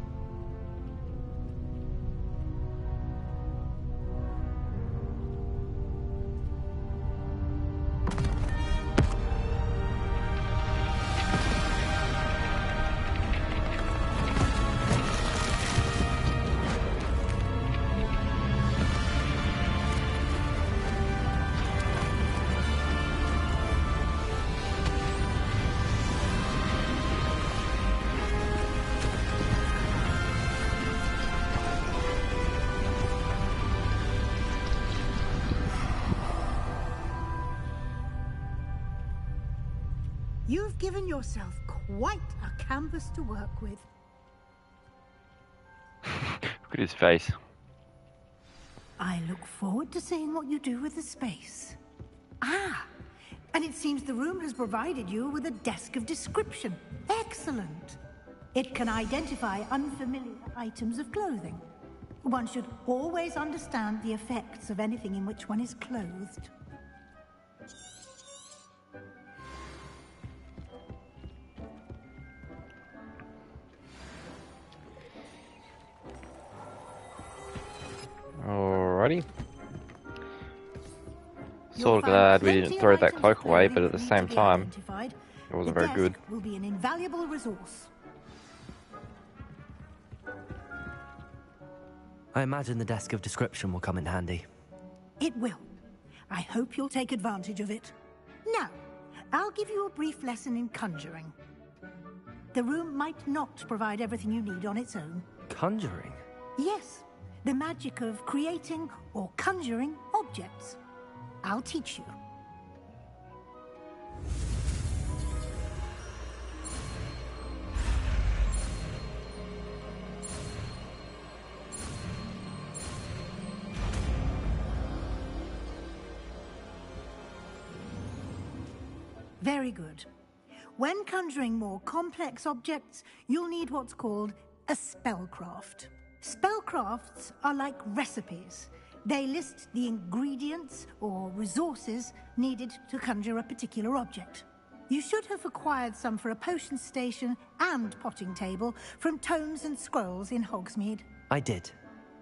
You've given yourself quite a canvas to work with. Look at his face. I look forward to seeing what you do with the space. Ah, and it seems the room has provided you with a desk of description. Excellent. It can identify unfamiliar items of clothing. One should always understand the effects of anything in which one is clothed. Alrighty. Sort of glad we didn't throw that cloak away, but at the same time, it wasn't very good. Will be an invaluable resource. I imagine the desk of description will come in handy. It will. I hope you'll take advantage of it. Now, I'll give you a brief lesson in conjuring. The room might not provide everything you need on its own. Conjuring? Yes, the magic of creating or conjuring objects. I'll teach you. Very good. When conjuring more complex objects, you'll need what's called a spellcraft. Spellcrafts are like recipes. They list the ingredients or resources needed to conjure a particular object. You should have acquired some for a potion station and potting table from tomes and scrolls in Hogsmeade. I did.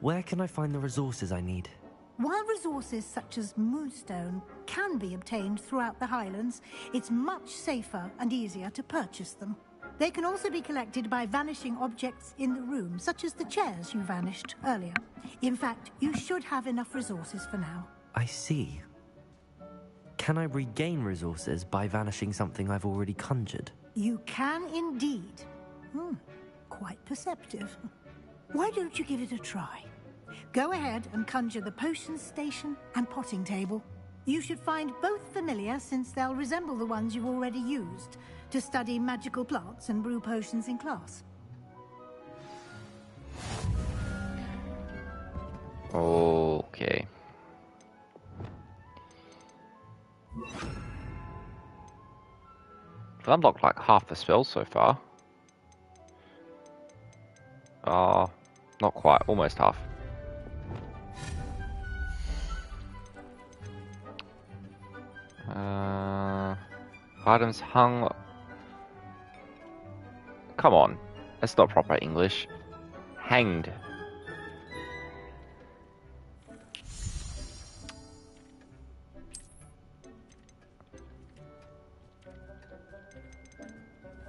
Where can I find the resources I need? While resources such as moonstone can be obtained throughout the Highlands, it's much safer and easier to purchase them. They can also be collected by vanishing objects in the room, such as the chairs you vanished earlier. In fact, you should have enough resources for now. I see. Can I regain resources by vanishing something I've already conjured? You can indeed. Quite perceptive. Why don't you give it a try? Go ahead and conjure the potion station and potting table. You should find both familiar, since they'll resemble the ones you've already used to study magical plants and brew potions in class. Okay. I've unlocked like half the spells so far. Not quite, almost half. Items hung. Come on, that's not proper English. Hanged.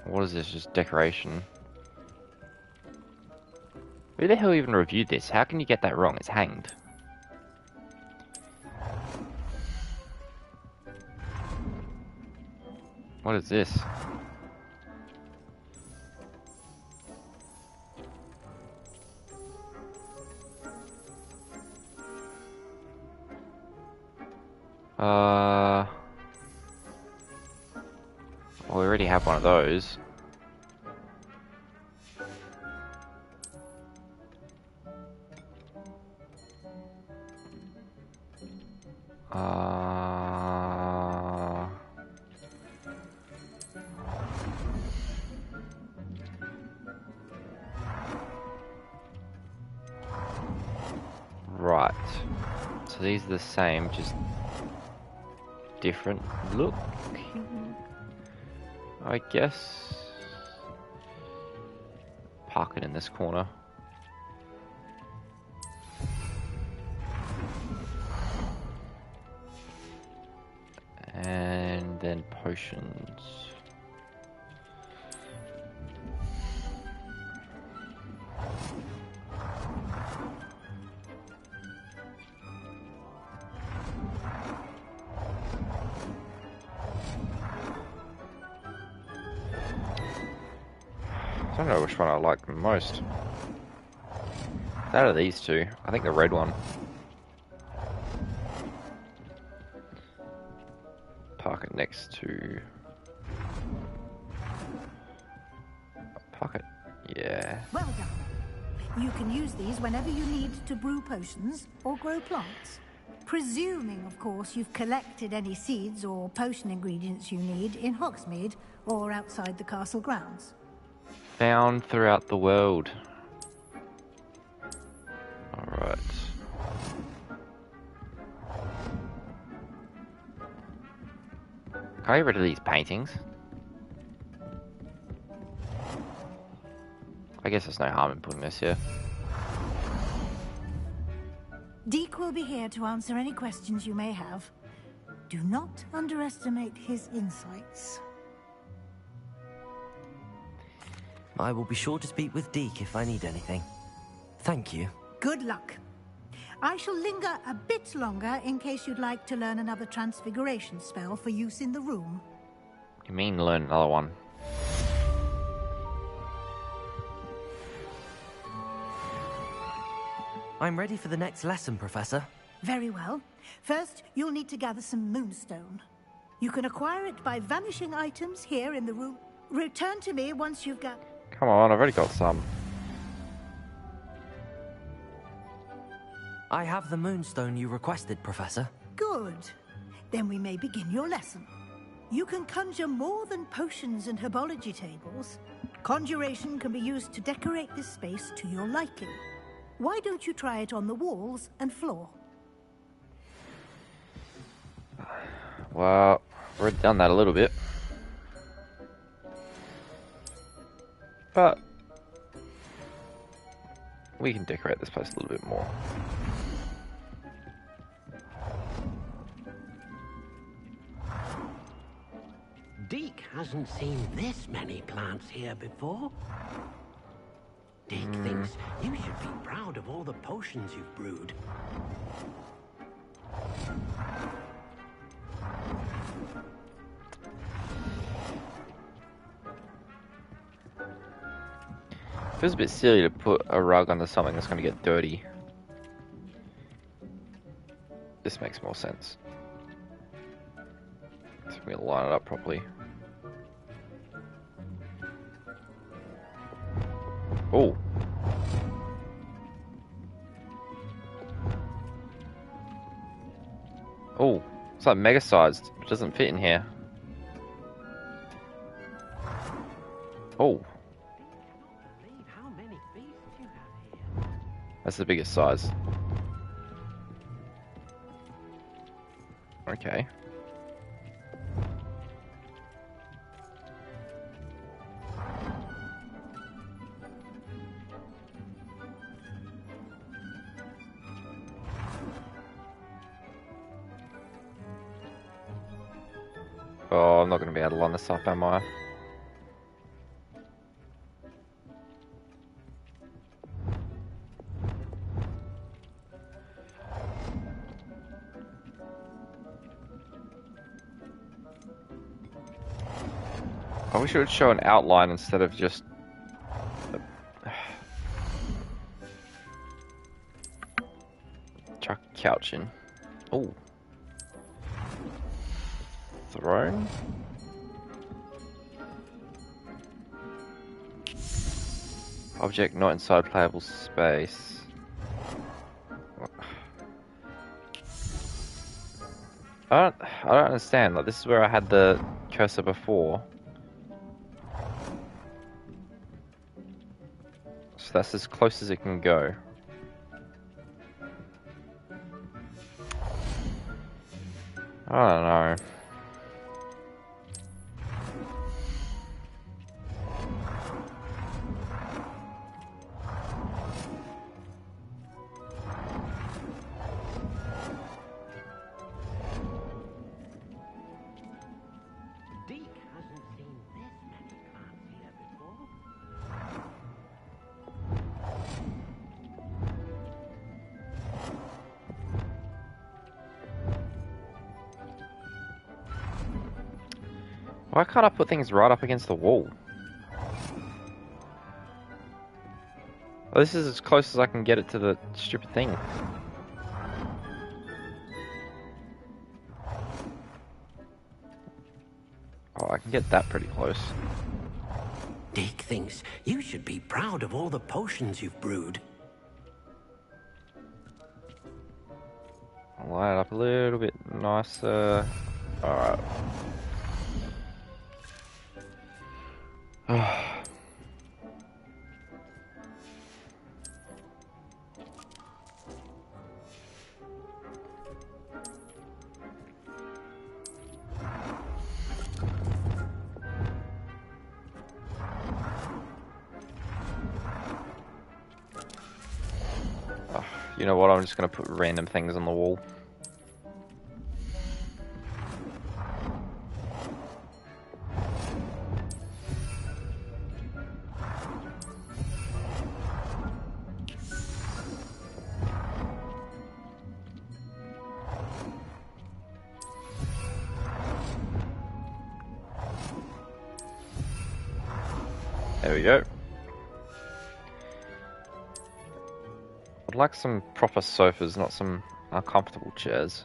What is this? Just decoration. Who the hell even reviewed this? How can you get that wrong? It's hanged. What is this? Well, we already have one of those. Right. So these are the same, just different look, I guess. Park it in this corner. And then potions. I don't know which one I like the most. Out of these two, I think the red one. Park it next to... Park it, yeah. Well done. You can use these whenever you need to brew potions or grow plants. Presuming, of course, you've collected any seeds or potion ingredients you need in Hogsmeade or outside the castle grounds. Found throughout the world. Alright. Can I get rid of these paintings? I guess there's no harm in putting this here. Deke will be here to answer any questions you may have. Do not underestimate his insights. I will be sure to speak with Deke if I need anything. Thank you. Good luck. I shall linger a bit longer in case you'd like to learn another transfiguration spell for use in the room. You mean learn another one? I'm ready for the next lesson, Professor. Very well. First, you'll need to gather some moonstone. You can acquire it by vanishing items here in the room. Return to me once you've got... Come on, I've already got some. I have the moonstone you requested, Professor. Good. Then we may begin your lesson. You can conjure more than potions and herbology tables. Conjuration can be used to decorate this space to your liking. Why don't you try it on the walls and floor? Well, I've already done that a little bit. But we can decorate this place a little bit more. Deke hasn't seen this many plants here before. Deke thinks you should be proud of all the potions you've brewed. Feels a bit silly to put a rug under something that's going to get dirty. This makes more sense. So we're going to line it up properly. Oh. Oh, it's like mega sized. It doesn't fit in here. Oh. That's the biggest size. Okay. Oh, I'm not going to be able to line this up, am I? I wish it would show an outline instead of just... chuck a couch in. Oh. Throne? Object not inside playable space. I don't understand. Like, this is where I had the cursor before. So that's as close as it can go. I don't know. Why can't I put things right up against the wall? Well, this is as close as I can get it to the stupid thing. Oh, I can get that pretty close. Deke thinks you should be proud of all the potions you've brewed. I'll line it up a little bit nicer. Alright. You know what, I'm just going to put random things on the wall. There we go. I'd like some proper sofas, not some uncomfortable chairs.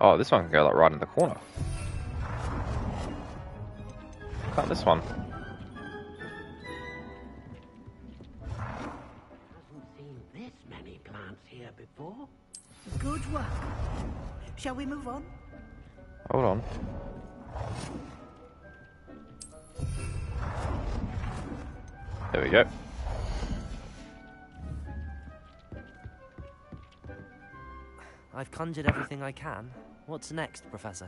Oh, this one can go like right in the corner. Can't this one? Hasn't seen this many plants here before. Good work. Shall we move on? Hold on. There we go. I've conjured everything I can. What's next, Professor?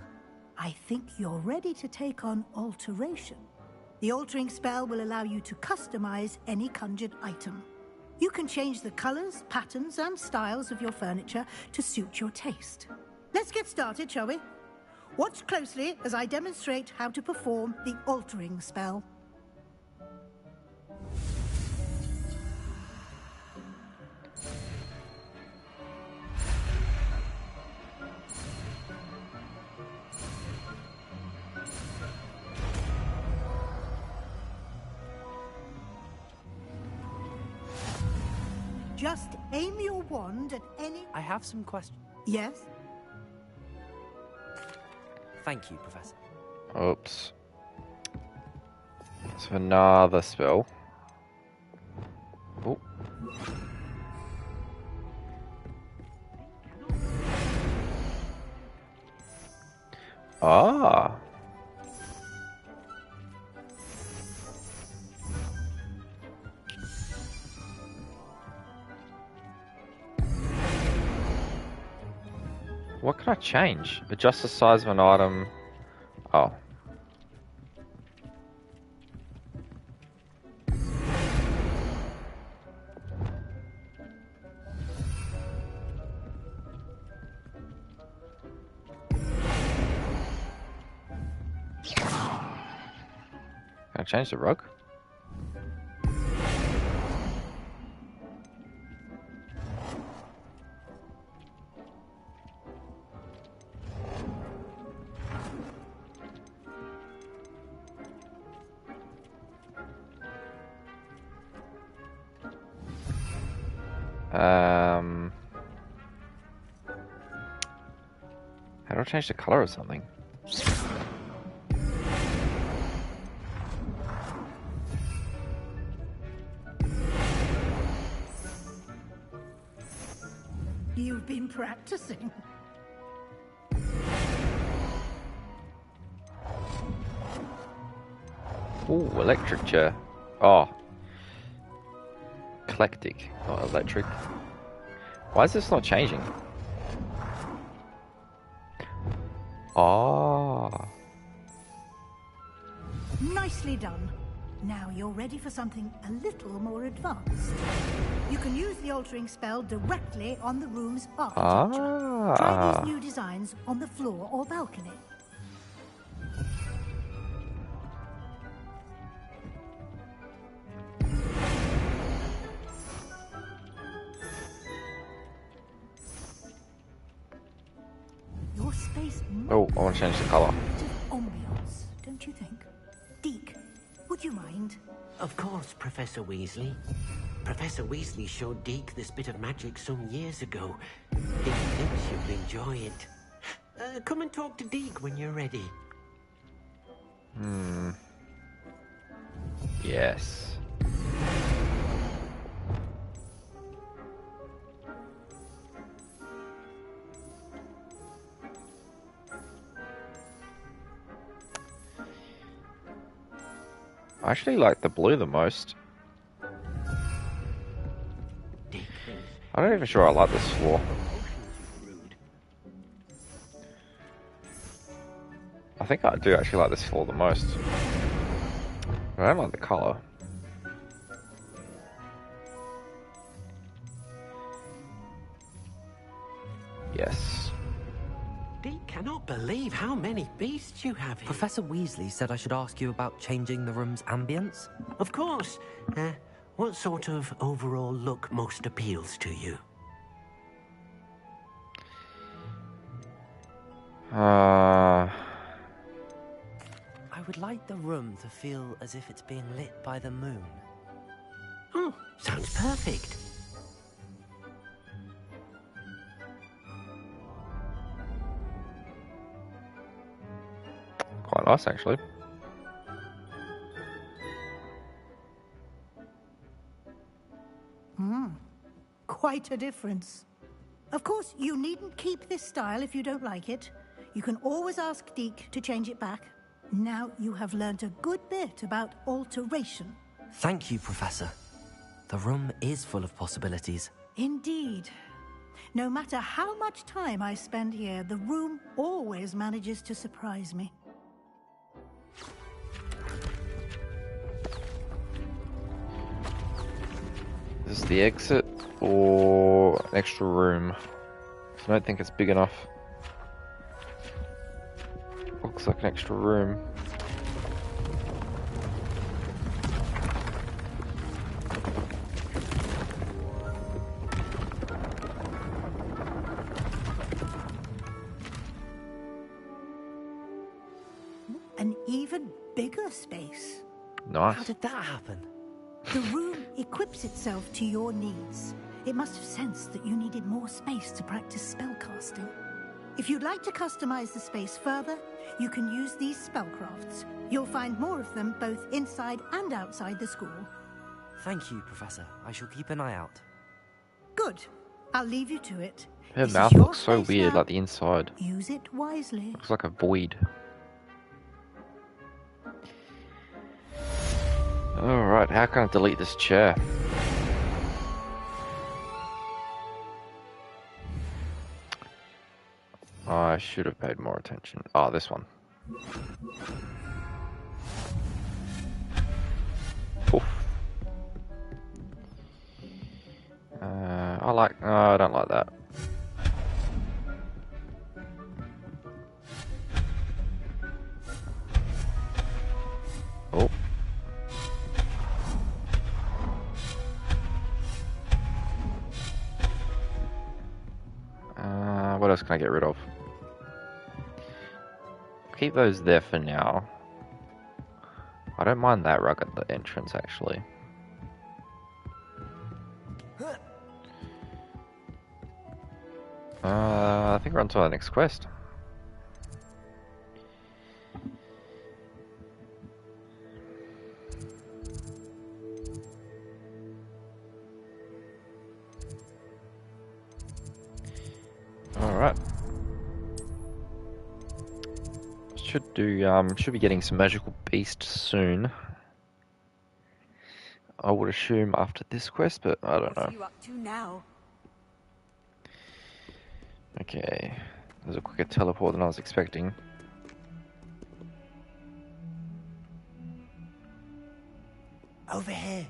I think you're ready to take on alteration. The altering spell will allow you to customize any conjured item. You can change the colors, patterns, and styles of your furniture to suit your taste. Let's get started, shall we? Watch closely as I demonstrate how to perform the altering spell. Just aim your wand at any... I have some questions. Yes? Thank you, Professor. Oops. So another spell. Oh. Ah. What can I change? Adjust the size of an item. Oh. Can I change the rug? How do I change the color of something? You've been practicing. Ooh, electric chair. Oh. Eclectic, not electric. Why is this not changing? Ah. Nicely done. Now you're ready for something a little more advanced. You can use the altering spell directly on the room's architecture. Try these new designs on the floor or balcony. Your space Oh, I want to change the color. ambiance, don't you think? Deke, would you mind? Of course, Professor Weasley. Professor Weasley showed Deke this bit of magic some years ago. Deke thinks you'll enjoy it. Come and talk to Deke when you're ready. Yes. I actually like the blue the most. I'm not even sure I like this floor. I think I do actually like this floor the most. But I don't like the color. Yes. Deke cannot believe how many beasts you have here. Professor Weasley said I should ask you about changing the room's ambience. Of course. What sort of overall look most appeals to you? I would like the room to feel as if it's being lit by the moon. Oh, sounds perfect. Quite nice, actually. Quite a difference. Of course, you needn't keep this style if you don't like it. You can always ask Deke to change it back. Now you have learned a good bit about alteration. Thank you, Professor. The room is full of possibilities. Indeed. No matter how much time I spend here, the room always manages to surprise me. Is this the exit or an extra room? I don't think it's big enough. Looks like an extra room. An even bigger space. Nice. How did that happen? The room equips itself to your needs. It must have sensed that you needed more space to practice spellcasting. If you'd like to customize the space further, you can use these spellcrafts. You'll find more of them both inside and outside the school. Thank you, Professor. I shall keep an eye out. Good. I'll leave you to it. Her This is mouth your looks so space weird, now. like the inside. Use it wisely. Looks like a void. Alright, how can I delete this chair? I should have paid more attention. Oh, this one. Poof. I don't like that. Oh. What else can I get rid of? Keep those there for now. I don't mind that rug at the entrance, actually. I think we're on to our next quest. Alright. Should be getting some magical beast soon. I would assume after this quest, but I don't know. What are you up to now? Okay, there's a quicker teleport than I was expecting. Over here.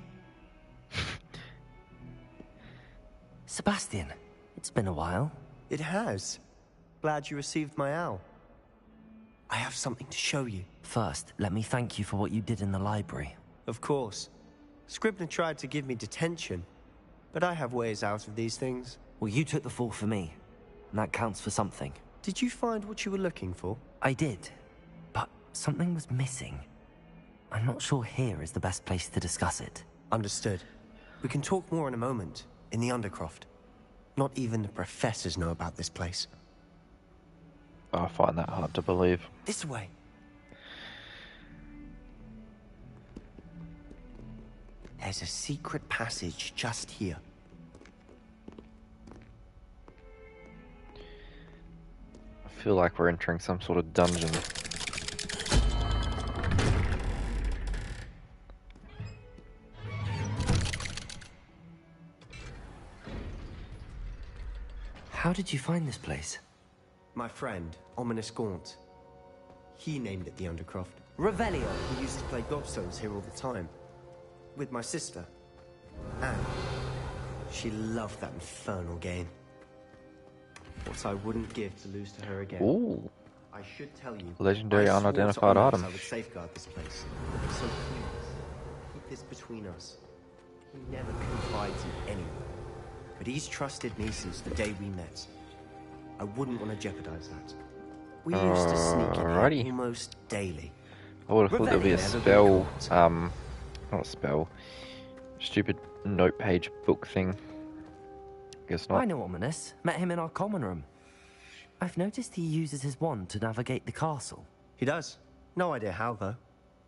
Sebastian, it's been a while. It has. Glad you received my owl. I have something to show you. First, let me thank you for what you did in the library. Of course. Scribner tried to give me detention, but I have ways out of these things. Well, you took the fall for me, and that counts for something. Did you find what you were looking for? I did, but something was missing. I'm not sure here is the best place to discuss it. Understood. We can talk more in a moment, in the Undercroft. Not even the professors know about this place. I find that hard to believe. This way. There's a secret passage just here. I feel like we're entering some sort of dungeon. How did you find this place? My friend, Ominous Gaunt. He named it the Undercroft. Revelio. He used to play gobstones here all the time. With my sister, Anne. She loved that infernal game. What I wouldn't give to lose to her again. Ooh. I should tell you. Legendary I swore to unidentified Ominous item. I would safeguard this place. So please, keep this between us. He never confides in anyone. But he's trusted me since the day we met. I wouldn't want to jeopardize that. We used to sneak in here almost daily. I would have thought there'd be a spell, not a spell, stupid note page book thing. Guess not. I know Ominous. Met him in our common room. I've noticed he uses his wand to navigate the castle. He does. No idea how, though.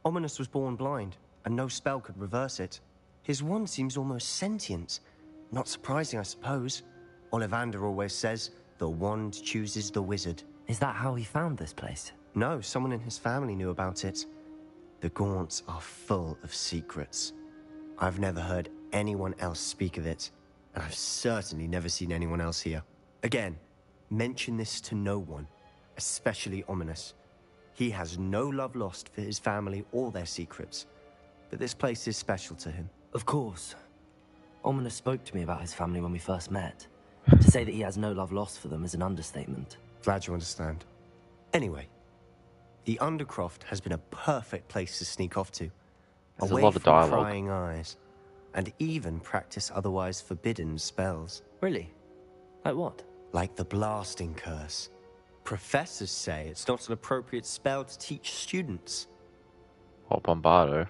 Ominous was born blind, and no spell could reverse it. His wand seems almost sentient. Not surprising, I suppose. Ollivander always says, the wand chooses the wizard. Is that how he found this place? No, someone in his family knew about it. The Gaunts are full of secrets. I've never heard anyone else speak of it, and I've certainly never seen anyone else here. Again, mention this to no one, especially Ominous. He has no love lost for his family or their secrets, but this place is special to him. Of course. Ominous spoke to me about his family when we first met. To say that he has no love lost for them is an understatement. Glad you understand. Anyway, the Undercroft has been a perfect place to sneak off to. There's away a lot of from dialogue. prying eyes, and even practice otherwise forbidden spells. Really? Like what? Like the blasting curse. Professors say it's not an appropriate spell to teach students. Or Bombardo.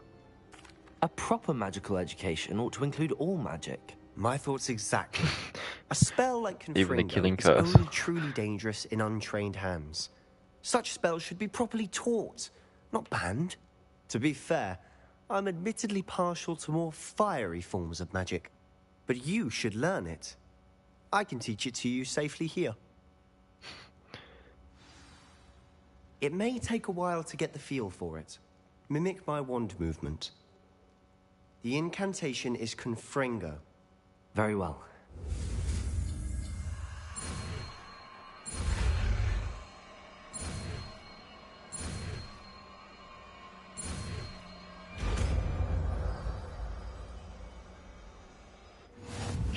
A proper magical education ought to include all magic. My thoughts exactly. A spell like Even the killing Confringo curse. is only truly dangerous in untrained hands. Such spells should be properly taught, not banned. To be fair, I'm admittedly partial to more fiery forms of magic. But you should learn it. I can teach it to you safely here. It may take a while to get the feel for it. Mimic my wand movement. The incantation is Confringo. Very well.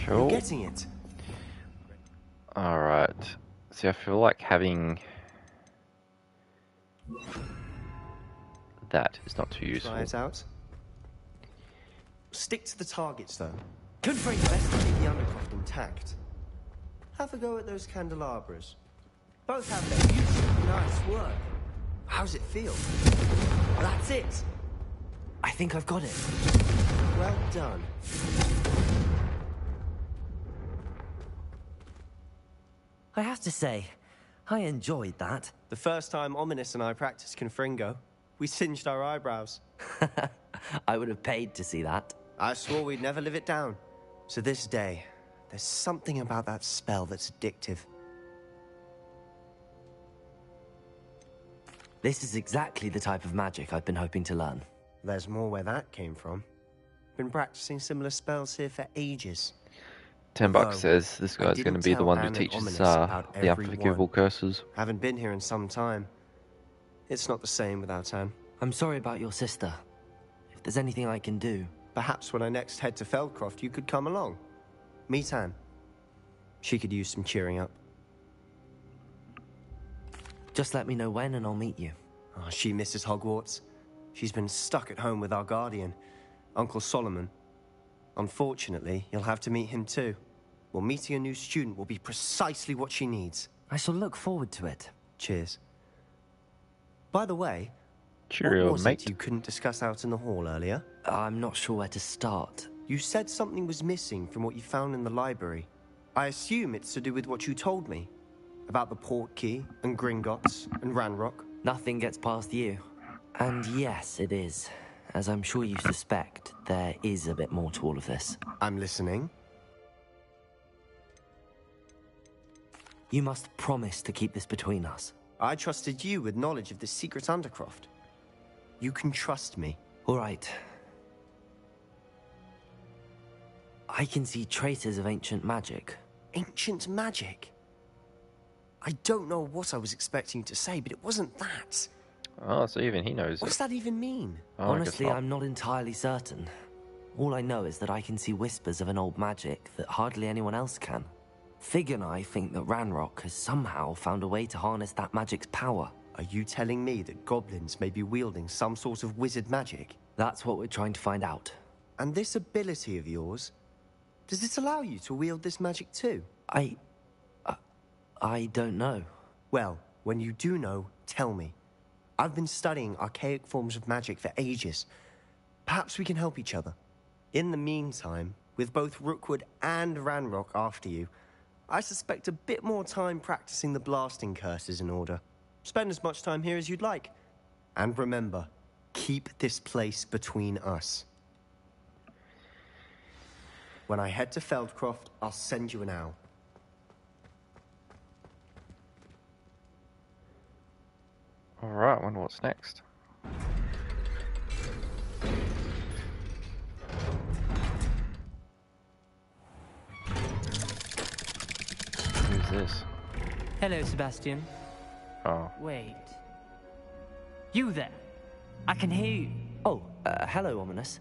Cool. You're getting it. Alright. See, I feel like having that is not too useful. Try it out. Stick to the targets, though. Confringo, best to keep the Undercroft intact. Have a go at those candelabras. Both have their beauty. Nice work. How's it feel? That's it. I think I've got it. Well done. I have to say, I enjoyed that. The first time Ominous and I practiced Confringo, we singed our eyebrows. I would have paid to see that. I swore we'd never live it down. To this day, there's something about that spell that's addictive. This is exactly the type of magic I've been hoping to learn. There's more where that came from. Been practicing similar spells here for ages. $10 says this guy's going to be the one who teaches the unforgivable curses. Haven't been here in some time. It's not the same without Anne. I'm sorry about your sister. If there's anything I can do... Perhaps when I next head to Feldcroft, you could come along. Meet Anne. She could use some cheering up. Just let me know when and I'll meet you. Oh, she misses Hogwarts. She's been stuck at home with our guardian, Uncle Solomon. Unfortunately, you'll have to meet him too. Well, meeting a new student will be precisely what she needs. I shall look forward to it. Cheers. By the way, cheerio, what was mate. it you couldn't discuss out in the hall earlier? I'm not sure where to start. You said something was missing from what you found in the library. I assume it's to do with what you told me. About the port key, and Gringotts, and Ranrock. Nothing gets past you. And yes, it is. As I'm sure you suspect, there is a bit more to all of this. I'm listening. You must promise to keep this between us. I trusted you with knowledge of the secret Undercroft. You can trust me. All right. I can see traces of ancient magic. Ancient magic? I don't know what I was expecting you to say, but it wasn't that. Oh, so even he knows What's it. that even mean? Oh, Honestly, I'm not entirely certain. All I know is that I can see whispers of an old magic that hardly anyone else can. Fig and I think that Ranrock has somehow found a way to harness that magic's power. Are you telling me that goblins may be wielding some sort of wizard magic? That's what we're trying to find out. And this ability of yours, does it allow you to wield this magic too? I don't know. Well, when you do know, tell me. I've been studying archaic forms of magic for ages. Perhaps we can help each other. In the meantime, with both Rookwood and Ranrock after you, I suspect a bit more time practicing the blasting curse is in order. Spend as much time here as you'd like. And remember, keep this place between us. When I head to Feldcroft, I'll send you an owl. Alright, wonder what's next. Who's this? Hello, Sebastian. Oh. Wait. You there? I can hear you. Oh, hello, Ominous.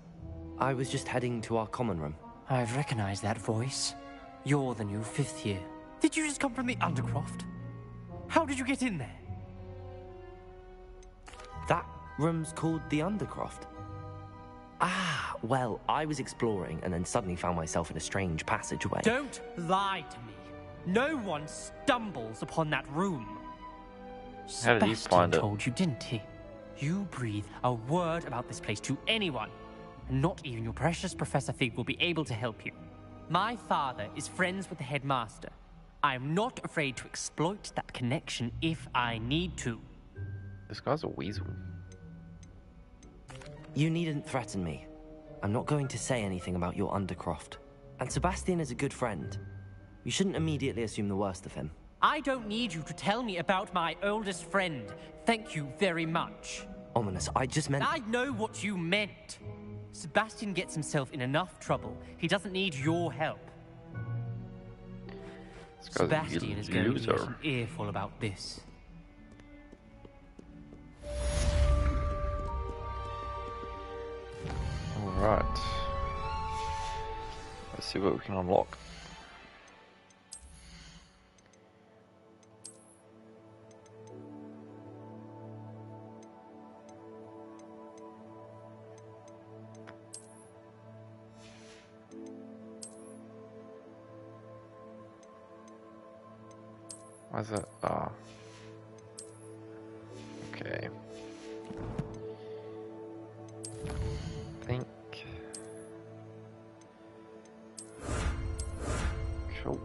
I was just heading to our common room. I've recognized that voice. You're the new 5th year. Did you just come from the Undercroft? How did you get in there? That room's called the Undercroft. Ah, well, I was exploring and then suddenly found myself in a strange passageway. Don't lie to me. No one stumbles upon that room. How did you find it? Sebastian told you, didn't he? You breathe a word about this place to anyone, and not even your precious Professor Fig will be able to help you. My father is friends with the headmaster. I am not afraid to exploit that connection if I need to. This guy's a weasel. You needn't threaten me. I'm not going to say anything about your Undercroft. And Sebastian is a good friend. You shouldn't immediately assume the worst of him. I don't need you to tell me about my oldest friend. Thank you very much. Ominous, I just meant... I know what you meant. Sebastian gets himself in enough trouble. He doesn't need your help. Sebastian is going to get an earful about this. Alright. Let's see what we can unlock. Why is it? Ah. Okay. Think. Cool.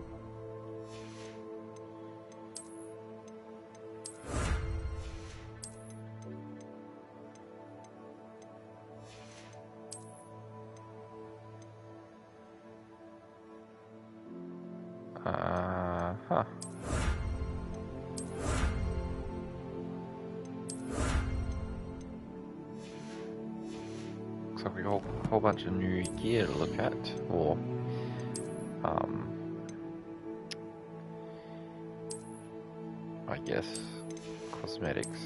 Huh. Looks like we got a whole bunch of new gear to look at, or I guess cosmetics.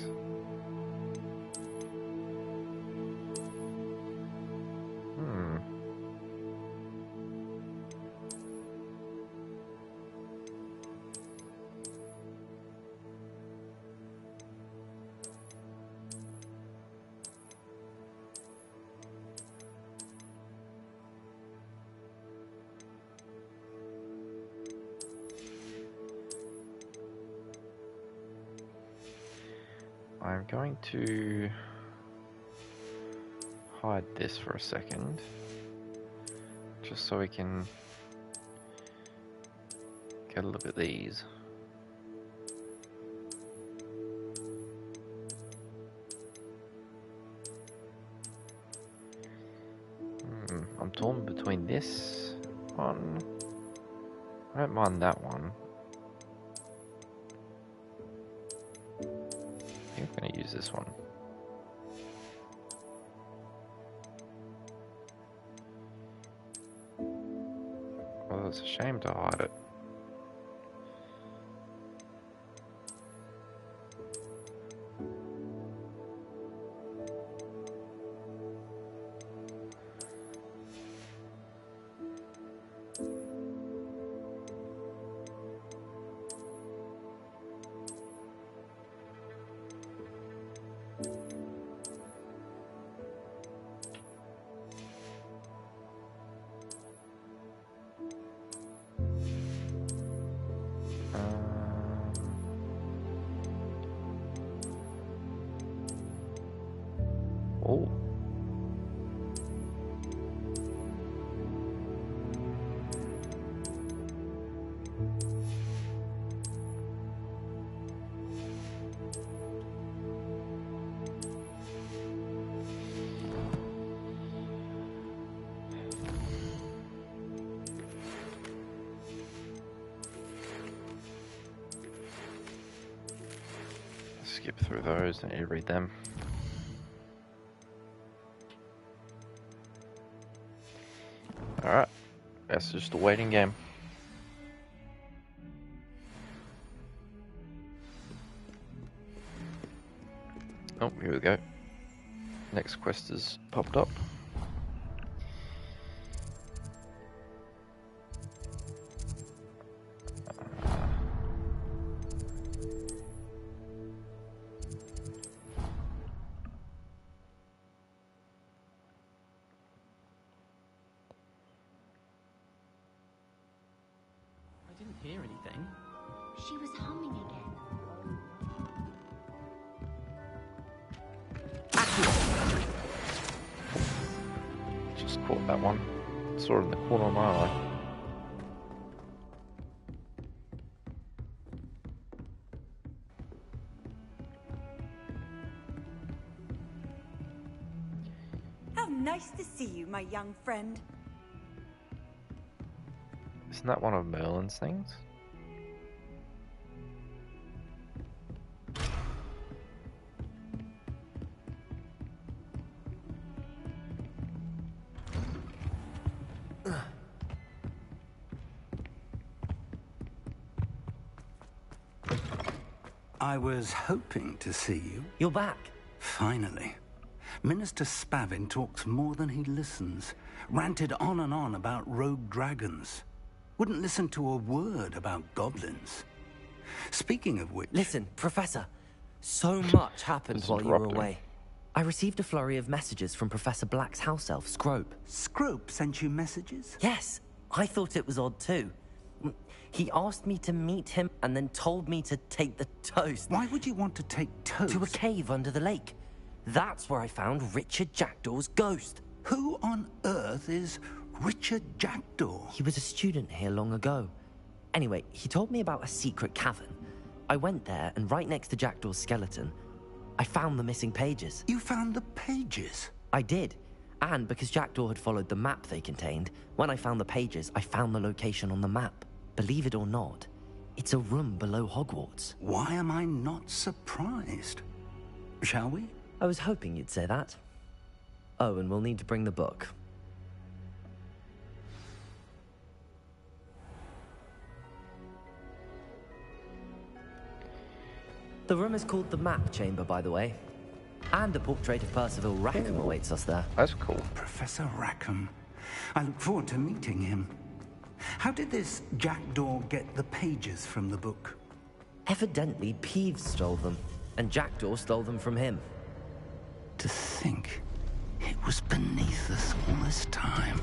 I'm going to hide this for a second, just so we can get a look at these. I'm torn between this one. I don't mind that one. I think I'm going to use this one. Well, it's a shame to hide it. skip through those. I need to read them. Alright. That's just a waiting game. Oh, here we go. Next quest has popped up. I didn't hear anything. She was humming again. Just caught that one. Saw it in the corner of my eye. How nice to see you, my young friend. Isn't that one of Merlin's things? I was hoping to see you. You're back. Finally. Minister Spavin talks more than he listens. Ranted on and on about rogue dragons. Wouldn't listen to a word about goblins. Speaking of which... Listen, Professor. So much happened while you were away. I received a flurry of messages from Professor Black's house elf, Scrope. Scrope sent you messages? Yes. I thought it was odd too. He asked me to meet him and then told me to take the toast. Why would you want to take toast? To a cave under the lake. That's where I found Richard Jackdaw's ghost. Who on earth is Richard Jackdaw? He was a student here long ago. Anyway, he told me about a secret cavern. I went there, and right next to Jackdaw's skeleton, I found the missing pages. You found the pages? I did. And because Jackdaw had followed the map they contained, when I found the pages, I found the location on the map. Believe it or not, it's a room below Hogwarts. Why am I not surprised? Shall we? I was hoping you'd say that. Oh, and we'll need to bring the book. The room is called the Map Chamber, by the way. And a portrait of Percival Rackham awaits us there. That's cool. Professor Rackham. I look forward to meeting him. How did this Jackdaw get the pages from the book? Evidently, Peeves stole them, and Jackdaw stole them from him. To think it was beneath us all this time.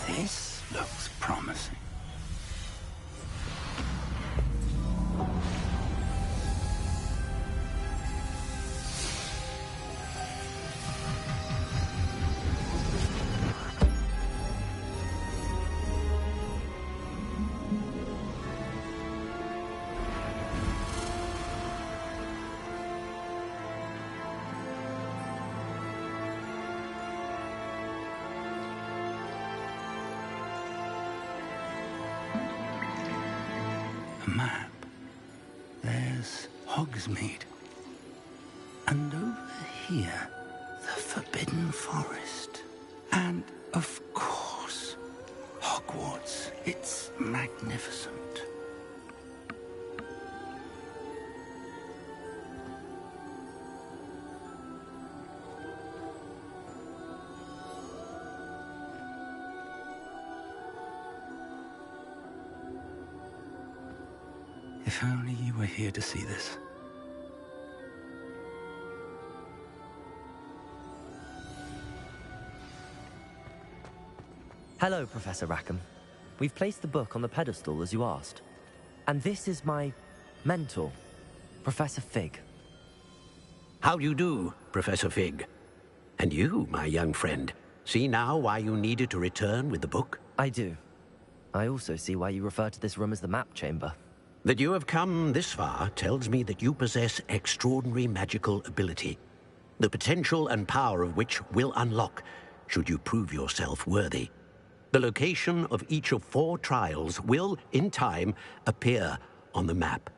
This looks promising. Map. There's Hogsmeade. And over here, the Forbidden Forest. And, of course, Hogwarts. It's magnificent. If only you were here to see this. Hello, Professor Rackham. We've placed the book on the pedestal as you asked. And this is my mentor, Professor Fig. How do you do, Professor Fig? And you, my young friend, see now why you needed to return with the book? I do. I also see why you refer to this room as the map chamber. That you have come this far tells me that you possess extraordinary magical ability, the potential and power of which will unlock should you prove yourself worthy. The location of each of 4 trials will, in time, appear on the map.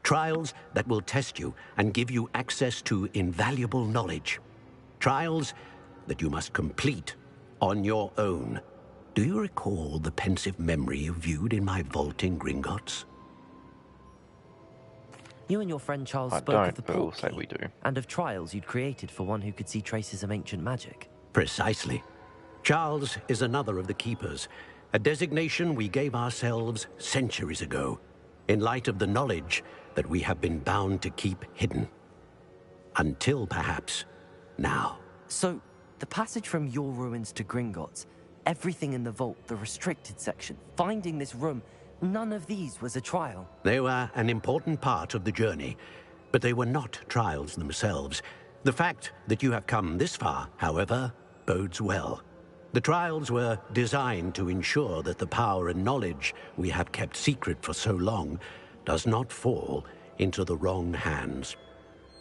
Trials that will test you and give you access to invaluable knowledge. Trials that you must complete on your own. Do you recall the pensive memory you viewed in my vault in Gringotts? You and your friend Charles I spoke don't, of the but we'll portkey say we do. and of trials you'd created for one who could see traces of ancient magic. Precisely. Charles is another of the Keepers, a designation we gave ourselves centuries ago, in light of the knowledge that we have been bound to keep hidden. Until, perhaps, now. So, the passage from your ruins to Gringotts, everything in the vault, the restricted section, finding this room, none of these was a trial. They were an important part of the journey, but they were not trials themselves. The fact that you have come this far, however, bodes well. The trials were designed to ensure that the power and knowledge we have kept secret for so long does not fall into the wrong hands.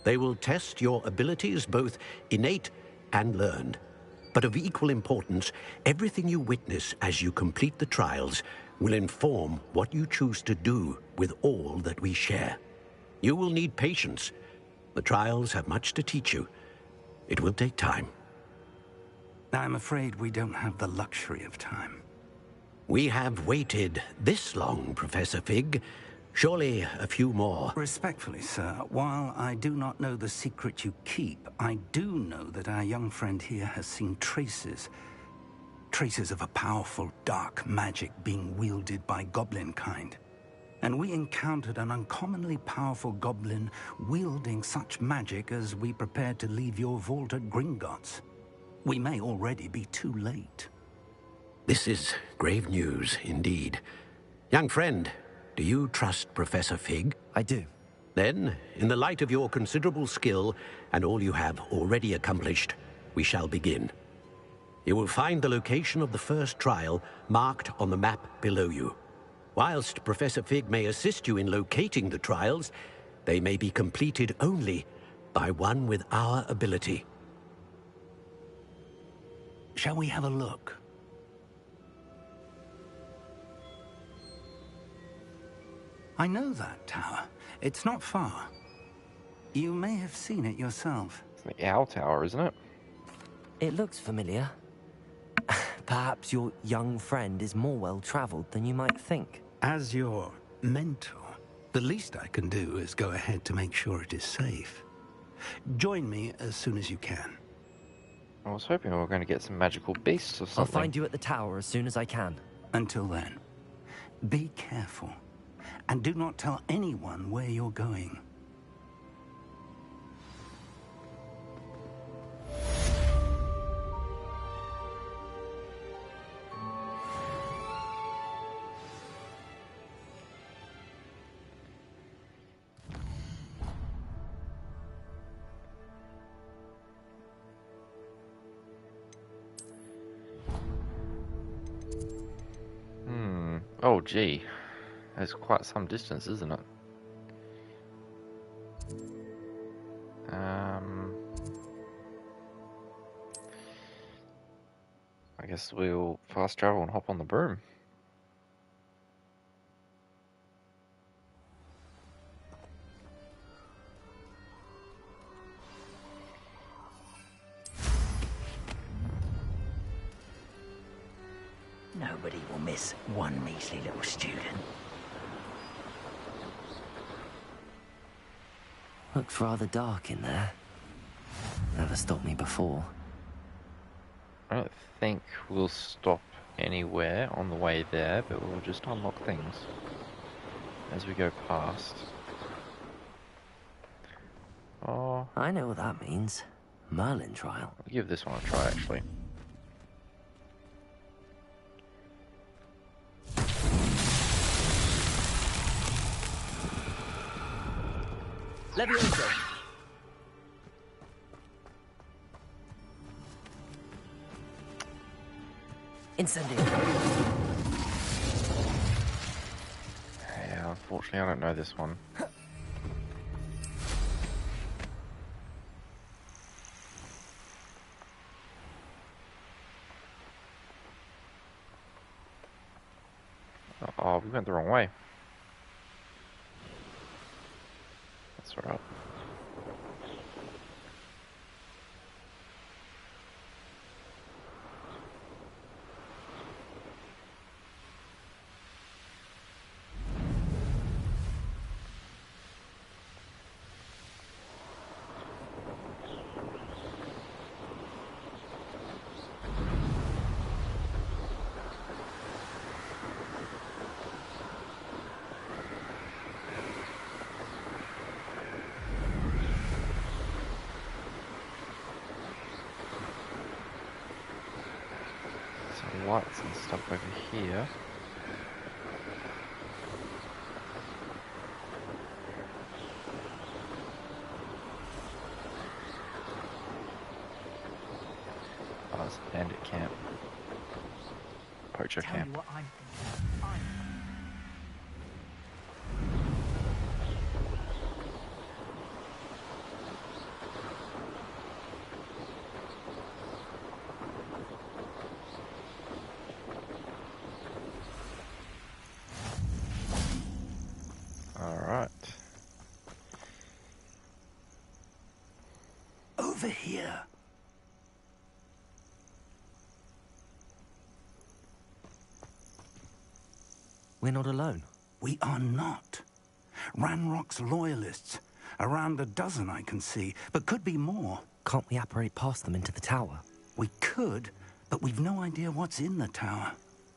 They will test your abilities, both innate and learned. But of equal importance, everything you witness as you complete the trials will inform what you choose to do with all that we share. You will need patience. The trials have much to teach you. It will take time. I'm afraid we don't have the luxury of time. We have waited this long, Professor Fig. Surely a few more. Respectfully, sir, while I do not know the secret you keep, I do know that our young friend here has seen traces of a powerful dark magic being wielded by goblin kind. And we encountered an uncommonly powerful goblin wielding such magic as we prepared to leave your vault at Gringotts. We may already be too late. This is grave news, indeed. Young friend, do you trust Professor Fig? I do. Then, in the light of your considerable skill and all you have already accomplished, we shall begin. You will find the location of the first trial marked on the map below you. Whilst Professor Fig may assist you in locating the trials, they may be completed only by one with our ability. Shall we have a look? I know that tower. It's not far. You may have seen it yourself. It's the Owl Tower, isn't it? It looks familiar. Perhaps your young friend is more well-traveled than you might think. As your mentor, the least I can do is go ahead to make sure it is safe. Join me as soon as you can. I was hoping we were going to get some magical beasts or something. I'll find you at the tower as soon as I can. Until then, be careful. And do not tell anyone where you're going. Oh, gee. There's quite some distance, isn't it? I guess we'll fast travel and hop on the broom. Nobody will miss one measly little student. Looks rather dark in there. Never stopped me before. I don't think we'll stop anywhere on the way there, but we'll just unlock things as we go past. Oh, I know what that means. Merlin trial. I'll give this one a try, actually. Levioso. Incendio. Yeah, unfortunately I don't know this one. Oh, we went the wrong way. That's alright. Lights and stuff over here. Oh, it's a bandit camp. Poacher camp. What I'm thinking. Over here. We're not alone. We are not. Ranrock's loyalists. Around a dozen I can see, but could be more. Can't we apparate past them into the tower? We could, but we've no idea what's in the tower.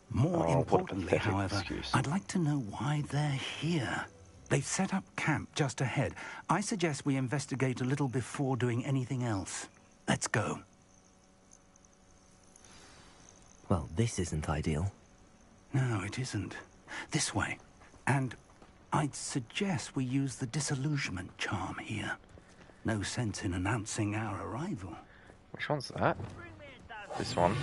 More importantly, however, I'd like to know why they're here. They've set up camp just ahead. I suggest we investigate a little before doing anything else. Let's go. Well, this isn't ideal. No, it isn't. This way. And I'd suggest we use the disillusionment charm here. No sense in announcing our arrival. Which one's that? This one.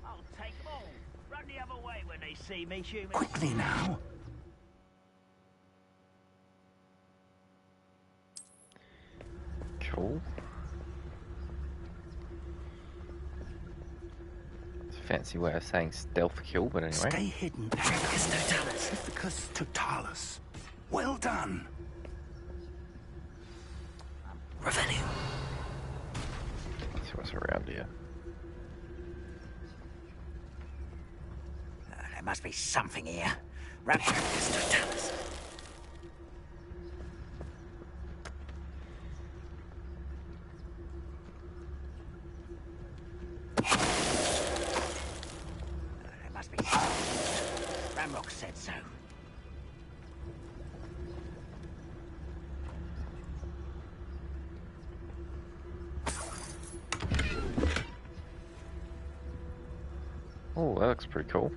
I'll take them all. Run the other way when they see me, human. Quickly now. Cool. It's a fancy way of saying stealth kill, but anyway. Stay hidden. Totalis. Totalis. Well done. Revenue. Let's see what's around here. There must be something here. Totalis. Ramrock said so. Oh, that looks pretty cool.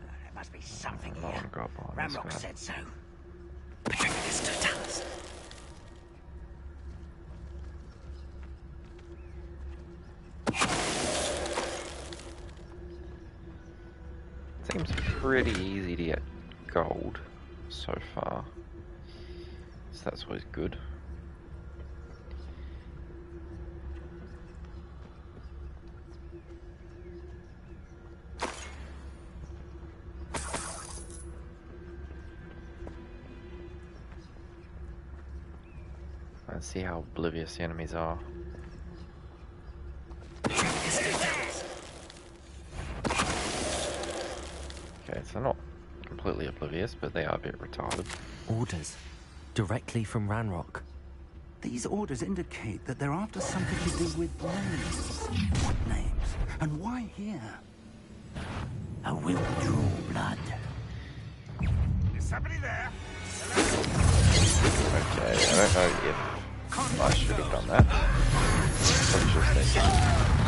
There must be something Oh, here. God, Ramrock said so. Totalis. Seems pretty easy to get gold so far, so that's always good. Let's see how oblivious the enemies are. Okay, so not completely oblivious, but they are a bit retarded. Orders. Directly from Ranrock. These orders indicate that they're after something to do with names. What names? And why here? A will draw blood. Is somebody there? Okay, I don't know if I should have done that. Probably should have stayed.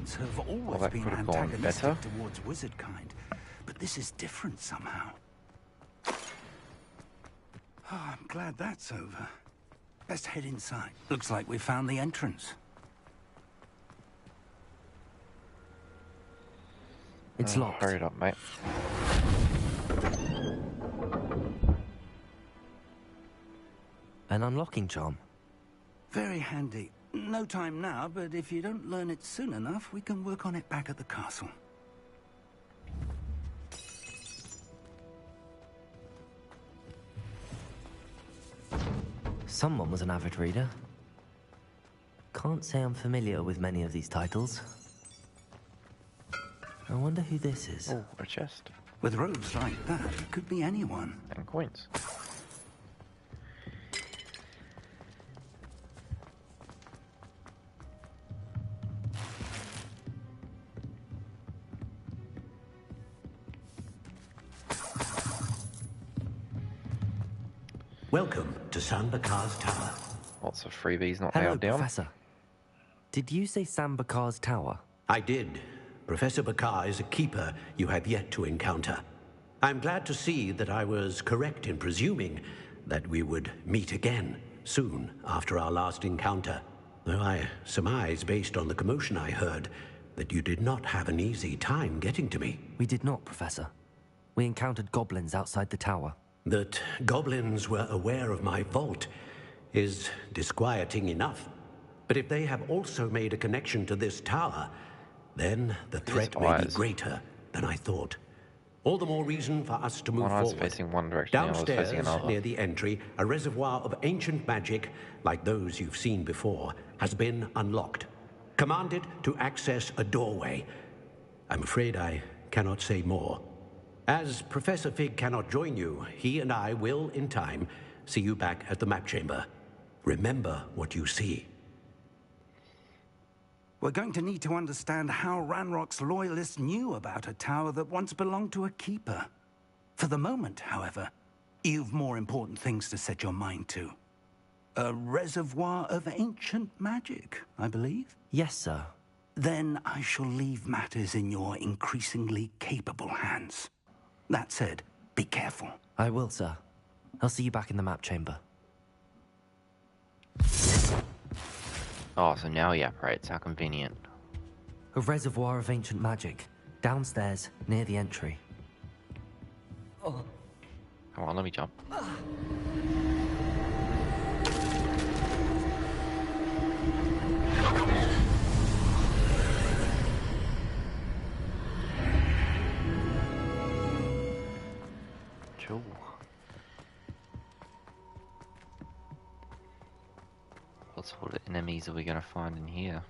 Goblins have always that been could have gone antagonistic better. towards wizard kind, but this is different somehow. Oh, I'm glad that's over. Let's head inside. Looks like we found the entrance. It's locked. Hurry it up, mate. An unlocking charm. Very handy. No time now, but if you don't learn it soon enough, we can work on it back at the castle. Someone was an avid reader. Can't say I'm familiar with many of these titles. I wonder who this is. Oh, a chest. With robes like that, it could be anyone. And coins. Welcome to Sambakar's Tower. Lots of freebies not Hello, nailed down. Professor. Did you say Sambakar's Tower? I did. Professor Bakar is a keeper you have yet to encounter. I'm glad to see that I was correct in presuming that we would meet again soon after our last encounter. Though I surmise, based on the commotion I heard, that you did not have an easy time getting to me. We did not, Professor. We encountered goblins outside the tower. That goblins were aware of my vault is disquieting enough. But if they have also made a connection to this tower, then the threat may be greater than I thought. All the more reason for us to move One eye's forward. facing one direction, the other was Downstairs, facing another. near the entry, a reservoir of ancient magic, like those you've seen before, has been unlocked. Commanded to access a doorway. I'm afraid I cannot say more. As Professor Fig cannot join you, he and I will, in time, see you back at the map chamber. Remember what you see. We're going to need to understand how Ranrock's loyalists knew about a tower that once belonged to a keeper. For the moment, however, you've more important things to set your mind to. A reservoir of ancient magic, I believe? Yes, sir. Then I shall leave matters in your increasingly capable hands. That said, be careful. I will, sir. I'll see you back in the map chamber. Oh, so now he operates. How convenient. A reservoir of ancient magic. Downstairs, near the entry. Come on, let me jump. Cool. What sort of enemies are we going to find in here?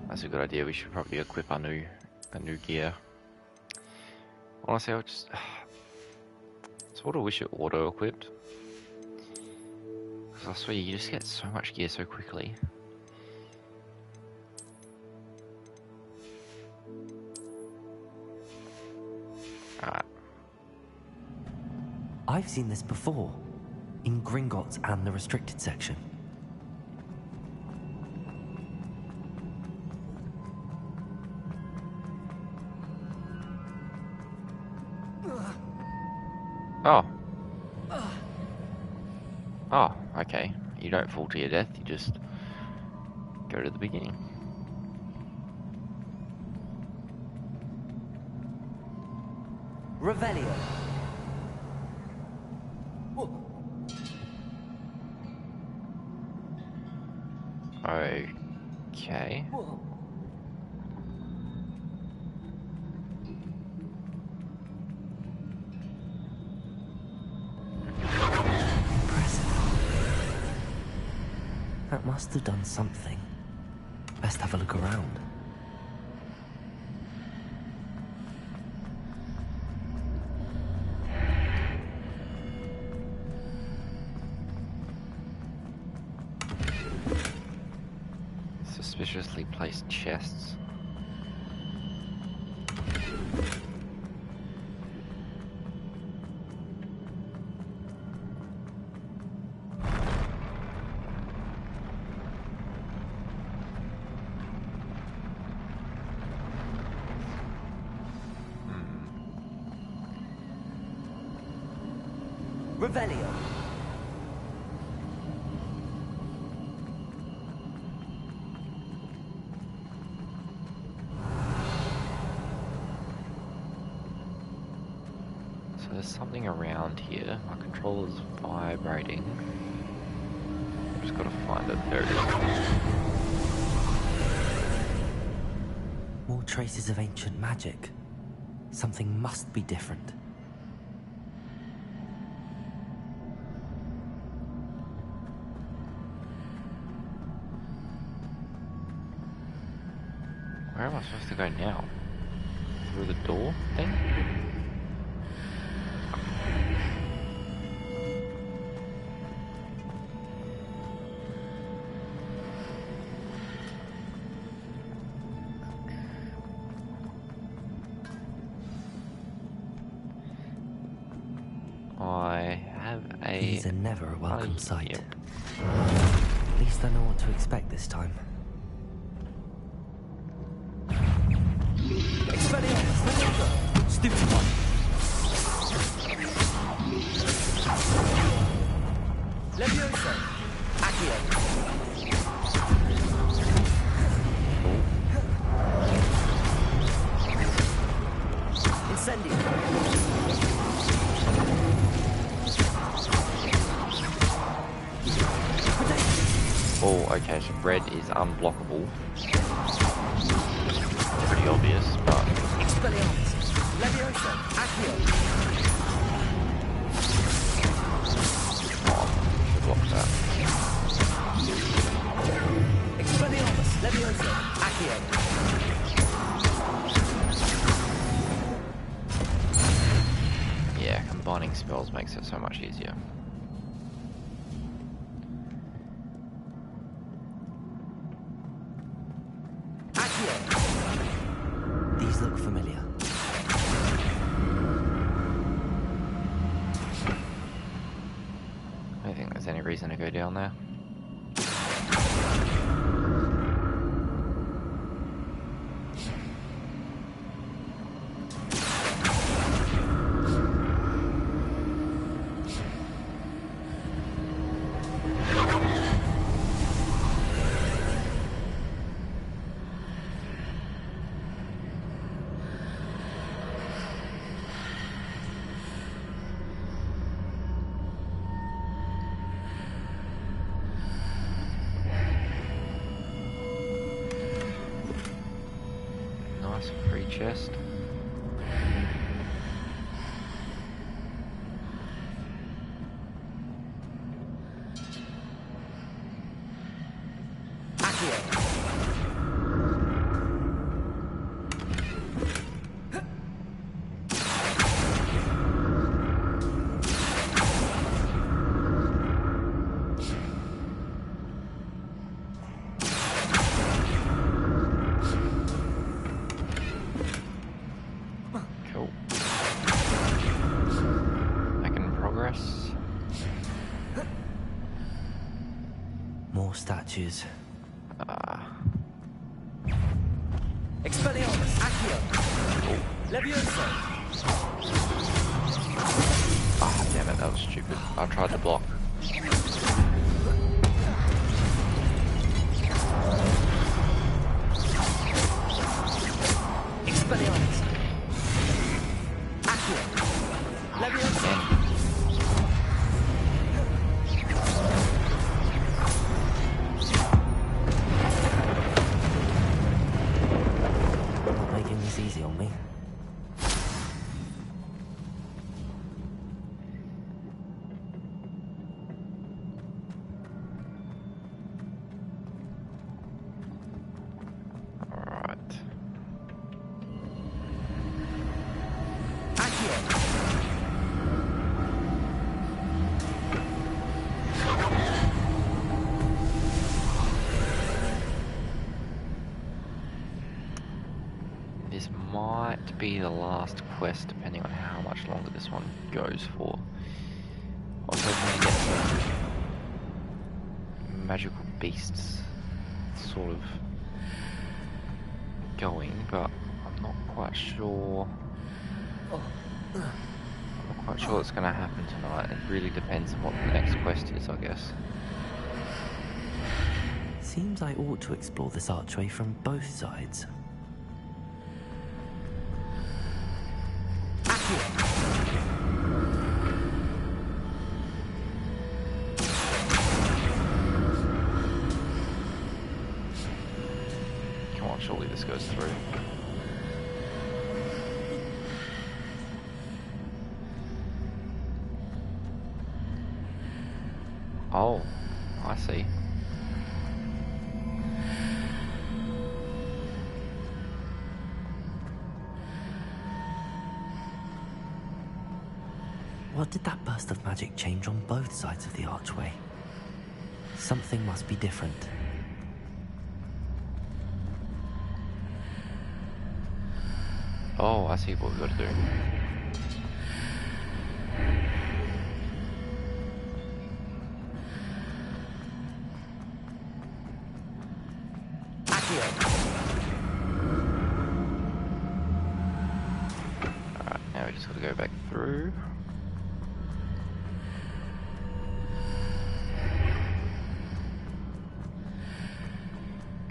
That's a good idea. We should probably equip our new gear. Honestly, I just sort of wish it auto-equipped. Because I swear you just get so much gear so quickly. Alright. I've seen this before. In Gringotts and the restricted section. Oh. Oh, okay. You don't fall to your death, you just go to the beginning. Revelio. Okay. That must have done something. Best have a look around. Suspiciously placed chests. Revelio. So there's something around here. My controller's vibrating. I've just got to find it. There it is. More traces of ancient magic. Something must be different. Where am I supposed to go now? Through the door thing? I have a... These are never a welcome sight. Yep. At least I know what to expect this time. Expelliarmus, stupid one. Levioso, Accio. Incendio. Oh, okay, so red is unblockable. Pretty obvious, but... Expelliarmus, Levioso, Accio. Oh, should block that. Expelliarmus, Levioso, Accio. Yeah, combining spells makes it so much easier. These look familiar. I don't think there's any reason to go down there. Nice free chest. Cool. Making progress. More statues. Expelliarmus, Accio. Levioso. Ah, damn it, that was stupid. I tried to block. Expelliarmus. Accio. Levioso. Not making this easy on me. Alright. This might be the last quest, depending on how much longer this one goes for. I was hoping to get some magical beasts sort of going, but I'm not quite sure. I'm not Not sure what's going to happen tonight. It really depends on what the next quest is, I guess. Seems I ought to explore this archway from both sides. Come on, surely this goes through. Oh, I see. What did that burst of magic change on both sides of the archway? Something must be different. Oh, I see what we've got to do. Alright, now we just got to go back through.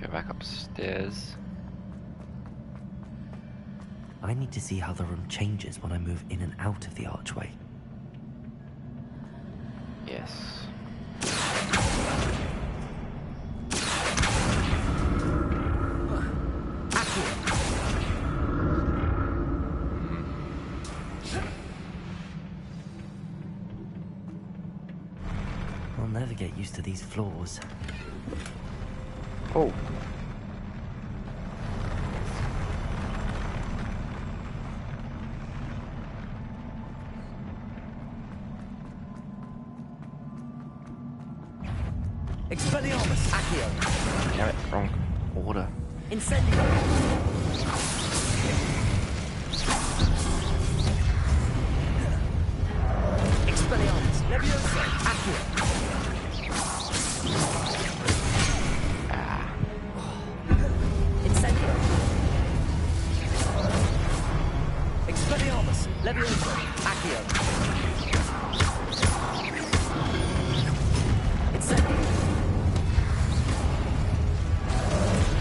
Go back upstairs. I need to see how the room changes when I move in and out of the archway. Yes. I'll never get used to these floors. Oh. Expelliarmus, Accio. Damn it, wrong order. Incendio. Expelliarmus, Leviosa, Accio. Incendio. Expelliarmus, Leviosa, Accio. Incendio.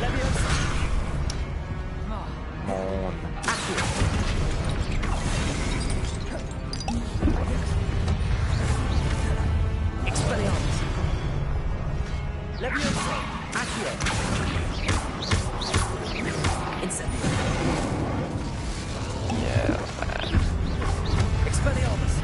Leviosa. On. Accio. Expelliarmus. Leviosa, Accio. Incendio. Yeah, that's bad. Expelliarmus.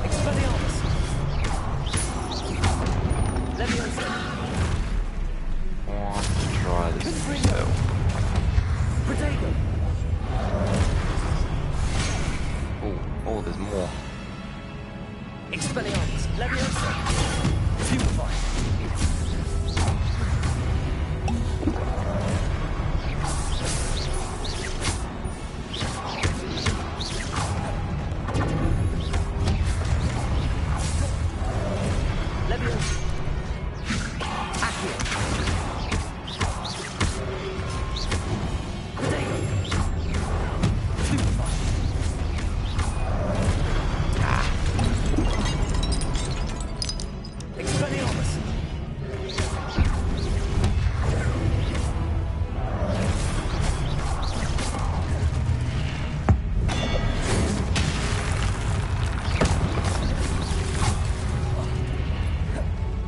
Expelliarmus. Leviosa. Want to try this spell. Protego. Oh, there's more. Expelliarmus. Leviosa. Purify. Leviosa. Accio. Protego. Purify. Expelliarmus.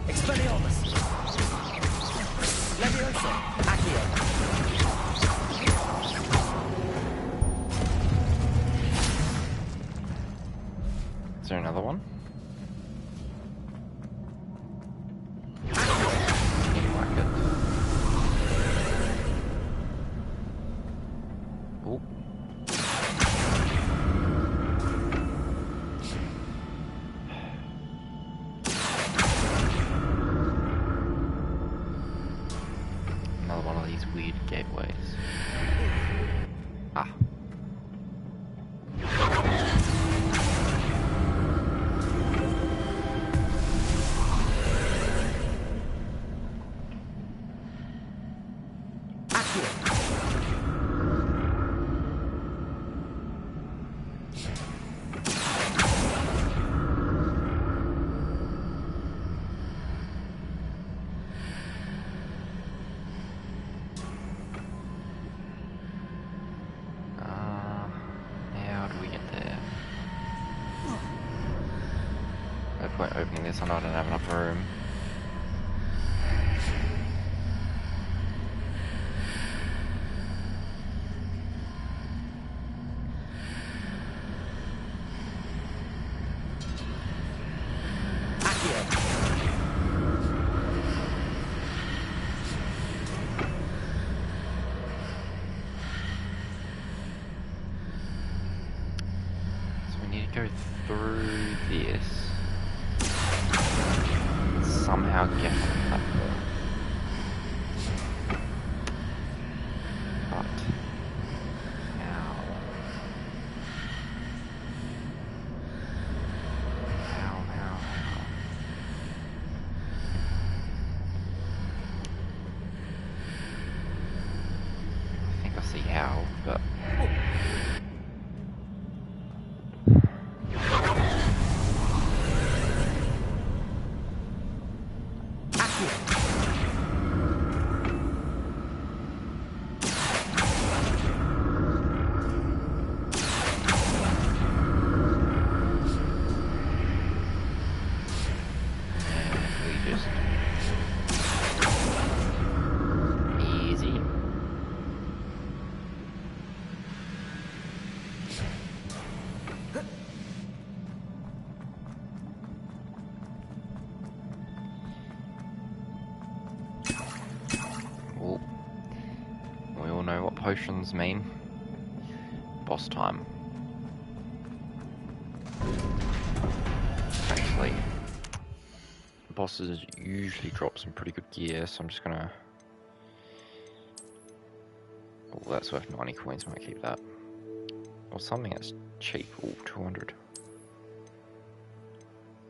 Expelliarmus. Leviosa. Accio. Is there another one? Like it. Oh. Another one of these weird gateways. Ah. How do we get there? No point opening this, I know I don't have enough room. Go through this, somehow get on the platform, but how? I think I see how, but potions mean boss time. Actually, bosses usually drop some pretty good gear, so I'm just gonna. Oh, that's worth 90 coins. Might keep that. Or something that's cheap. Oh, 200.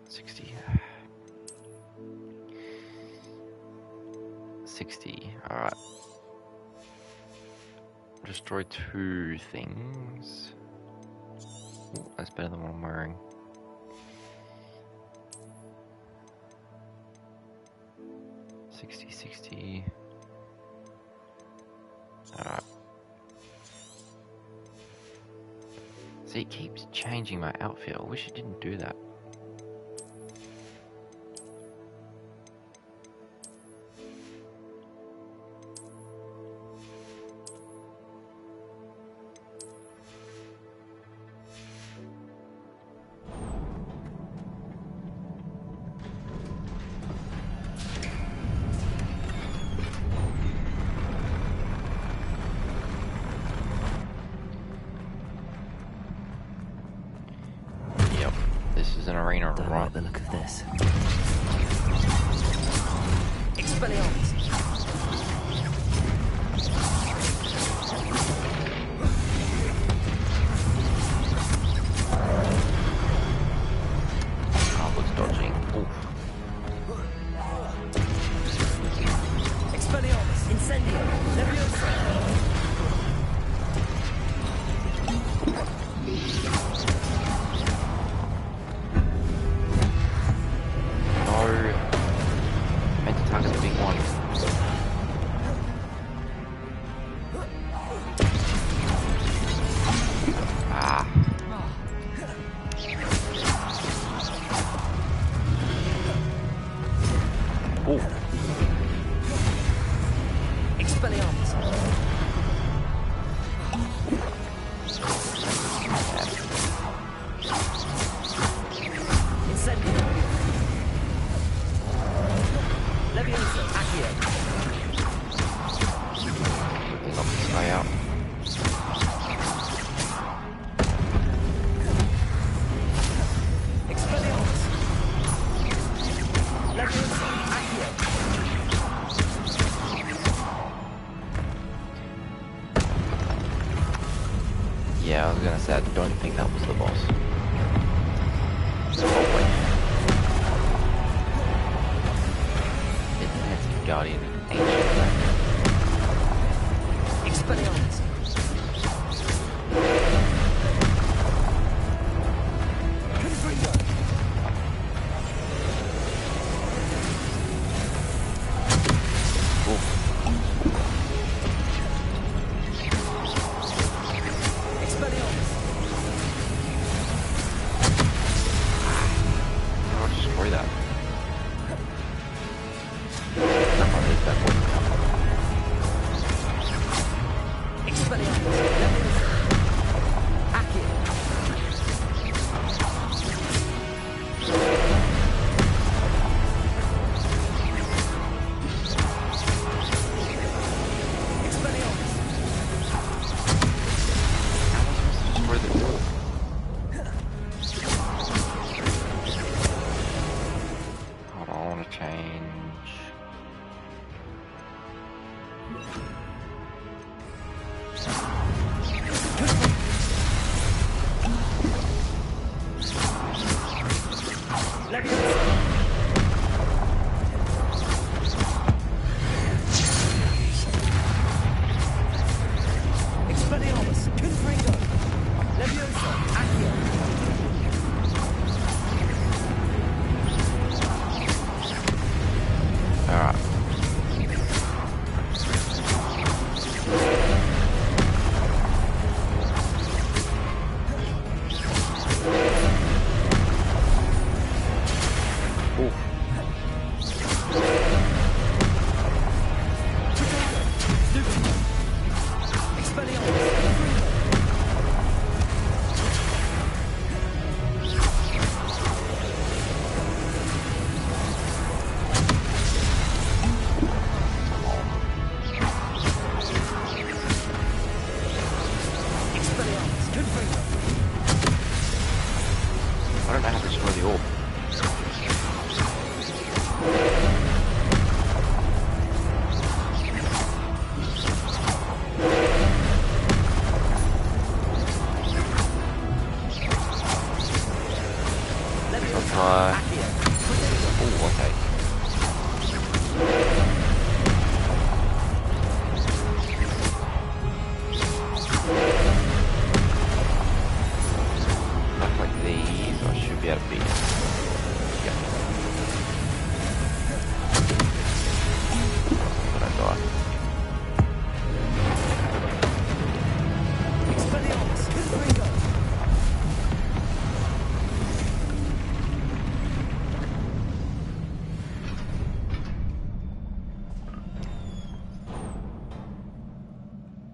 60. 60. All right. Destroy 2 things. Ooh, that's better than what I'm wearing. $60. Alright. See, it keeps changing my outfit. I wish it didn't do that. Don't like the look of this. Expelliarmus! Oh, looks dodgy. Oof. Expelliarmus! Incendio! Leviosa! Yeah, I was gonna say, I don't think that was the boss. Probably. It's Guardian Ancient.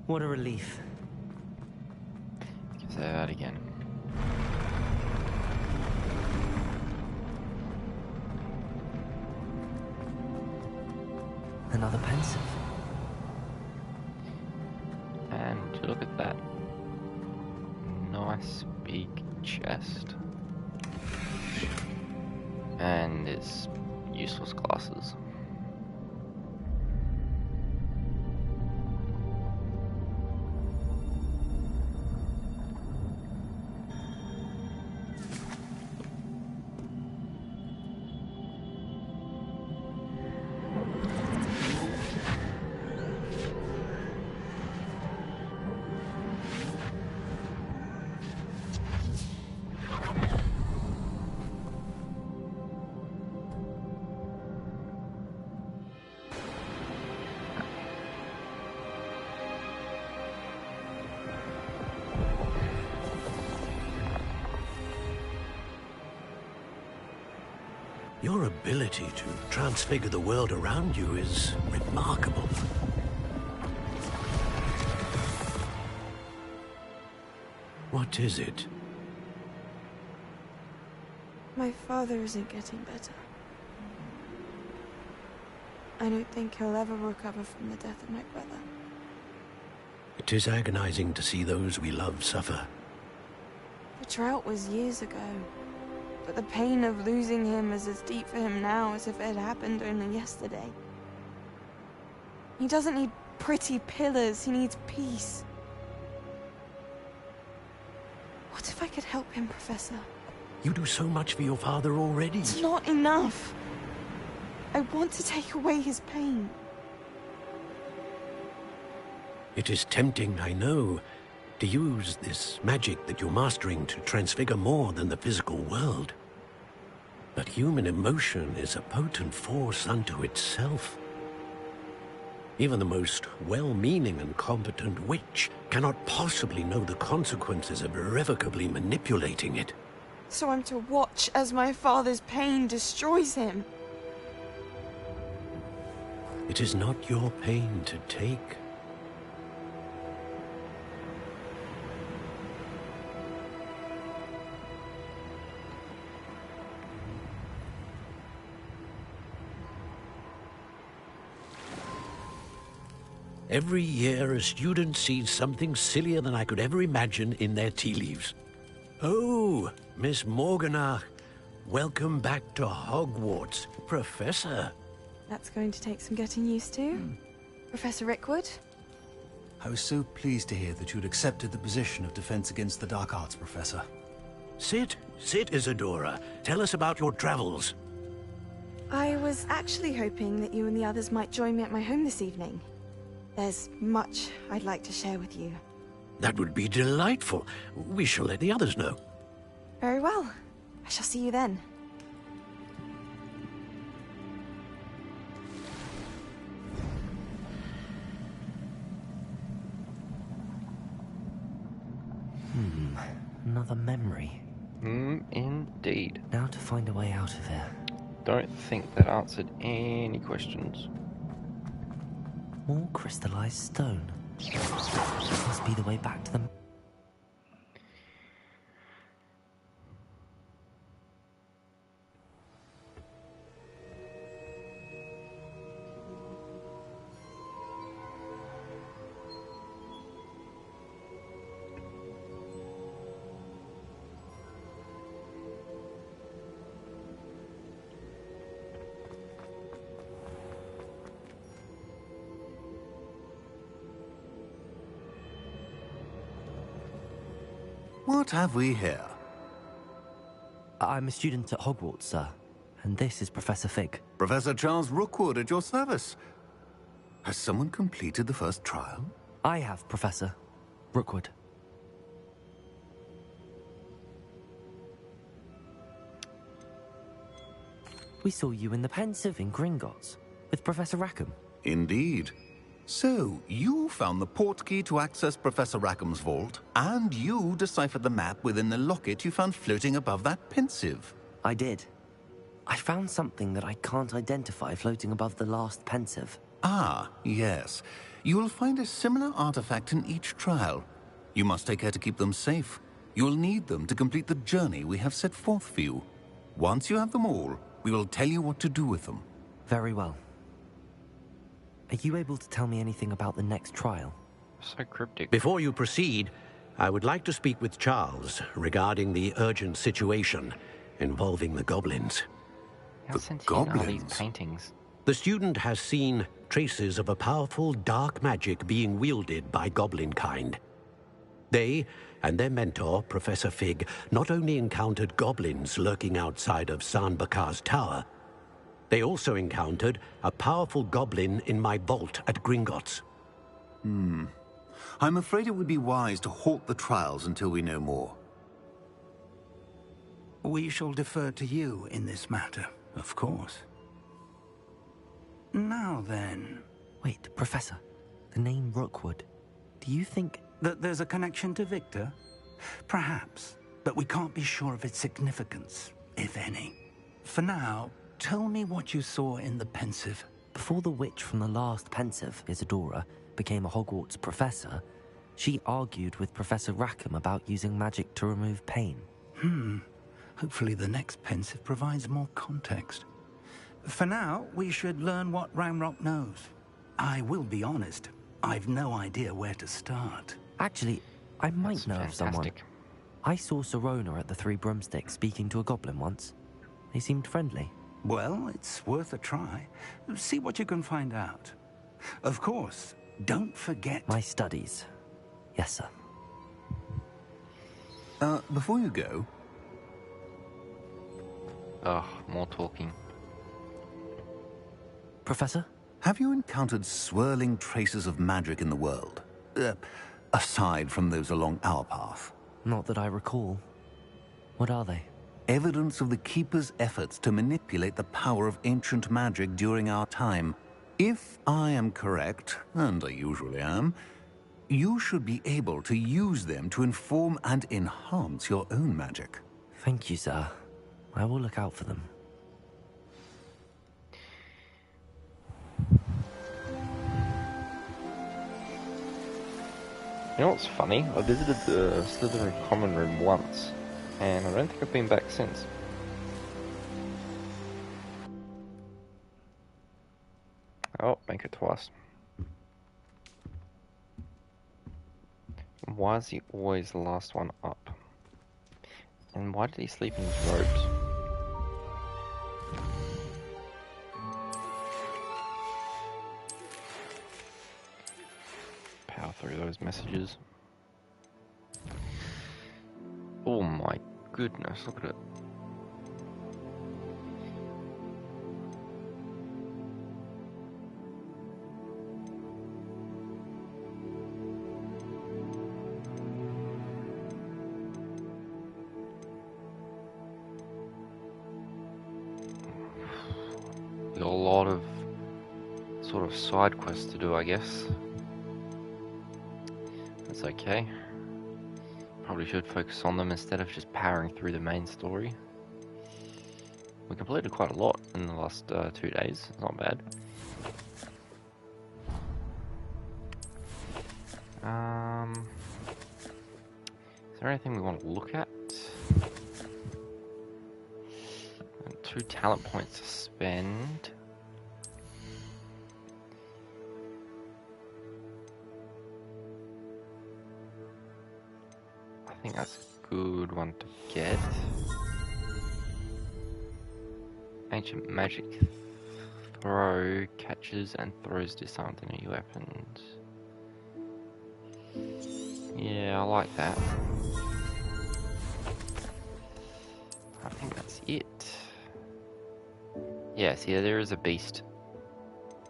What a relief. Say that again. Another pensive. And look at that. Nice big chest. And it's useless glasses. Your ability to transfigure the world around you is remarkable. What is it? My father isn't getting better. I don't think he'll ever recover from the death of my brother. It is agonizing to see those we love suffer. The drought was years ago, but the pain of losing him is as deep for him now as if it had happened only yesterday. He doesn't need pretty pillars, he needs peace. What if I could help him, Professor? You do so much for your father already. It's not enough. I want to take away his pain. It is tempting, I know, to use this magic that you're mastering to transfigure more than the physical world. But human emotion is a potent force unto itself. Even the most well-meaning and competent witch cannot possibly know the consequences of irrevocably manipulating it. So I'm to watch as my father's pain destroys him. It is not your pain to take. Every year, a student sees something sillier than I could ever imagine in their tea leaves. Oh, Miss Morganach, welcome back to Hogwarts, Professor. That's going to take some getting used to. Professor Rickwood? I was so pleased to hear that you'd accepted the position of Defense Against the Dark Arts, Professor. Sit, Isadora. Tell us about your travels. I was actually hoping that you and the others might join me at my home this evening. There's much I'd like to share with you. That would be delightful. We shall let the others know. Very well. I shall see you then. Another memory. Indeed. Now to find a way out of here. Don't think that answered any questions. More crystallized stone. Must be the way back to the... What have we here? I'm a student at Hogwarts, sir. And this is Professor Fig. Professor Charles Rookwood at your service. Has someone completed the first trial? I have, Professor Rookwood. We saw you in the Pensive in Gringotts with Professor Rackham. Indeed. So, you found the portkey to access Professor Rackham's vault, and you deciphered the map within the locket you found floating above that Pensive. I did. I found something that I can't identify floating above the last Pensive. Ah, yes. You will find a similar artifact in each trial. You must take care to keep them safe. You will need them to complete the journey we have set forth for you. Once you have them all, we will tell you what to do with them. Very well. Are you able to tell me anything about the next trial? So cryptic. Before you proceed, I would like to speak with Charles regarding the urgent situation involving the goblins. How sentient are these paintings? The student has seen traces of a powerful dark magic being wielded by goblin kind. They and their mentor, Professor Fig, not only encountered goblins lurking outside of San Bakar's tower, they also encountered a powerful goblin in my vault at Gringotts. I'm afraid it would be wise to halt the trials until we know more. We shall defer to you in this matter, of course. Now then... Wait, Professor. The name Rookwood. Do you think... that there's a connection to Victor? Perhaps, but we can't be sure of its significance, if any. For now, tell me what you saw in the Pensive. Before the witch from the last Pensive, Isadora, became a Hogwarts professor, she argued with Professor Rackham about using magic to remove pain. Hopefully the next Pensive provides more context. For now, we should learn what Ranrock knows. I will be honest, I've no idea where to start. Actually, I might know of someone. I saw Serona at the Three Broomsticks speaking to a goblin once. They seemed friendly. Well, it's worth a try. See what you can find out. Of course, don't forget... my studies. Yes, sir. Before you go... Ugh, more talking. Professor? Have you encountered swirling traces of magic in the world? Aside from those along our path? Not that I recall. What are they? Evidence of the Keeper's efforts to manipulate the power of ancient magic during our time. If I am correct, and I usually am, you should be able to use them to inform and enhance your own magic. Thank you, sir. I will look out for them. You know what's funny? I visited the Slytherin common room once, and I don't think I've been back since. Oh, make it twice. Why is he always the last one up? And why did he sleep in his robes? Power through those messages. Oh my goodness, look at it. Got a lot of sort of side quests to do, I guess. That's okay. Probably should focus on them instead of just powering through the main story. We completed quite a lot in the last 2 days. It's not bad. Is there anything we want to look at? 2 talent points to spend. I think that's a good one to get. Ancient magic throw catches and throws disarmed enemy weapons. Yeah, I like that. I think that's it. Yes, yeah, there is a beast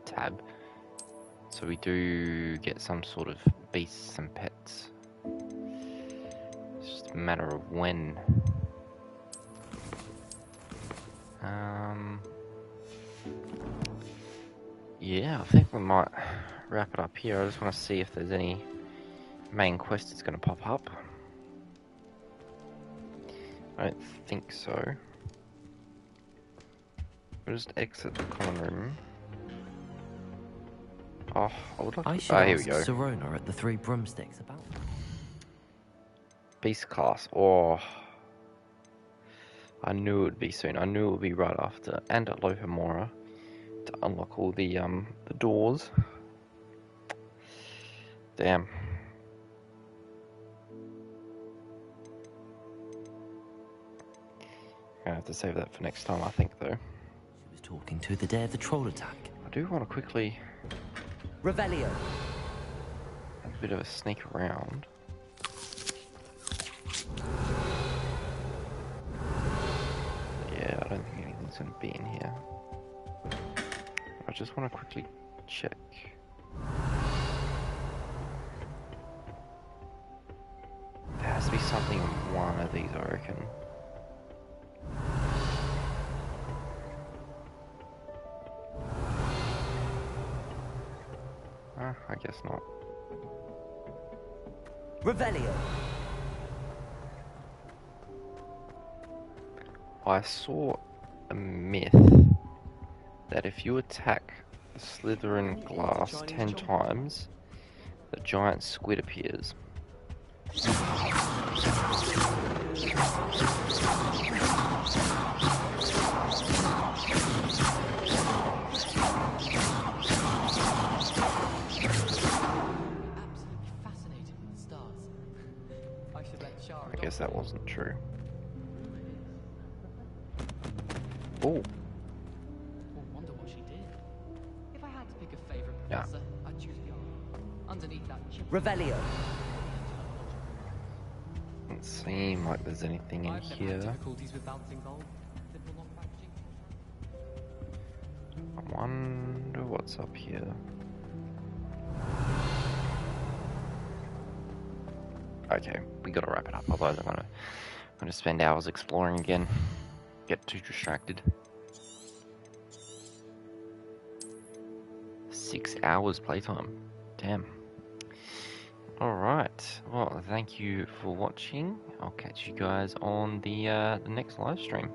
tab. So we do get some sort of beasts and pets. It's just a matter of when. Yeah, I think we might wrap it up here. I just want to see if there's any main quest that's going to pop up. I don't think so. We'll just exit the common room. Oh, I would like I to... should here we ask go. Sirona at the Three Broomsticks about that. Beast class. Oh. I knew it would be soon. I knew it would be right after. And at Lohomora to unlock all the doors. Damn. Gonna have to save that for next time, I think, though. She was talking to the day of the troll attack. I do want to quickly... Revelio. have a bit of a sneak around. Yeah, I don't think anything's going to be in here. I just want to quickly check. There has to be something in one of these, I reckon. I guess not. Revelio. I saw a myth that if you attack the Slytherin glass 10 times, the giant squid appears. I guess that wasn't true. Oh. Wonder what she did. If I had to pick a favorite Yeah. professor, I'd choose Gar. Underneath that chip. Revelio. Doesn't seem like there's anything in I've never had here. difficulties with balancing gold. Simple long packaging. I wonder what's up here. Okay, we gotta wrap it up, otherwise I'm gonna spend hours exploring again. Get too distracted. 6 hours playtime. Damn. Alright, well, thank you for watching. I'll catch you guys on the next live stream.